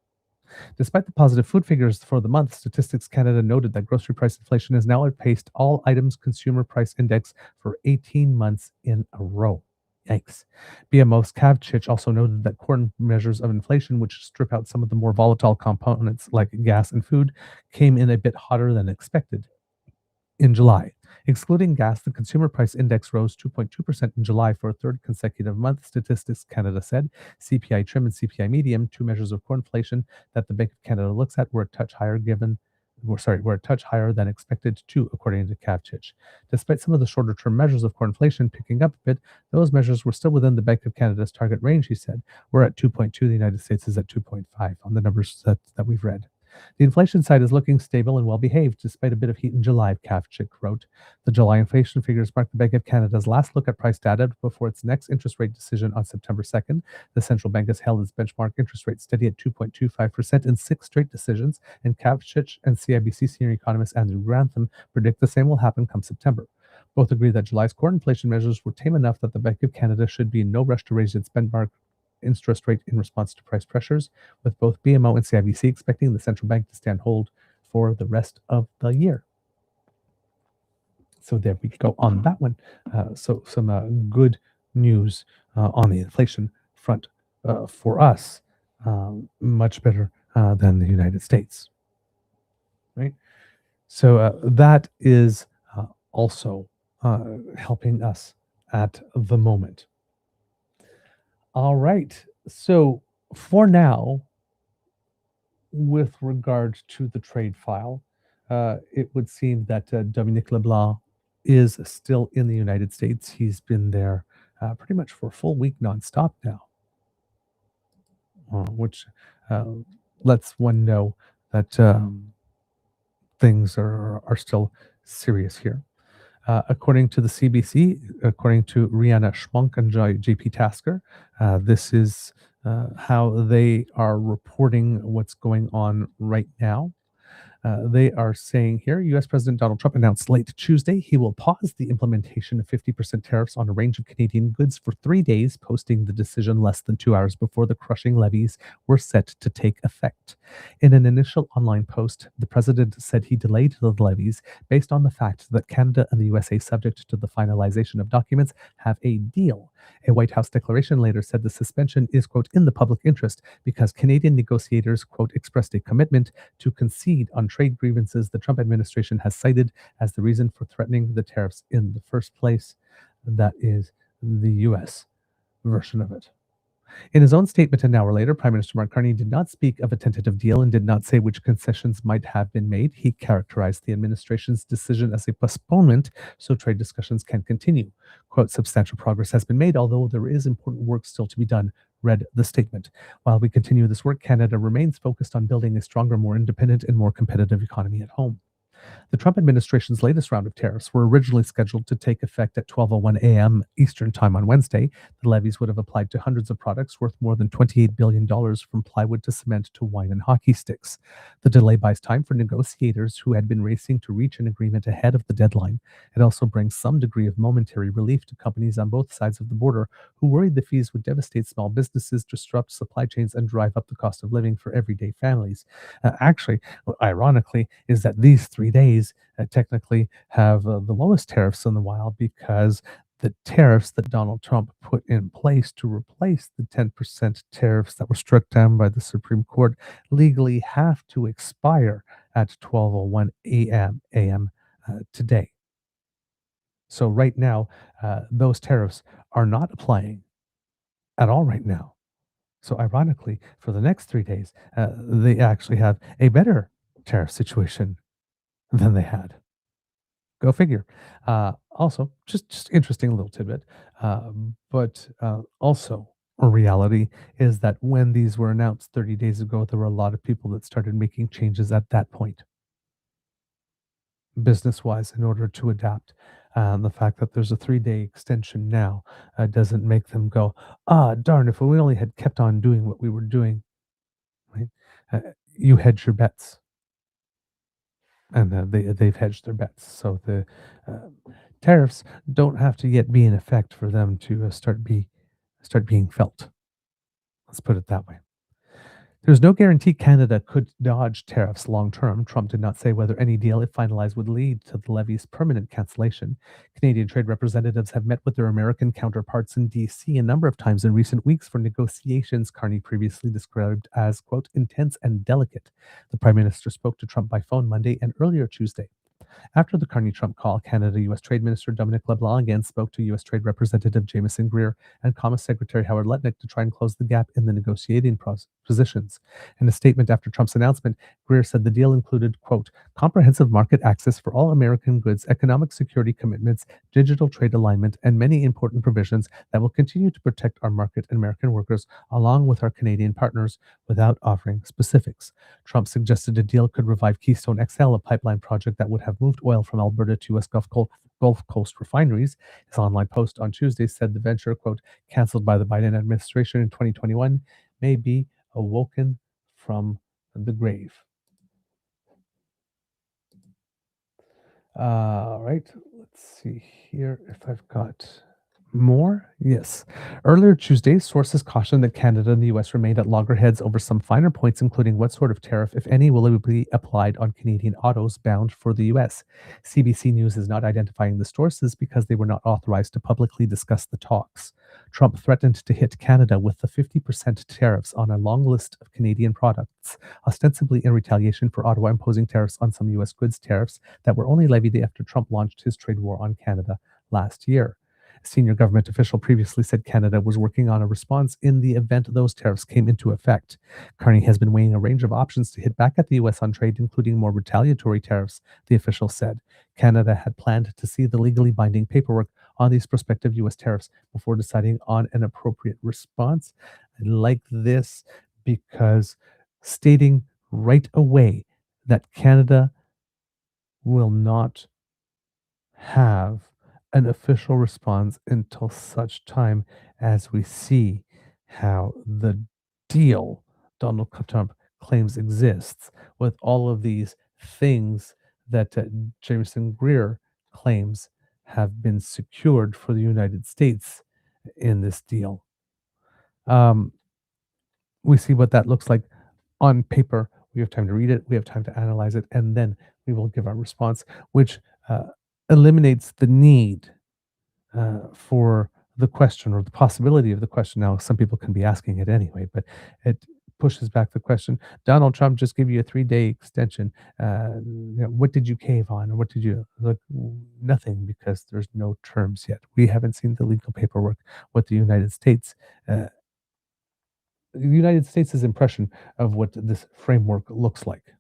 Despite the positive food figures for the month, Statistics Canada noted that grocery price inflation has now outpaced all items consumer price index for 18 months in a row. Yikes. BMO's Kavchich also noted that core measures of inflation, which strip out some of the more volatile components like gas and food, came in a bit hotter than expected in July. Excluding gas, the consumer price index rose 2.2% in July for a third consecutive month, Statistics Canada said. CPI trim and CPI medium, two measures of core inflation that the Bank of Canada looks at, were a touch higher than expected too, according to Kavchich. Despite some of the shorter-term measures of core inflation picking up a bit, those measures were still within the Bank of Canada's target range, he said. We're at 2.2, the United States is at 2.5 on the numbers that we've read. The inflation side is looking stable and well-behaved, despite a bit of heat in July, Kavchik wrote. The July inflation figures mark the Bank of Canada's last look at price data before its next interest rate decision on September 2nd. The central bank has held its benchmark interest rate steady at 2.25% in 6 straight decisions, and Kavchik and CIBC senior economist Andrew Grantham predict the same will happen come September. Both agree that July's core inflation measures were tame enough that the Bank of Canada should be in no rush to raise its benchmark interest rate in response to price pressures, with both BMO and CIBC expecting the central bank to stand hold for the rest of the year. So there we go on that one. So some good news on the inflation front for us, much better than the United States, right? So that is also helping us at the moment. All right. So for now, with regard to the trade file, it would seem that Dominique Leblanc is still in the United States. He's been there pretty much for a full week nonstop now, which lets one know that things are still serious here. According to the CBC, according to Rihanna Schmunk and JP Tasker, this is how they are reporting what's going on right now. They are saying here, U.S. President Donald Trump announced late Tuesday he will pause the implementation of 50% tariffs on a range of Canadian goods for 3 days, posting the decision less than 2 hours before the crushing levies were set to take effect. In an initial online post, the president said he delayed the levies based on the fact that Canada and the USA, subject to the finalization of documents, have a deal. A White House declaration later said the suspension is, quote, in the public interest because Canadian negotiators, quote, expressed a commitment to concede on trade grievances the Trump administration has cited as the reason for threatening the tariffs in the first place. That is the US version of it. In his own statement an hour later, Prime Minister Mark Carney did not speak of a tentative deal and did not say which concessions might have been made. He characterized the administration's decision as a postponement so trade discussions can continue. Quote, substantial progress has been made, although there is important work still to be done, read the statement. While we continue this work, Canada remains focused on building a stronger, more independent, and more competitive economy at home. The Trump administration's latest round of tariffs were originally scheduled to take effect at 12:01 a.m. Eastern Time on Wednesday. The levies would have applied to hundreds of products worth more than $28 billion from plywood to cement to wine and hockey sticks. The delay buys time for negotiators who had been racing to reach an agreement ahead of the deadline. It also brings some degree of momentary relief to companies on both sides of the border who worried the fees would devastate small businesses, disrupt supply chains, and drive up the cost of living for everyday families. Actually, ironically, is that these 3 days technically have the lowest tariffs in the wild because the tariffs that Donald Trump put in place to replace the 10% tariffs that were struck down by the Supreme Court legally have to expire at 12:01 a.m. Today. So right now, those tariffs are not applying at all right now. So ironically, for the next 3 days, they actually have a better tariff situation than they had. Go figure. Also, just interesting little tidbit, but also a reality is that when these were announced 30 days ago, there were a lot of people that started making changes at that point, business-wise, in order to adapt. The fact that there's a 3-day extension now doesn't make them go, ah, darn! If we only had kept on doing what we were doing, right? Uh, you hedge your bets. And they've hedged their bets. So the uh, tariffs don't have to yet be in effect for them to start being felt. Let's put it that way. There's no guarantee Canada could dodge tariffs long term. Trump did not say whether any deal, if finalized, would lead to the levy's permanent cancellation. Canadian trade representatives have met with their American counterparts in DC a number of times in recent weeks for negotiations Carney previously described as, quote, intense and delicate. The Prime Minister spoke to Trump by phone Monday and earlier Tuesday. After the Carney-Trump call, Canada-U.S. Trade Minister Dominic LeBlanc again spoke to U.S. Trade Representative Jameson Greer and Commerce Secretary Howard Lutnick to try and close the gap in the negotiating positions. In a statement after Trump's announcement, Greer said the deal included, quote, comprehensive market access for all American goods, economic security commitments, digital trade alignment, and many important provisions that will continue to protect our market and American workers along with our Canadian partners without offering specifics. Trump suggested a deal could revive Keystone XL, a pipeline project that would have moved oil from Alberta to U.S. Gulf Coast refineries. His online post on Tuesday said the venture, quote, canceled by the Biden administration in 2021, may be awoken from the grave. All right, let's see here if I've got more? Yes. Earlier Tuesday, sources cautioned that Canada and the US remained at loggerheads over some finer points, including what sort of tariff, if any, will be applied on Canadian autos bound for the US. CBC News is not identifying the sources because they were not authorized to publicly discuss the talks. Trump threatened to hit Canada with the 50% tariffs on a long list of Canadian products, ostensibly in retaliation for Ottawa imposing tariffs on some US goods, tariffs that were only levied after Trump launched his trade war on Canada last year. A senior government official previously said Canada was working on a response in the event those tariffs came into effect. Carney has been weighing a range of options to hit back at the US on trade, including more retaliatory tariffs, the official said. Canada had planned to see the legally binding paperwork on these prospective US tariffs before deciding on an appropriate response. I like this because stating right away that Canada will not have an official response until such time as we see how the deal Donald Trump claims exists with all of these things that Jameson Greer claims have been secured for the United States in this deal. Um, we see what that looks like on paper. We have time to read it, we have time to analyze it, and then we will give our response, which eliminates the need for the question or the possibility of the question. Now, some people can be asking it anyway, but it pushes back the question. Donald Trump just gave you a 3-day extension. What did you cave on, or what did you look? Nothing, because there's no terms yet. We haven't seen the legal paperwork. What the United States, impression of what this framework looks like,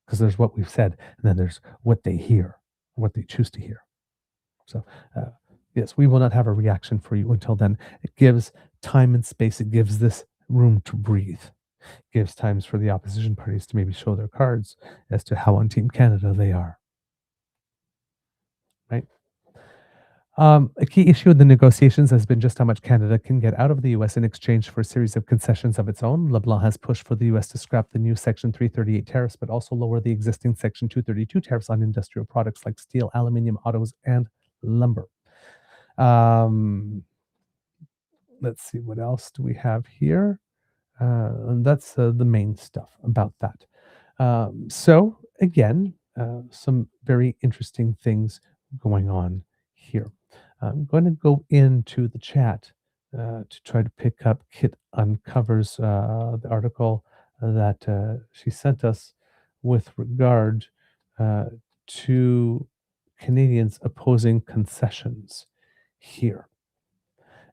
because there's what we've said, and then there's what they hear, what they choose to hear. So, yes, we will not have a reaction for you until then. It gives time and space. It gives this room to breathe. It gives times for the opposition parties to maybe show their cards as to how on Team Canada they are. Right. A key issue in the negotiations has been just how much Canada can get out of the U.S. in exchange for a series of concessions of its own. LeBlanc has pushed for the U.S. to scrap the new Section 338 tariffs, but also lower the existing Section 232 tariffs on industrial products like steel, aluminium, autos, and lumber. Let's see, what else do we have here? And that's the main stuff about that. So again, some very interesting things going on here. I'm going to go into the chat to try to pick up Kit Uncovers, the article that she sent us with regard uh, to Canadians opposing concessions here.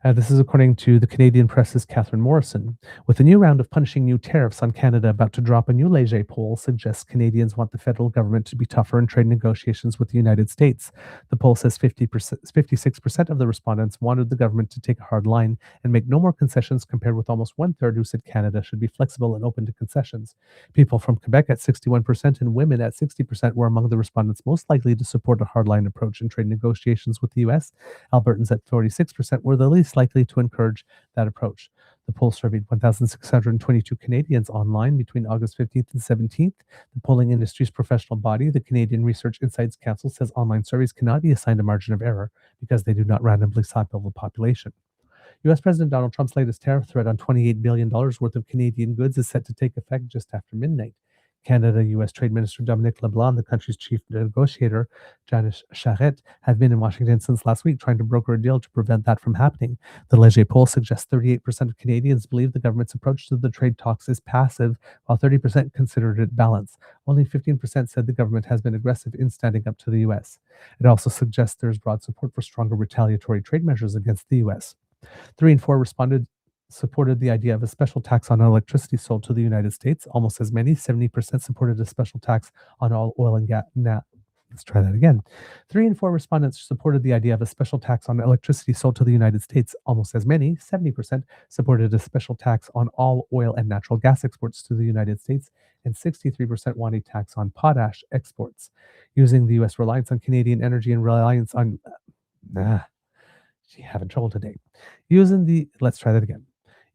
This is according to the Canadian Press's Catherine Morrison. With a new round of punishing new tariffs on Canada about to drop, a new Leger poll suggests Canadians want the federal government to be tougher in trade negotiations with the United States. The poll says 56% of the respondents wanted the government to take a hard line and make no more concessions, compared with almost one-third who said Canada should be flexible and open to concessions. People from Quebec at 61% and women at 60% were among the respondents most likely to support a hardline approach in trade negotiations with the U.S. Albertans at 46% were the least likely to encourage that approach. The poll surveyed 1,622 Canadians online between August 15th and 17th. The polling industry's professional body, the Canadian Research Insights Council, says online surveys cannot be assigned a margin of error because they do not randomly sample the population. U.S. President Donald Trump's latest tariff threat on $28 billion worth of Canadian goods is set to take effect just after midnight. Canada-U.S. Trade Minister Dominic LeBlanc, the country's chief negotiator, Janice Charette, have been in Washington since last week trying to broker a deal to prevent that from happening. The Leger poll suggests 38% of Canadians believe the government's approach to the trade talks is passive, while 30% considered it balanced. Only 15% said the government has been aggressive in standing up to the U.S. It also suggests there's broad support for stronger retaliatory trade measures against the U.S. 3 in 4 responded supported the idea of a special tax on electricity sold to the United States. Almost as many, 70%, supported a special tax on all oil and gas. Let's try that again. 3 in 4 respondents supported the idea of a special tax on electricity sold to the United States. Almost as many, 70%, supported a special tax on all oil and natural gas exports to the United States, and 63% want a tax on potash exports. Using the U.S. reliance on Canadian energy and reliance on having trouble today. Let's try that again.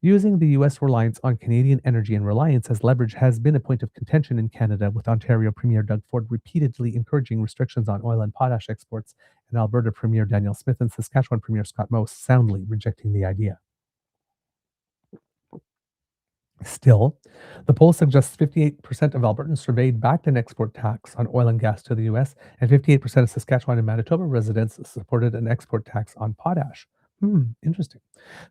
Using the U.S. reliance on Canadian energy and reliance as leverage has been a point of contention in Canada, with Ontario Premier Doug Ford repeatedly encouraging restrictions on oil and potash exports, and Alberta Premier Danielle Smith and Saskatchewan Premier Scott Moe soundly rejecting the idea. Still, the poll suggests 58% of Albertans surveyed backed an export tax on oil and gas to the U.S., and 58% of Saskatchewan and Manitoba residents supported an export tax on potash. Interesting.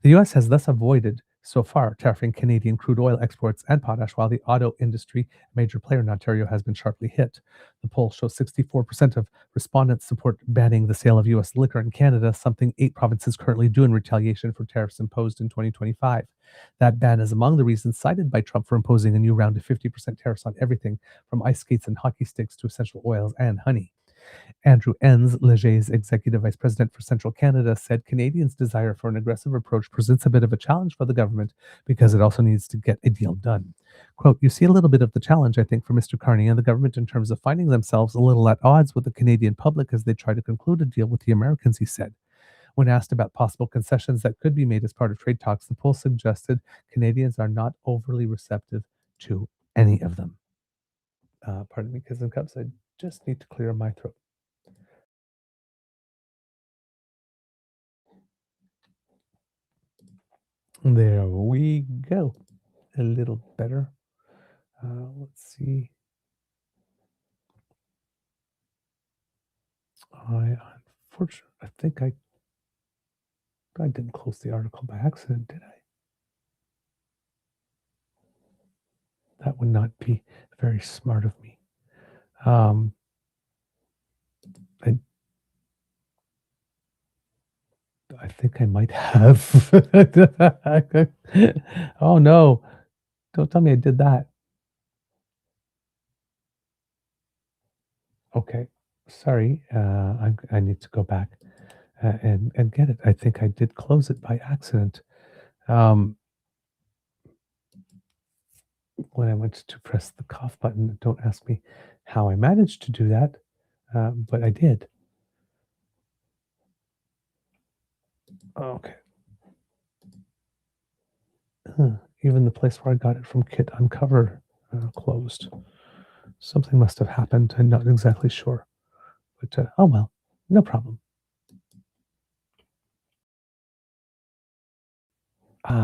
The U.S. has thus avoided, so far, tariffing Canadian crude oil exports and potash, while the auto industry, a major player in Ontario, has been sharply hit. The poll shows 64% of respondents support banning the sale of U.S. liquor in Canada, something 8 provinces currently do in retaliation for tariffs imposed in 2025. That ban is among the reasons cited by Trump for imposing a new round of 50% tariffs on everything from ice skates and hockey sticks to essential oils and honey. Andrew Enns, Leger's executive vice president for Central Canada, said Canadians' desire for an aggressive approach presents a bit of a challenge for the government because it also needs to get a deal done. Quote, "You see a little bit of the challenge, I think, for Mr. Carney and the government in terms of finding themselves a little at odds with the Canadian public as they try to conclude a deal with the Americans," he said. When asked about possible concessions that could be made as part of trade talks, the poll suggested Canadians are not overly receptive to any of them. Pardon me, Kids and Cups, I just need to clear my throat. There we go. A little better. Let's see. I think I I didn't close the article by accident, did I? That would not be very smart of me. I I think I might have. Oh no! Don't tell me I did that. Okay, sorry. I need to go back and get it. I think I did close it by accident. Um, when I went to press the cough button, don't ask me how I managed to do that, but I did. Okay. Even the place where I got it from Kit Uncover closed. Something must have happened. I'm not exactly sure. But oh well, no problem.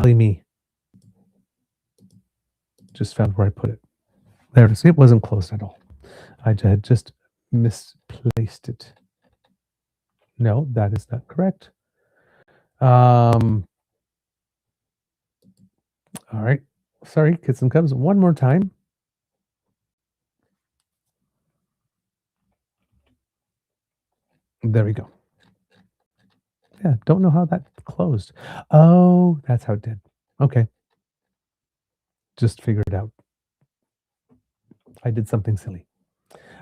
Me. Just found where I put it. There it is. It wasn't closed at all. I had just misplaced it. No, that is not correct. All right. Sorry, Kits and Cubs. One more time. There we go. Yeah, don't know how that closed. Oh, that's how it did. Okay. Just figured it out. I did something silly.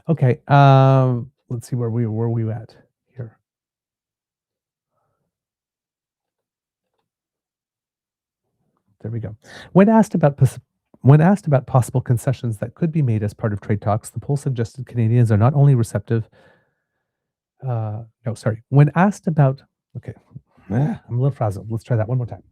Okay. Let's see where we at here. There we go. When asked about possible concessions that could be made as part of trade talks, the poll suggested Canadians are not only receptive. No, sorry. When asked about, okay, I'm a little frazzled. Let's try that one more time.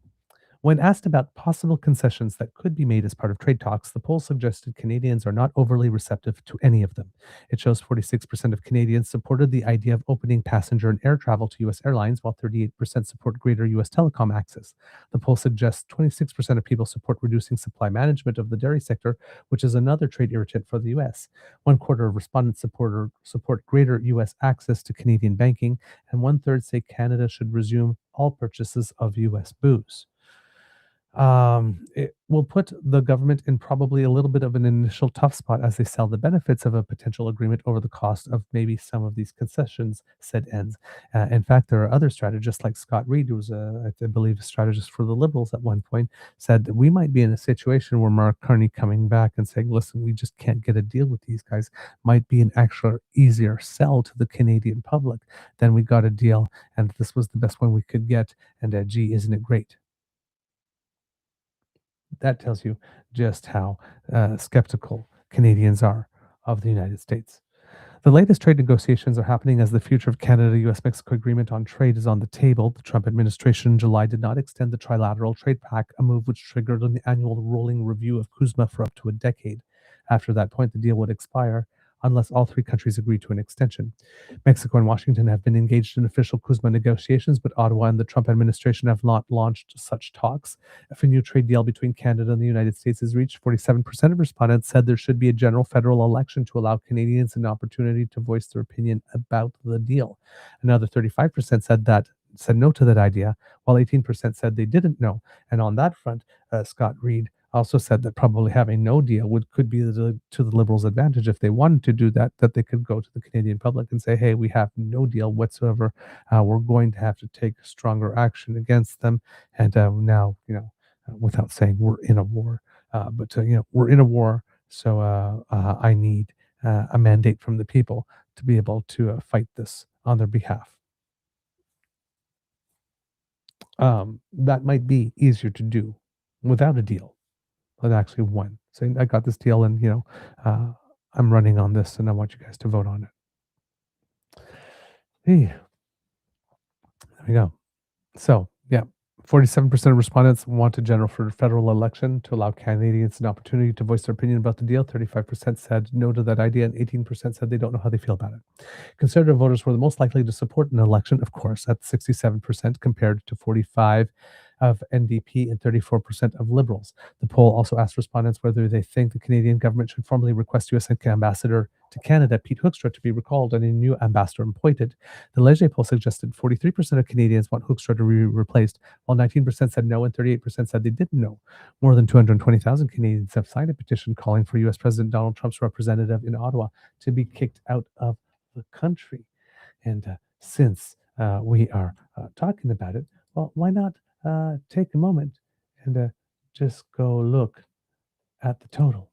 When asked about possible concessions that could be made as part of trade talks, the poll suggested Canadians are not overly receptive to any of them. It shows 46% of Canadians supported the idea of opening passenger and air travel to U.S. airlines, while 38% support greater U.S. telecom access. The poll suggests 26% of people support reducing supply management of the dairy sector, which is another trade irritant for the U.S. One quarter of respondents support greater U.S. access to Canadian banking, and one third say Canada should resume all purchases of U.S. booze. It will put the government in probably a little bit of an initial tough spot as they sell the benefits of a potential agreement over the cost of maybe some of these concessions, said Enns. In fact, there are other strategists like Scott Reid, who was, I believe, a strategist for the Liberals at one point, said that we might be in a situation where Mark Carney coming back and saying, listen, we just can't get a deal with these guys, might be an actual easier sell to the Canadian public than we got a deal, and this was the best one we could get, and gee, isn't it great? That tells you just how skeptical Canadians are of the United States. The latest trade negotiations are happening as the future of Canada US Mexico agreement on trade is on the table. The Trump administration in July did not extend the trilateral trade pact, a move which triggered an annual rolling review of CUSMA for up to a decade. After that point, the deal would expire unless all three countries agree to an extension. Mexico and Washington have been engaged in official CUSMA negotiations, but Ottawa and the Trump administration have not launched such talks. If a new trade deal between Canada and the United States is reached, 47% of respondents said there should be a general federal election to allow Canadians an opportunity to voice their opinion about the deal. Another 35% said no to that idea, while 18% said they didn't know. And on that front, Scott Reid also said that probably having no deal could be to the Liberals' advantage if they wanted to do that, that they could go to the Canadian public and say, hey, we have no deal whatsoever. We're going to have to take stronger action against them. And now, without saying we're in a war, but we're in a war. So I need a mandate from the people to be able to fight this on their behalf. That might be easier to do without a deal than actually one. Saying I got this deal, and I'm running on this, and I want you guys to vote on it. Hey, there we go. So yeah, 47% of respondents want a general federal election to allow Canadians an opportunity to voice their opinion about the deal. 35% said no to that idea, and 18% said they don't know how they feel about it. Conservative voters were the most likely to support an election, of course, at 67% compared to 45% of NDP and 34% of Liberals. The poll also asked respondents whether they think the Canadian government should formally request U.S. Ambassador to Canada, Pete Hoekstra, to be recalled and a new ambassador appointed. The Leger poll suggested 43% of Canadians want Hoekstra to be replaced, while 19% said no and 38% said they didn't know. More than 220,000 Canadians have signed a petition calling for U.S. President Donald Trump's representative in Ottawa to be kicked out of the country. And since we are talking about it, well, why not take a moment and just go look at the total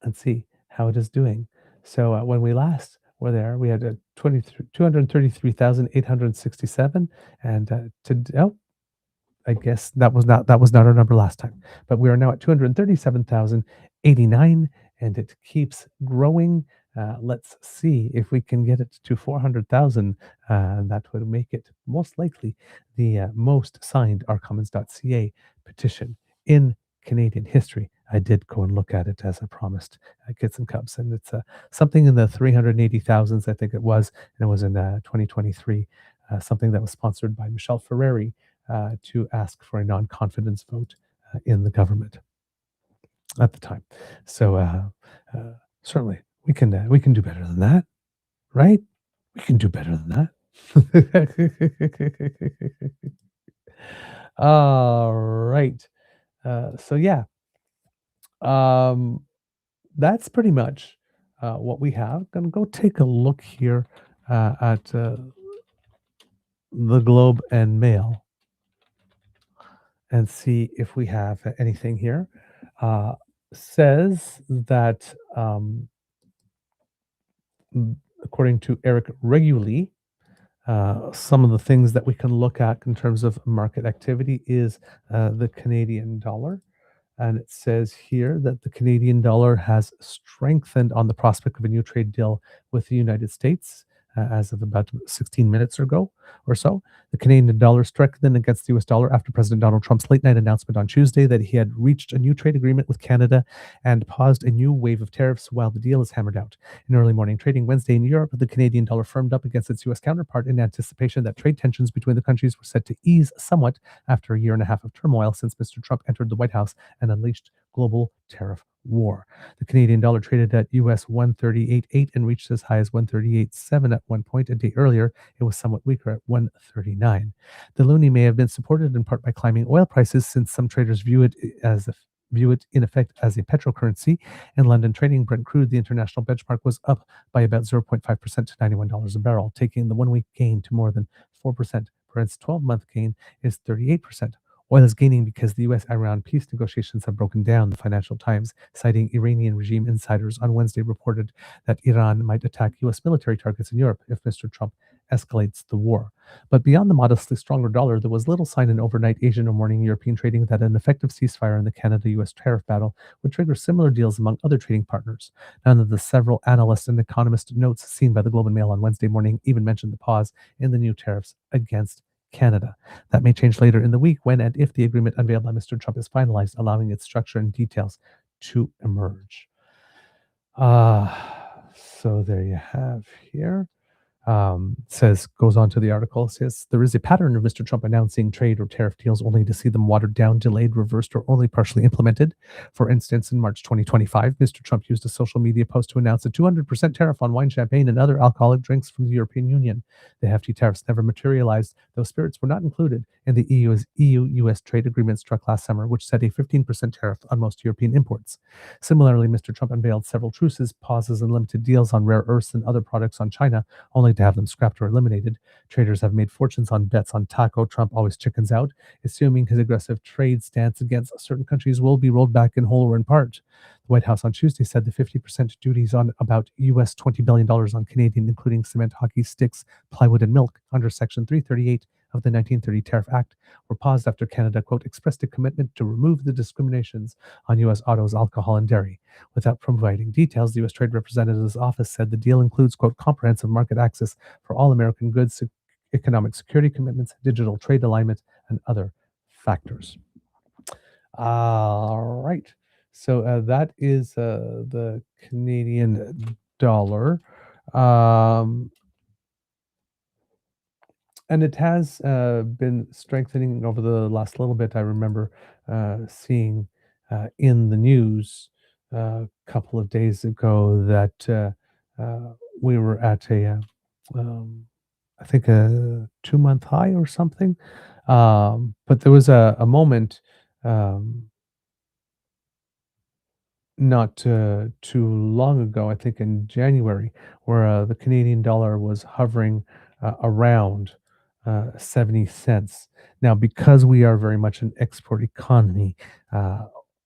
and see how it is doing. So when we last were there, we had 233,867, and I guess that was not our number last time, but we are now at 237,089, and it keeps growing. Let's see if we can get it to 400,000. That would make it most likely the most signed rcommons.ca petition in Canadian history. I did go and look at it as I promised, Kids and Cubs, and it's something in the 380,000s, I think it was, and it was in 2023. Something that was sponsored by Michelle Ferreri to ask for a non-confidence vote in the government at the time. So certainly we can do better than that, right? We can do better than that. All right. So yeah, that's pretty much what we have. Gonna go take a look here at the Globe and Mail and see if we have anything here. Says that, according to Eric Reguli, some of the things that we can look at in terms of market activity is the Canadian dollar. And it says here that the Canadian dollar has strengthened on the prospect of a new trade deal with the United States as of about 16 minutes ago or so. The Canadian dollar strengthened against the US dollar after President Donald Trump's late night announcement on Tuesday that he had reached a new trade agreement with Canada and paused a new wave of tariffs while the deal is hammered out. In early morning trading Wednesday in Europe, the Canadian dollar firmed up against its US counterpart in anticipation that trade tensions between the countries were set to ease somewhat after a year and a half of turmoil since Mr. Trump entered the White House and unleashed global tariff war. The Canadian dollar traded at US 138.8 and reached as high as 138.7 at one point. A day earlier, it was somewhat weaker at 139. The loonie may have been supported in part by climbing oil prices, since some traders view it in effect as a petrocurrency. In London trading, Brent crude, the international benchmark, was up by about 0.5% to $91 a barrel, taking the 1 week gain to more than 4%. Brent's 12-month gain is 38%. Oil is gaining because the US-Iran peace negotiations have broken down. The Financial Times, citing Iranian regime insiders, on Wednesday reported that Iran might attack US military targets in Europe if Mr. Trump escalates the war. But beyond the modestly stronger dollar, there was little sign in overnight Asian or morning European trading that an effective ceasefire in the Canada-US tariff battle would trigger similar deals among other trading partners. None of the several analyst and economist notes seen by the Globe and Mail on Wednesday morning even mentioned the pause in the new tariffs against Canada. That may change later in the week when and if the agreement unveiled by Mr. Trump is finalized, allowing its structure and details to emerge. So there you have here. Goes on to the article, says there is a pattern of Mr. Trump announcing trade or tariff deals only to see them watered down, delayed, reversed, or only partially implemented. For instance, in March 2025, Mr. Trump used a social media post to announce a 200% tariff on wine, champagne, and other alcoholic drinks from the European Union. The hefty tariffs never materialized, though spirits were not included in the EU-US trade agreement struck last summer, which set a 15% tariff on most European imports. Similarly, Mr. Trump unveiled several truces, pauses, and limited deals on rare earths and other products on China, only to have them scrapped or eliminated. Traders have made fortunes on bets on taco. Trump always chickens out, assuming his aggressive trade stance against certain countries will be rolled back in whole or in part. The White House on Tuesday said the 50% duties on about US $20 billion on Canadian, including cement, hockey sticks, plywood, and milk, under Section 338 of the 1930 Tariff Act, were paused after Canada, quote, expressed a commitment to remove the discriminations on U.S. autos, alcohol, and dairy. Without providing details, the U.S. Trade Representative's office said the deal includes, quote, comprehensive market access for all American goods, economic security commitments, digital trade alignment, and other factors. All right. So that is the Canadian dollar. And it has been strengthening over the last little bit. I remember seeing in the news a couple of days ago that we were at um, I think a 2 month high or something. But there was a moment um, not too long ago, I think in January, where the Canadian dollar was hovering around 70 cents. Now, because we are very much an export economy, uh,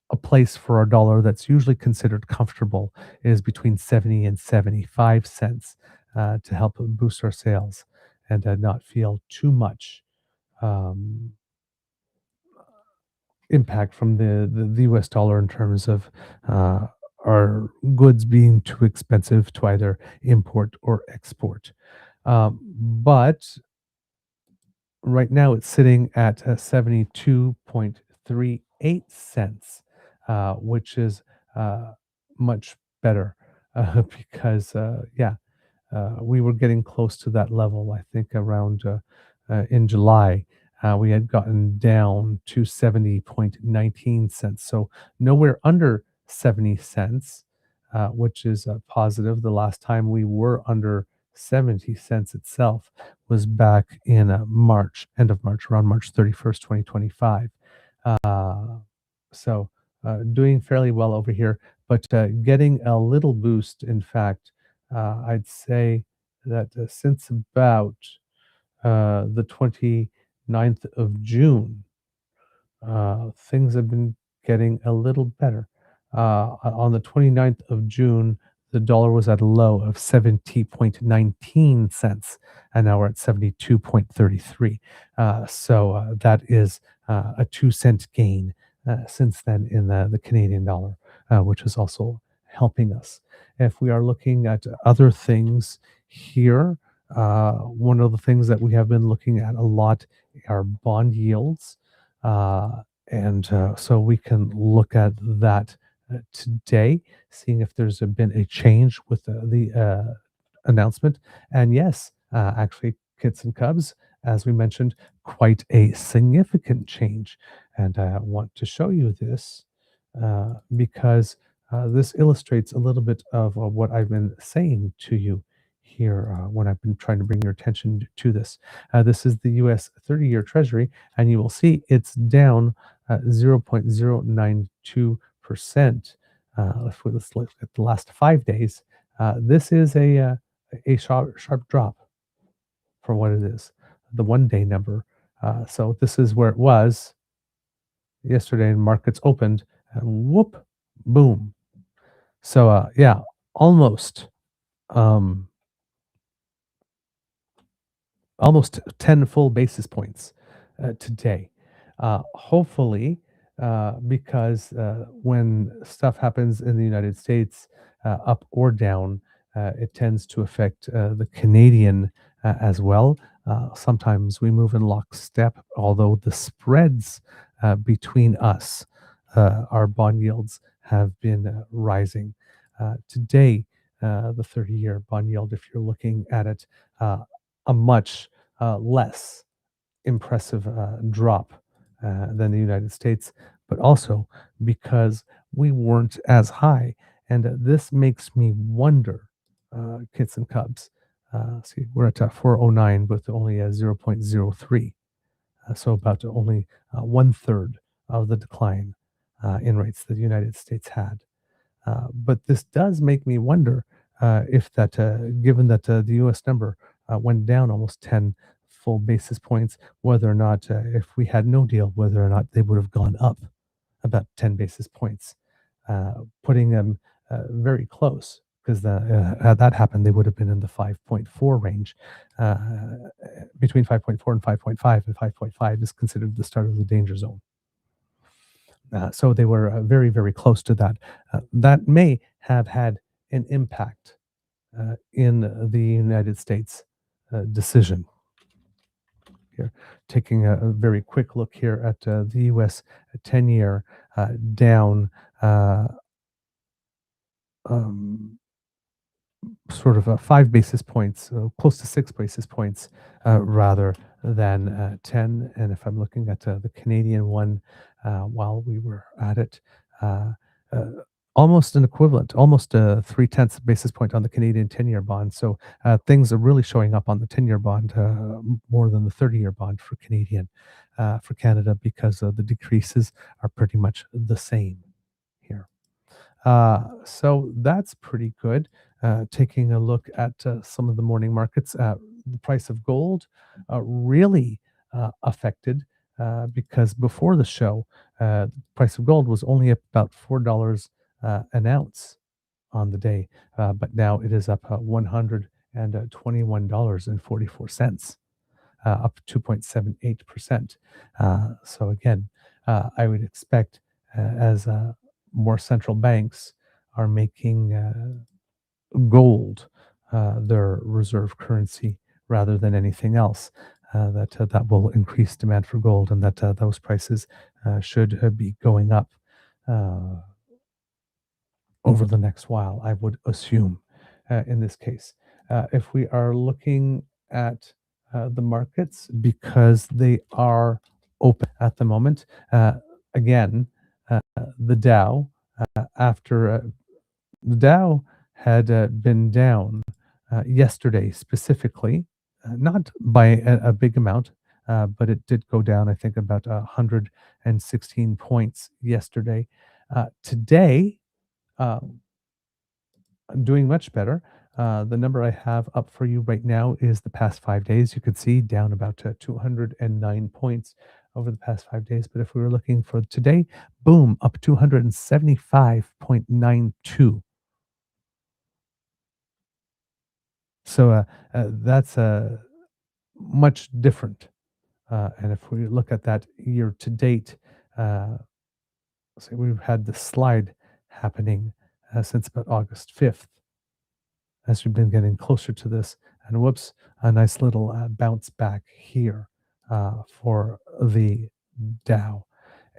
a place for our dollar that's usually considered comfortable is between 70 and 75 cents to help boost our sales and not feel too much um, impact from the US dollar in terms of uh, our goods being too expensive to either import or export. But right now it's sitting at 72.38 cents, which is uh, much better because, yeah, we were getting close to that level, I think, around in July. We had gotten down to 70.19 cents. So nowhere under 70 cents, which is positive. The last time we were under 70 cents itself was back in March, end of March, around March 31st, 2025. Uh, so doing fairly well over here, but getting a little boost, in fact, I'd say that since about the 29th of June, things have been getting a little better. On the 29th of June, the dollar was at a low of 70.19 cents, and now we're at 72.33. So that is a 2 cent gain since then in the Canadian dollar, which is also helping us. If we are looking at other things here, one of the things that we have been looking at a lot are bond yields. So we can look at that today, seeing if there's been a change with the announcement. And yes, actually, kits and cubs, as we mentioned, quite a significant change. And I want to show you this because this illustrates a little bit of what I've been saying to you here when I've been trying to bring your attention to this. This is the US 30-year Treasury, and you will see it's down 0.092%. Let's look at the last 5 days. This is a sharp drop from what it is, the 1 day number. So this is where it was yesterday, and markets opened, and whoop, boom. So yeah, almost um, almost 10 full basis points today. Hopefully, because when stuff happens in the United States, up or down, it tends to affect the Canadian as well. Sometimes we move in lockstep, although the spreads between us, our bond yields, have been rising. Today, the 30-year bond yield, if you're looking at it, a much less impressive drop than the United States, but also because we weren't as high. And this makes me wonder, kits and cubs. See, we're at 409 with only a 0.03. So about only one third of the decline in rates that the United States had. But this does make me wonder if that, given that the U.S. number went down almost 10 full basis points, whether or not, if we had no deal, whether or not they would have gone up about 10 basis points, putting them very close. Because had that happened, they would have been in the 5.4 range, uh, between 5.4 and 5.5, and 5.5 is considered the start of the danger zone. So they were very, very close to that. That may have had an impact in the United States decision. Here, taking a very quick look here at the U.S. 10-year down um, sort of 5 basis points, close to 6 basis points, rather than 10. And if I'm looking at the Canadian one, while we were at it, uh, almost an equivalent, almost a 3/10 basis point on the Canadian 10-year bond. So things are really showing up on the 10-year bond more than the 30-year bond for Canada, because the decreases are pretty much the same here. So that's pretty good. Taking a look at some of the morning markets, the price of gold really affected, because before the show, the price of gold was only up about $4 an ounce on the day, but now it is up $121.44, up 2.78%. So again, I would expect, as more central banks are making gold their reserve currency rather than anything else, that will increase demand for gold, and that those prices should be going up uh, over the next while, I would assume, in this case. If we are looking at the markets, because they are open at the moment, again, the Dow, after the Dow had been down yesterday specifically, not by a big amount, but it did go down, I think, about 116 points yesterday. Today, uh, doing much better. The number I have up for you right now is the past 5 days. You could see down about 209 points over the past 5 days. But if we were looking for today, boom, up 275.92. So that's much different. And if we look at that year to date, say we've had the slide happening since about August 5th. As we've been getting closer to this, and whoops, a nice little bounce back here for the Dow.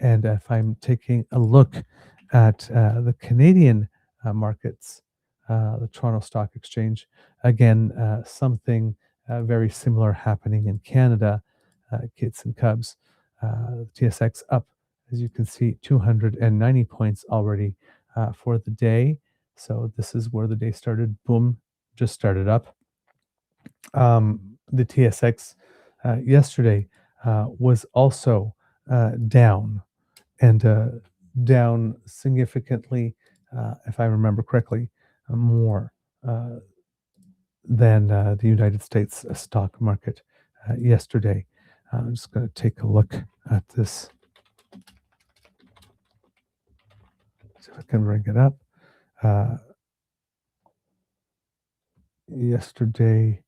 And if I'm taking a look at the Canadian markets, the Toronto Stock Exchange, again, something very similar happening in Canada, Kits and Cubs. TSX up, as you can see, 290 points already for the day. So this is where the day started. Boom, just started up. The TSX yesterday was also down, and down significantly, if I remember correctly, more than the United States stock market yesterday. I'm just going to take a look at this. See if I can bring it up. Yesterday,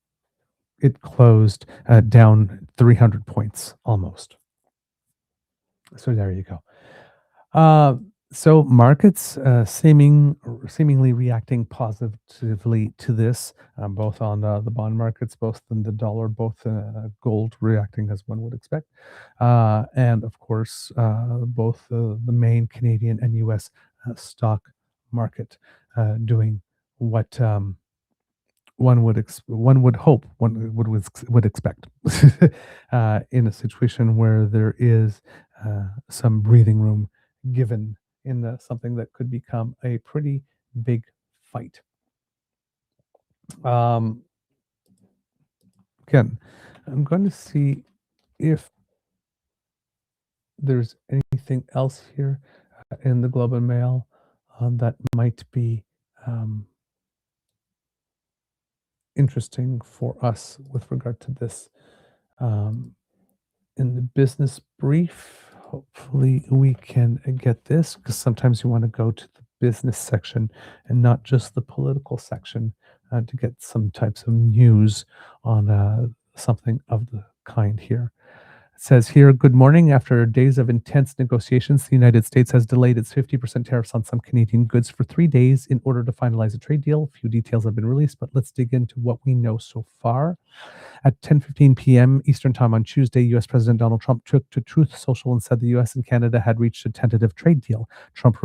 it closed down 300 points almost. So there you go. So markets seemingly reacting positively to this, both on the bond markets, both in the dollar, both gold reacting as one would expect, and of course both the main Canadian and U.S. Stock market doing what one would hope, would expect, in a situation where there is some breathing room given in something that could become a pretty big fight. Um, Again, I'm going to see if there's anything else here in the Globe and Mail that might be interesting for us with regard to this. In the business brief, hopefully we can get this, because sometimes you want to go to the business section and not just the political section to get some types of news on something of the kind here. It says here, good morning. After days of intense negotiations, the United States has delayed its 50% tariffs on some Canadian goods for 3 days in order to finalize a trade deal. Few details have been released, but let's dig into what we know so far. At 10:15 p.m. Eastern Time on Tuesday, U.S. President Donald Trump took to Truth Social and said the U.S. and Canada had reached a tentative trade deal. Trump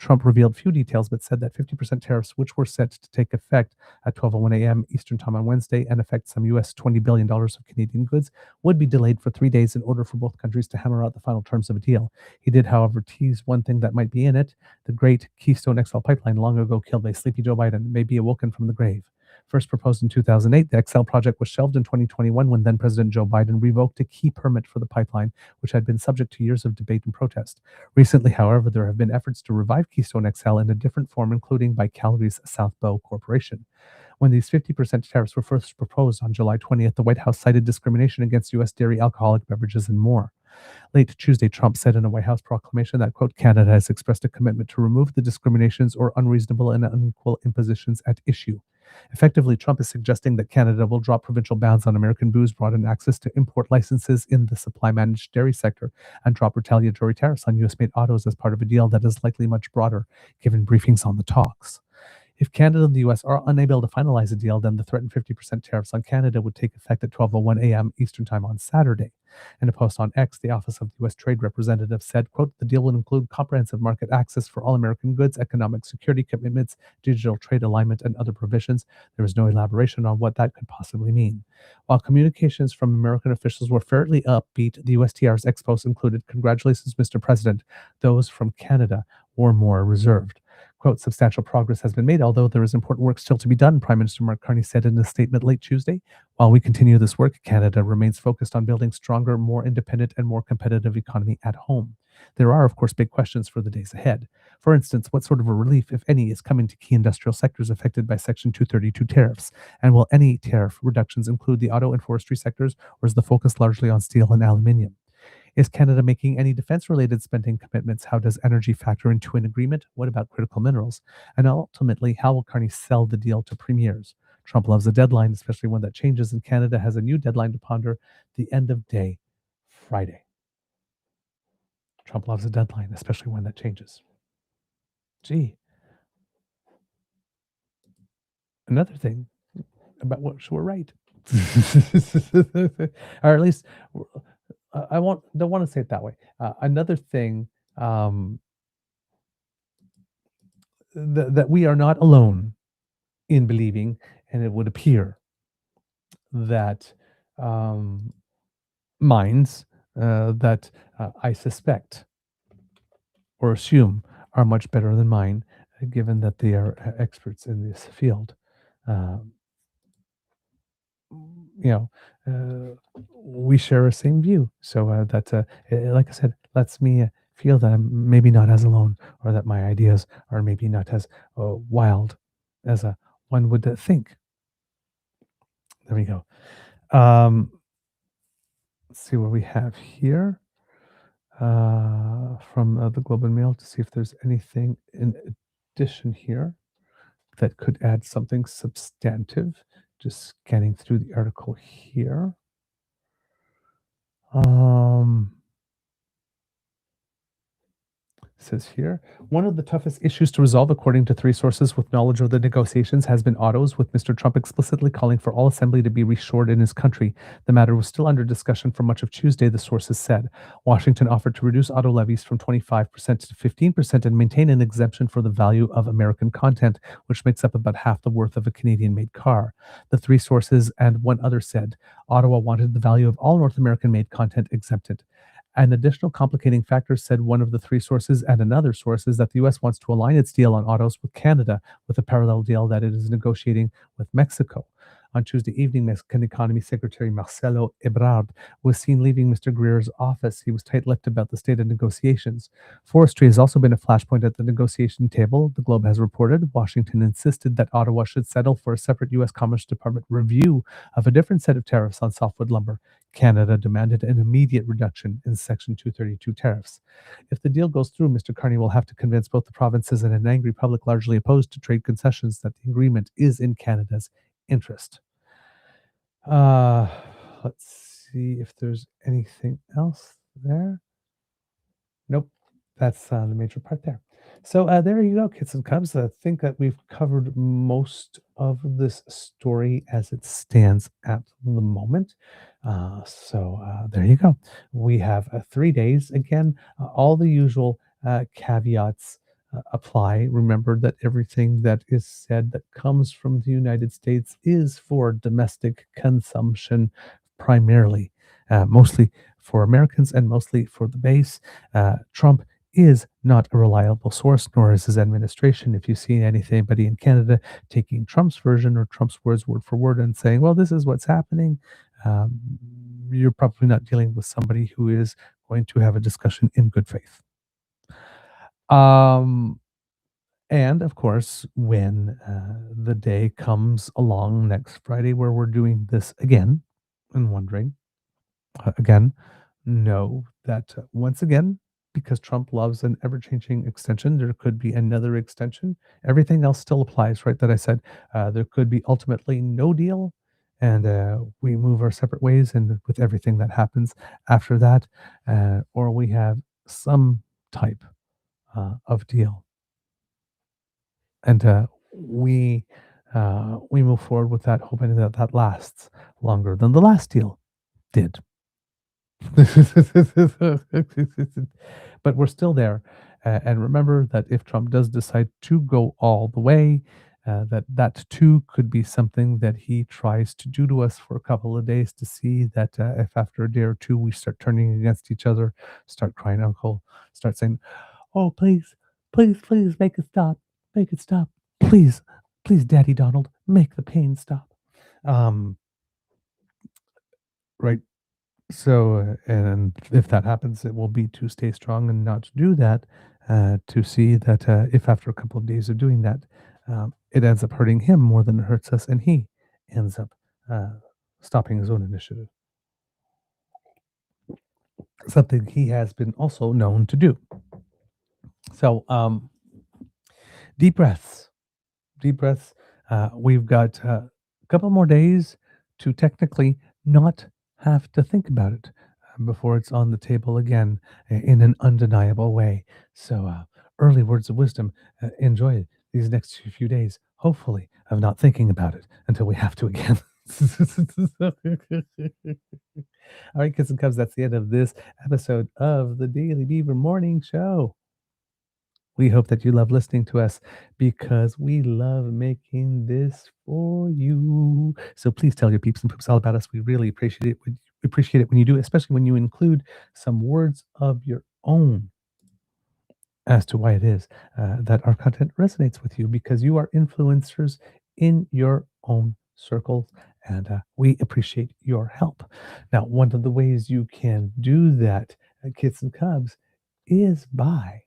Trump revealed few details but said that 50% tariffs, which were set to take effect at 12:01 a.m. Eastern Time on Wednesday and affect some US $20 billion of Canadian goods, would be delayed for 3 days in order for both countries to hammer out the final terms of a deal. He did, however, tease one thing that might be in it. The great Keystone XL pipeline, long ago killed by sleepy Joe Biden, may be awoken from the grave. First proposed in 2008, the XL project was shelved in 2021 when then President Joe Biden revoked a key permit for the pipeline, which had been subject to years of debate and protest. Recently, however, there have been efforts to revive Keystone XL in a different form, including by Calgary's South Bow Corporation. When these 50% tariffs were first proposed on July 20th, the White House cited discrimination against U.S. dairy, alcoholic beverages, and more. Late Tuesday, Trump said in a White House proclamation that, quote, Canada has expressed a commitment to remove the discriminations or unreasonable and unequal impositions at issue. Effectively, Trump is suggesting that Canada will drop provincial bans on American booze, broaden access to import licenses in the supply-managed dairy sector, and drop retaliatory tariffs on U.S.-made autos as part of a deal that is likely much broader, given briefings on the talks. If Canada and the U.S. are unable to finalize a deal, then the threatened 50% tariffs on Canada would take effect at 12:01 a.m. Eastern Time on Saturday. In a post on X, the Office of the U.S. Trade Representative said, quote, the deal will include comprehensive market access for all American goods, economic security commitments, digital trade alignment, and other provisions. There was no elaboration on what that could possibly mean. While communications from American officials were fairly upbeat, the USTR's X post included, congratulations, Mr. President. Those from Canada were more reserved. Quote, substantial progress has been made, although there is important work still to be done, Prime Minister Mark Carney said in a statement late Tuesday. While we continue this work, Canada remains focused on building stronger, more independent, and more competitive economy at home. There are, of course, big questions for the days ahead. For instance, what sort of a relief, if any, is coming to key industrial sectors affected by Section 232 tariffs? And will any tariff reductions include the auto and forestry sectors, or is the focus largely on steel and aluminium? Is Canada making any defense-related spending commitments? How does energy factor into an agreement? What about critical minerals? And ultimately, how will Carney sell the deal to premiers? Trump loves a deadline, especially one that changes, and Canada has a new deadline to ponder, the end of day, Friday. Trump loves a deadline, especially one that changes. Gee. Another thing about which we're right. Or at least I don't want to say it that way. Another thing that we are not alone in believing, and it would appear that minds that I suspect or assume are much better than mine, given that they are experts in this field. We share a same view. So that, like I said, lets me feel that I'm maybe not as alone, or that my ideas are maybe not as wild as one would think. There we go. Let's see what we have here from the Globe and Mail to see if there's anything in addition here that could add something substantive. Just scanning through the article here. Says here, one of the toughest issues to resolve, according to three sources with knowledge of the negotiations, has been autos, with Mr. Trump explicitly calling for all assembly to be reshored in his country. The matter was still under discussion for much of Tuesday, the sources said. Washington offered to reduce auto levies from 25% to 15% and maintain an exemption for the value of American content, which makes up about half the worth of a Canadian-made car. The three sources and one other said Ottawa wanted the value of all North American-made content exempted. An additional complicating factor, said one of the three sources, and another source, is that the U.S. wants to align its deal on autos with Canada with a parallel deal that it is negotiating with Mexico. On Tuesday evening, Mexican Economy Secretary Marcelo Ebrard was seen leaving Mr. Greer's office. He was tight-lipped about the state of negotiations. Forestry has also been a flashpoint at the negotiation table, the Globe has reported. Washington insisted that Ottawa should settle for a separate U.S. Commerce Department review of a different set of tariffs on softwood lumber. Canada demanded an immediate reduction in Section 232 tariffs. If the deal goes through, Mr. Carney will have to convince both the provinces and an angry public largely opposed to trade concessions that the agreement is in Canada's interest. Let's see if there's anything else there. Nope, that's the major part there. So there you go, kids and cubs. I think that we've covered most of this story as it stands at the moment. So there you go. We have 3 days. Again, all the usual caveats apply. Remember that everything that is said that comes from the United States is for domestic consumption primarily, mostly for Americans and mostly for the base. Trump is not a reliable source, nor is his administration. If you see anybody in Canada taking Trump's version or Trump's words word for word and saying, well, this is what's happening, um, you're probably not dealing with somebody who is going to have a discussion in good faith. Um, and of course, when the day comes along next Friday where we're doing this again and wondering, again, know that once again, because Trump loves an ever changing extension, there could be another extension. Everything else still applies, right? That I said there could be ultimately no deal and we move our separate ways, and with everything that happens after that, or we have some type of deal. And we move forward with that, hoping that that lasts longer than the last deal did. But we're still there. And remember that if Trump does decide to go all the way, that too could be something that he tries to do to us for a couple of days to see that if after a day or two we start turning against each other, start crying uncle, start saying, "Oh, please, please, please make it stop, please, please, Daddy Donald, make the pain stop." Um, right. So, and if that happens, it will be to stay strong and not to do that, to see that if after a couple of days of doing that, it ends up hurting him more than it hurts us, and he ends up uh, stopping his own initiative. Something he has been also known to do. So, deep breaths, deep breaths. We've got a couple more days to technically not have to think about it before it's on the table again in an undeniable way. So, early words of wisdom. Enjoy these next few days, hopefully, of not thinking about it until we have to again. All right, kids and cubs, that's the end of this episode of the Daily Beaver Morning Show. We hope that you love listening to us because we love making this for you. So please tell your peeps and poops all about us. We really appreciate it. We appreciate it when you do, especially when you include some words of your own as to why it is that our content resonates with you, because you are influencers in your own circles, and we appreciate your help. Now, one of the ways you can do that, kids and cubs, is by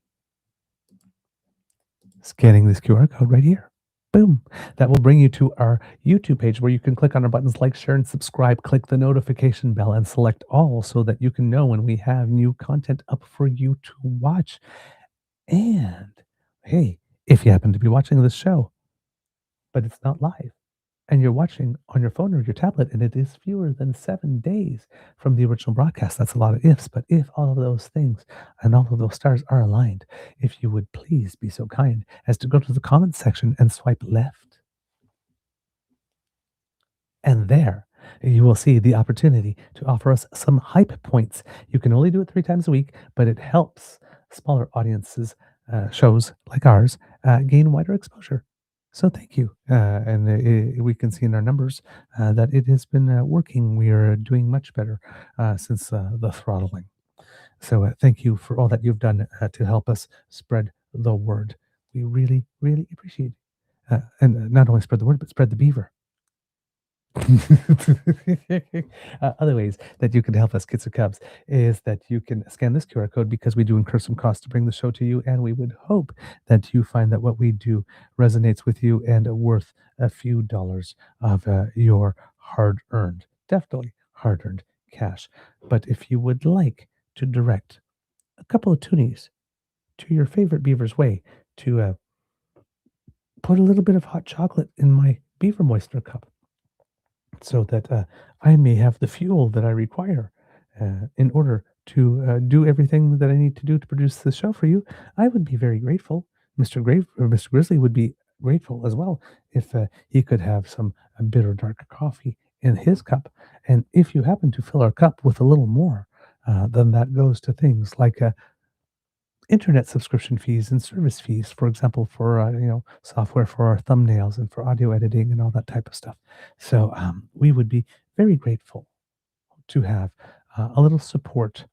scanning this QR code right here. Boom. That will bring you to our YouTube page where you can click on our buttons like, share, and subscribe. Click the notification bell and select all so that you can know when we have new content up for you to watch. And hey, if you happen to be watching this show, but it's not live, and you're watching on your phone or your tablet, and it is fewer than 7 days from the original broadcast, that's a lot of ifs, but if all of those things and all of those stars are aligned, if you would please be so kind as to go to the comments section and swipe left, and there you will see the opportunity to offer us some hype points. You can only do it 3 times a week, but it helps smaller audiences, shows like ours, gain wider exposure. So thank you. And we can see in our numbers that it has been working. We are doing much better since the throttling. So thank you for all that you've done to help us spread the word. We really, really appreciate it. And not only spread the word, but spread the beaver. Other ways that you can help us, kids or cubs, is that you can scan this QR code, because we do incur some cost to bring the show to you, and we would hope that you find that what we do resonates with you and worth a few dollars of your hard-earned, definitely hard-earned cash. But if you would like to direct a couple of toonies to your favorite Beaver's way to put a little bit of hot chocolate in my Beaver Moistener cup, so that I may have the fuel that I require in order to do everything that I need to do to produce this show for you, I would be very grateful. Mr. Grizzly would be grateful as well if he could have some bitter dark coffee in his cup. And if you happen to fill our cup with a little more, then that goes to things like internet subscription fees and service fees, for example, for software for our thumbnails and for audio editing and all that type of stuff. So we would be very grateful to have a little support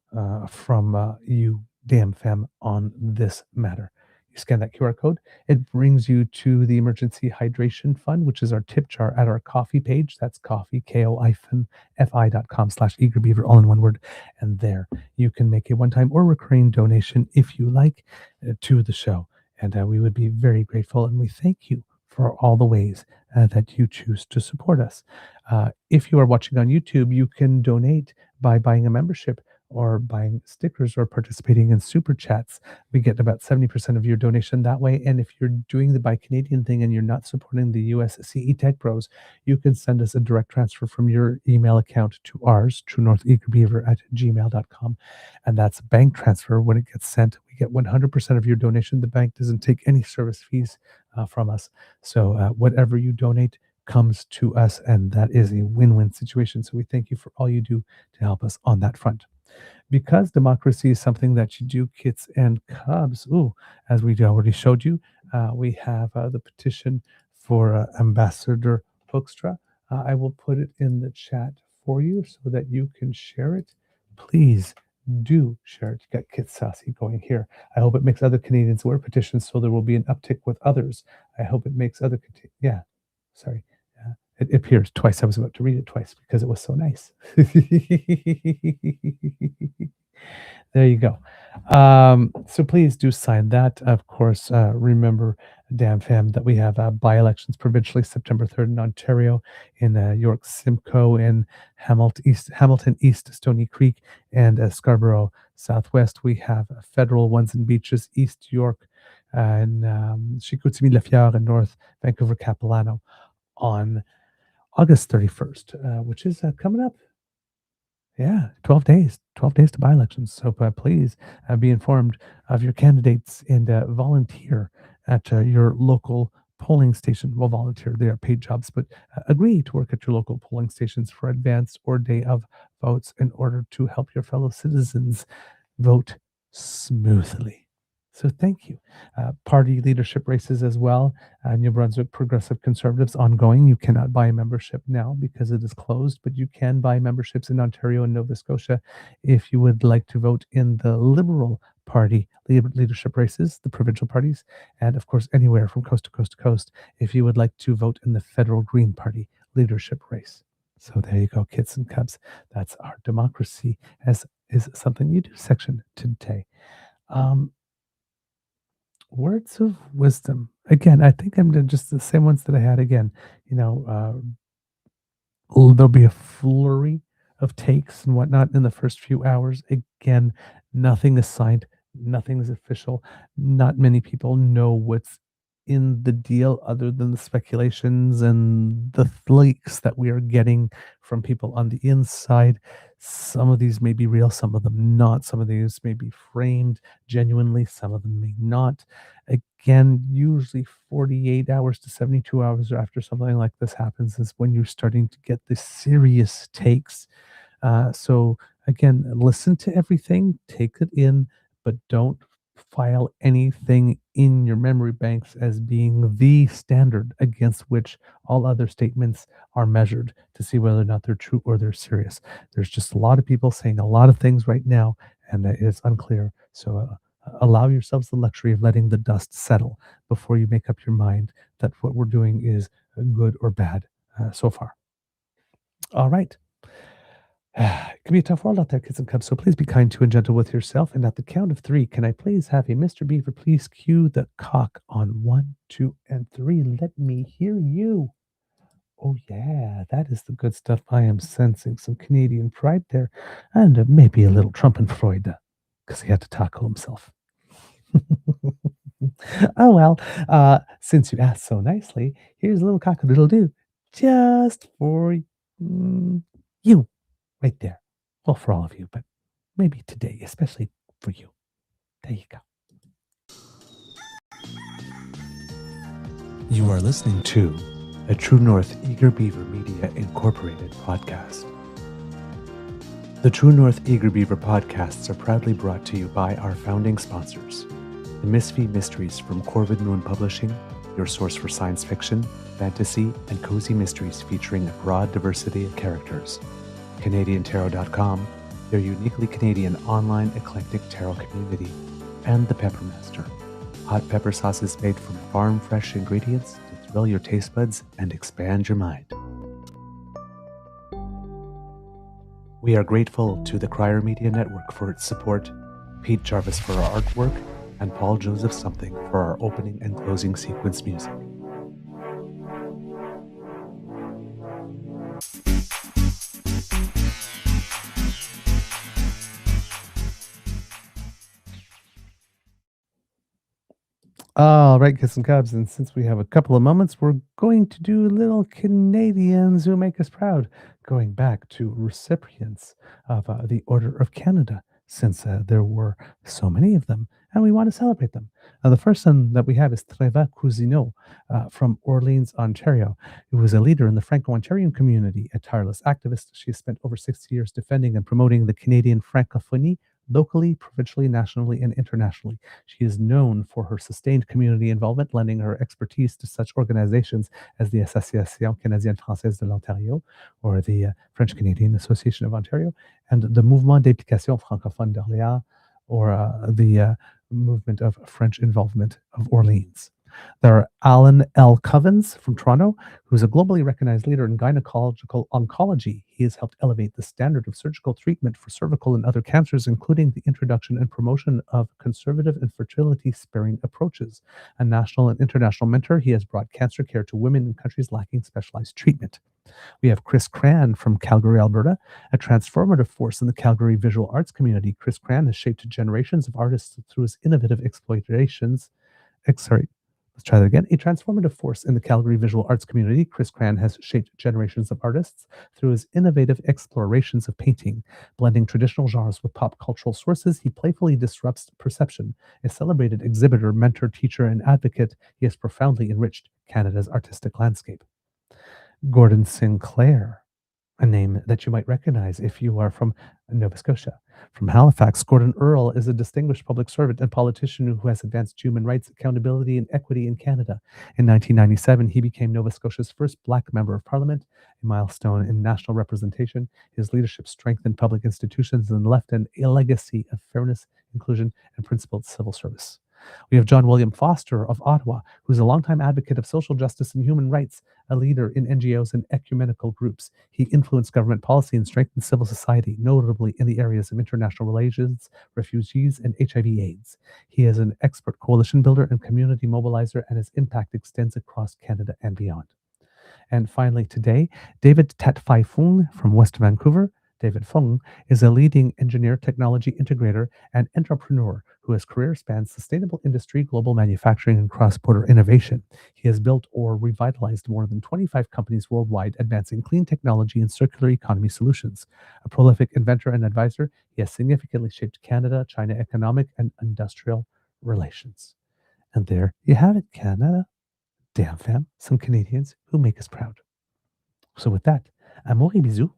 from you, damn fam, on this matter. You scan that QR code, it brings you to the Emergency Hydration Fund, which is our tip jar at our coffee page. That's coffee, ko-fi.com/eagerbeaver, all in one word. And there you can make a one-time or recurring donation if you like to the show. And we would be very grateful. And we thank you for all the ways that you choose to support us. If you are watching on YouTube, you can donate by buying a membership or buying stickers or participating in super chats. We get about 70% of your donation that way. And if you're doing the Buy Canadian thing and you're not supporting the US CE Tech Bros, you can send us a direct transfer from your email account to ours, truenortheagerbeaver@gmail.com. And that's bank transfer. When it gets sent, we get 100% of your donation. The bank doesn't take any service fees from us. So whatever you donate comes to us, and that is a win-win situation. So we thank you for all you do to help us on that front. Because democracy is something that you do, kits and cubs. Ooh, as we already showed you, we have the petition for Ambassador Hoekstra. I will put it in the chat for you so that you can share it. Please do share it. You got Kit Sassy going here. I hope it makes other Canadians aware petitions so there will be an uptick with others. I hope it makes other, sorry. It appears twice. I was about to read it twice because it was so nice. There you go. So please do sign that. Of course, remember, damn fam, that we have by-elections provincially September 3rd in Ontario, in York Simcoe, in Hamilton East, Stony Creek, and Scarborough Southwest. We have federal ones in Beaches, East York, and Chicoutimi-Lafière, and North Vancouver-Capilano on August 31st, which is coming up. Yeah, 12 days to by-elections. So please be informed of your candidates and volunteer at your local polling station. Well, volunteer, they are paid jobs, but agree to work at your local polling stations for advanced or day of votes in order to help your fellow citizens vote smoothly. So thank you. Party leadership races as well. New Brunswick Progressive Conservatives ongoing. You cannot buy a membership now because it is closed, but you can buy memberships in Ontario and Nova Scotia if you would like to vote in the Liberal Party leadership races, the provincial parties, and of course anywhere from coast to coast to coast if you would like to vote in the Federal Green Party leadership race. So there you go, kits and cubs. That's our democracy as is something you do section today. Words of wisdom. Again, I think I'm doing just the same ones that I had again. There'll be a flurry of takes and whatnot in the first few hours. Again, nothing is signed, nothing is official. Not many people know what's in the deal other than the speculations and the leaks that we are getting from people on the inside. Some of these may be real, some of them not. Some of these may be framed genuinely, some of them may not. Again, usually 48 hours to 72 hours after something like this happens is when you're starting to get the serious takes. So again, listen to everything, take it in, but don't file anything in your memory banks as being the standard against which all other statements are measured to see whether or not they're true or they're serious. There's just a lot of people saying a lot of things right now, and it's unclear. So allow yourselves the luxury of letting the dust settle before you make up your mind that what we're doing is good or bad so far. All right. It can be a tough world out there, kids and cubs, so please be kind to and gentle with yourself. And at the count of 3, can I please have a Mr. Beaver please cue the cock on 1, 2, and 3? Let me hear you. Oh yeah, that is the good stuff. I am sensing some Canadian pride there, and maybe a little Trumpenfreude, because he had to tackle himself. Oh well, since you asked so nicely, here's a little cock-a-doodle-doo just for you. Right there. Well, for all of you, but maybe today, especially for you. There you go. You are listening to a True North Eager Beaver Media Incorporated podcast. The True North Eager Beaver podcasts are proudly brought to you by our founding sponsors. The Misfit Mysteries from Corvid Moon Publishing, your source for science fiction, fantasy, and cozy mysteries featuring a broad diversity of characters. CanadianTarot.com, their uniquely Canadian online eclectic tarot community. And The Peppermaster, hot pepper sauces made from farm-fresh ingredients to thrill your taste buds and expand your mind. We are grateful to the Crier Media Network for its support, Pete Jarvis for our artwork, and Paul Joseph Something for our opening and closing sequence music. All right, kids and cubs, and since we have a couple of moments, we're going to do little Canadians who make us proud, going back to recipients of the Order of Canada, since there were so many of them, and we want to celebrate them. The first one that we have is Très, from Orleans, Ontario, who was a leader in the Franco-Ontarian community, a tireless activist. She has spent over 60 years defending and promoting the Canadian francophonie, locally, provincially, nationally, and internationally. She is known for her sustained community involvement, lending her expertise to such organizations as the Association Canadienne Française de l'Ontario, or the French Canadian Association of Ontario, and the Mouvement d'Implication Francophone d'Orléans, or the Movement of French Involvement of Orleans. There are Alan L. Covens from Toronto, who's a globally recognized leader in gynecological oncology. He has helped elevate the standard of surgical treatment for cervical and other cancers, including the introduction and promotion of conservative and fertility-sparing approaches. A national and international mentor, he has brought cancer care to women in countries lacking specialized treatment. We have Chris Cran from Calgary, Alberta, a transformative force in the Calgary visual arts community. Chris Cran has shaped generations of artists through his innovative exploitations. Let's try that again. A transformative force in the Calgary visual arts community, Chris Cran has shaped generations of artists through his innovative explorations of painting. Blending traditional genres with pop cultural sources, he playfully disrupts perception. A celebrated exhibitor, mentor, teacher, and advocate, he has profoundly enriched Canada's artistic landscape. Gordon Sinclair, a name that you might recognize if you are from Nova Scotia. From Halifax, Gordon Earl is a distinguished public servant and politician who has advanced human rights, accountability, and equity in Canada. In 1997, he became Nova Scotia's first Black member of Parliament, a milestone in national representation. His leadership strengthened public institutions and left a legacy of fairness, inclusion, and principled civil service. We have John William Foster of Ottawa, who's a longtime advocate of social justice and human rights, a leader in NGOs and ecumenical groups. He influenced government policy and strengthened civil society, notably in the areas of international relations, refugees, and HIV/AIDS. He is an expert coalition builder and community mobilizer, and his impact extends across Canada and beyond. And finally today, David Tat Phai Fung from West Vancouver. David Fung is a leading engineer, technology integrator, and entrepreneur who has career spans sustainable industry, global manufacturing, and cross-border innovation. He has built or revitalized more than 25 companies worldwide, advancing clean technology and circular economy solutions. A prolific inventor and advisor, he has significantly shaped Canada-China economic and industrial relations. And there you have it, Canada. Damn fam, some Canadians who make us proud. So with that, amour et bisous.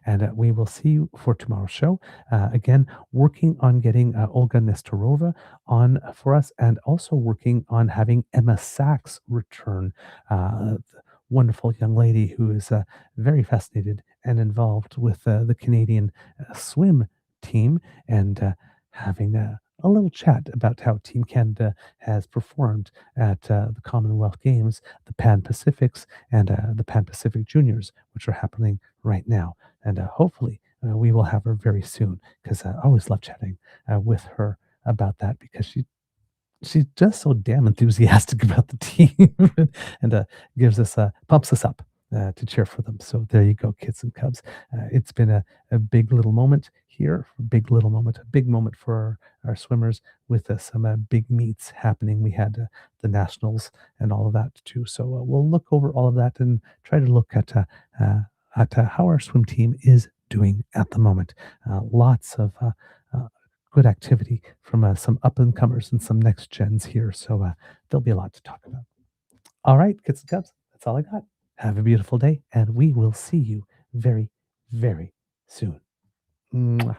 And we will see you for tomorrow's show. Again, working on getting Olga Nestorova on for us, and also working on having Emma Sachs return, the wonderful young lady who is very fascinated and involved with the Canadian swim team, and having a little chat about how Team Canada has performed at the Commonwealth Games, the Pan Pacifics, and the Pan Pacific Juniors, which are happening right now. And hopefully we will have her very soon, because I always love chatting with her about that, because she's just so damn enthusiastic about the team and gives us pumps us up to cheer for them. So there you go, kids and cubs. It's been a big little moment here, a big moment for our swimmers, with some big meets happening. We had the nationals and all of that too. So we'll look over all of that and try to look at how our swim team is doing at the moment. Lots of good activity from some up and comers and some next gens here. So there'll be a lot to talk about. All right, kids and cubs, that's all I got. Have a beautiful day, and we will see you very, very soon. Mwah.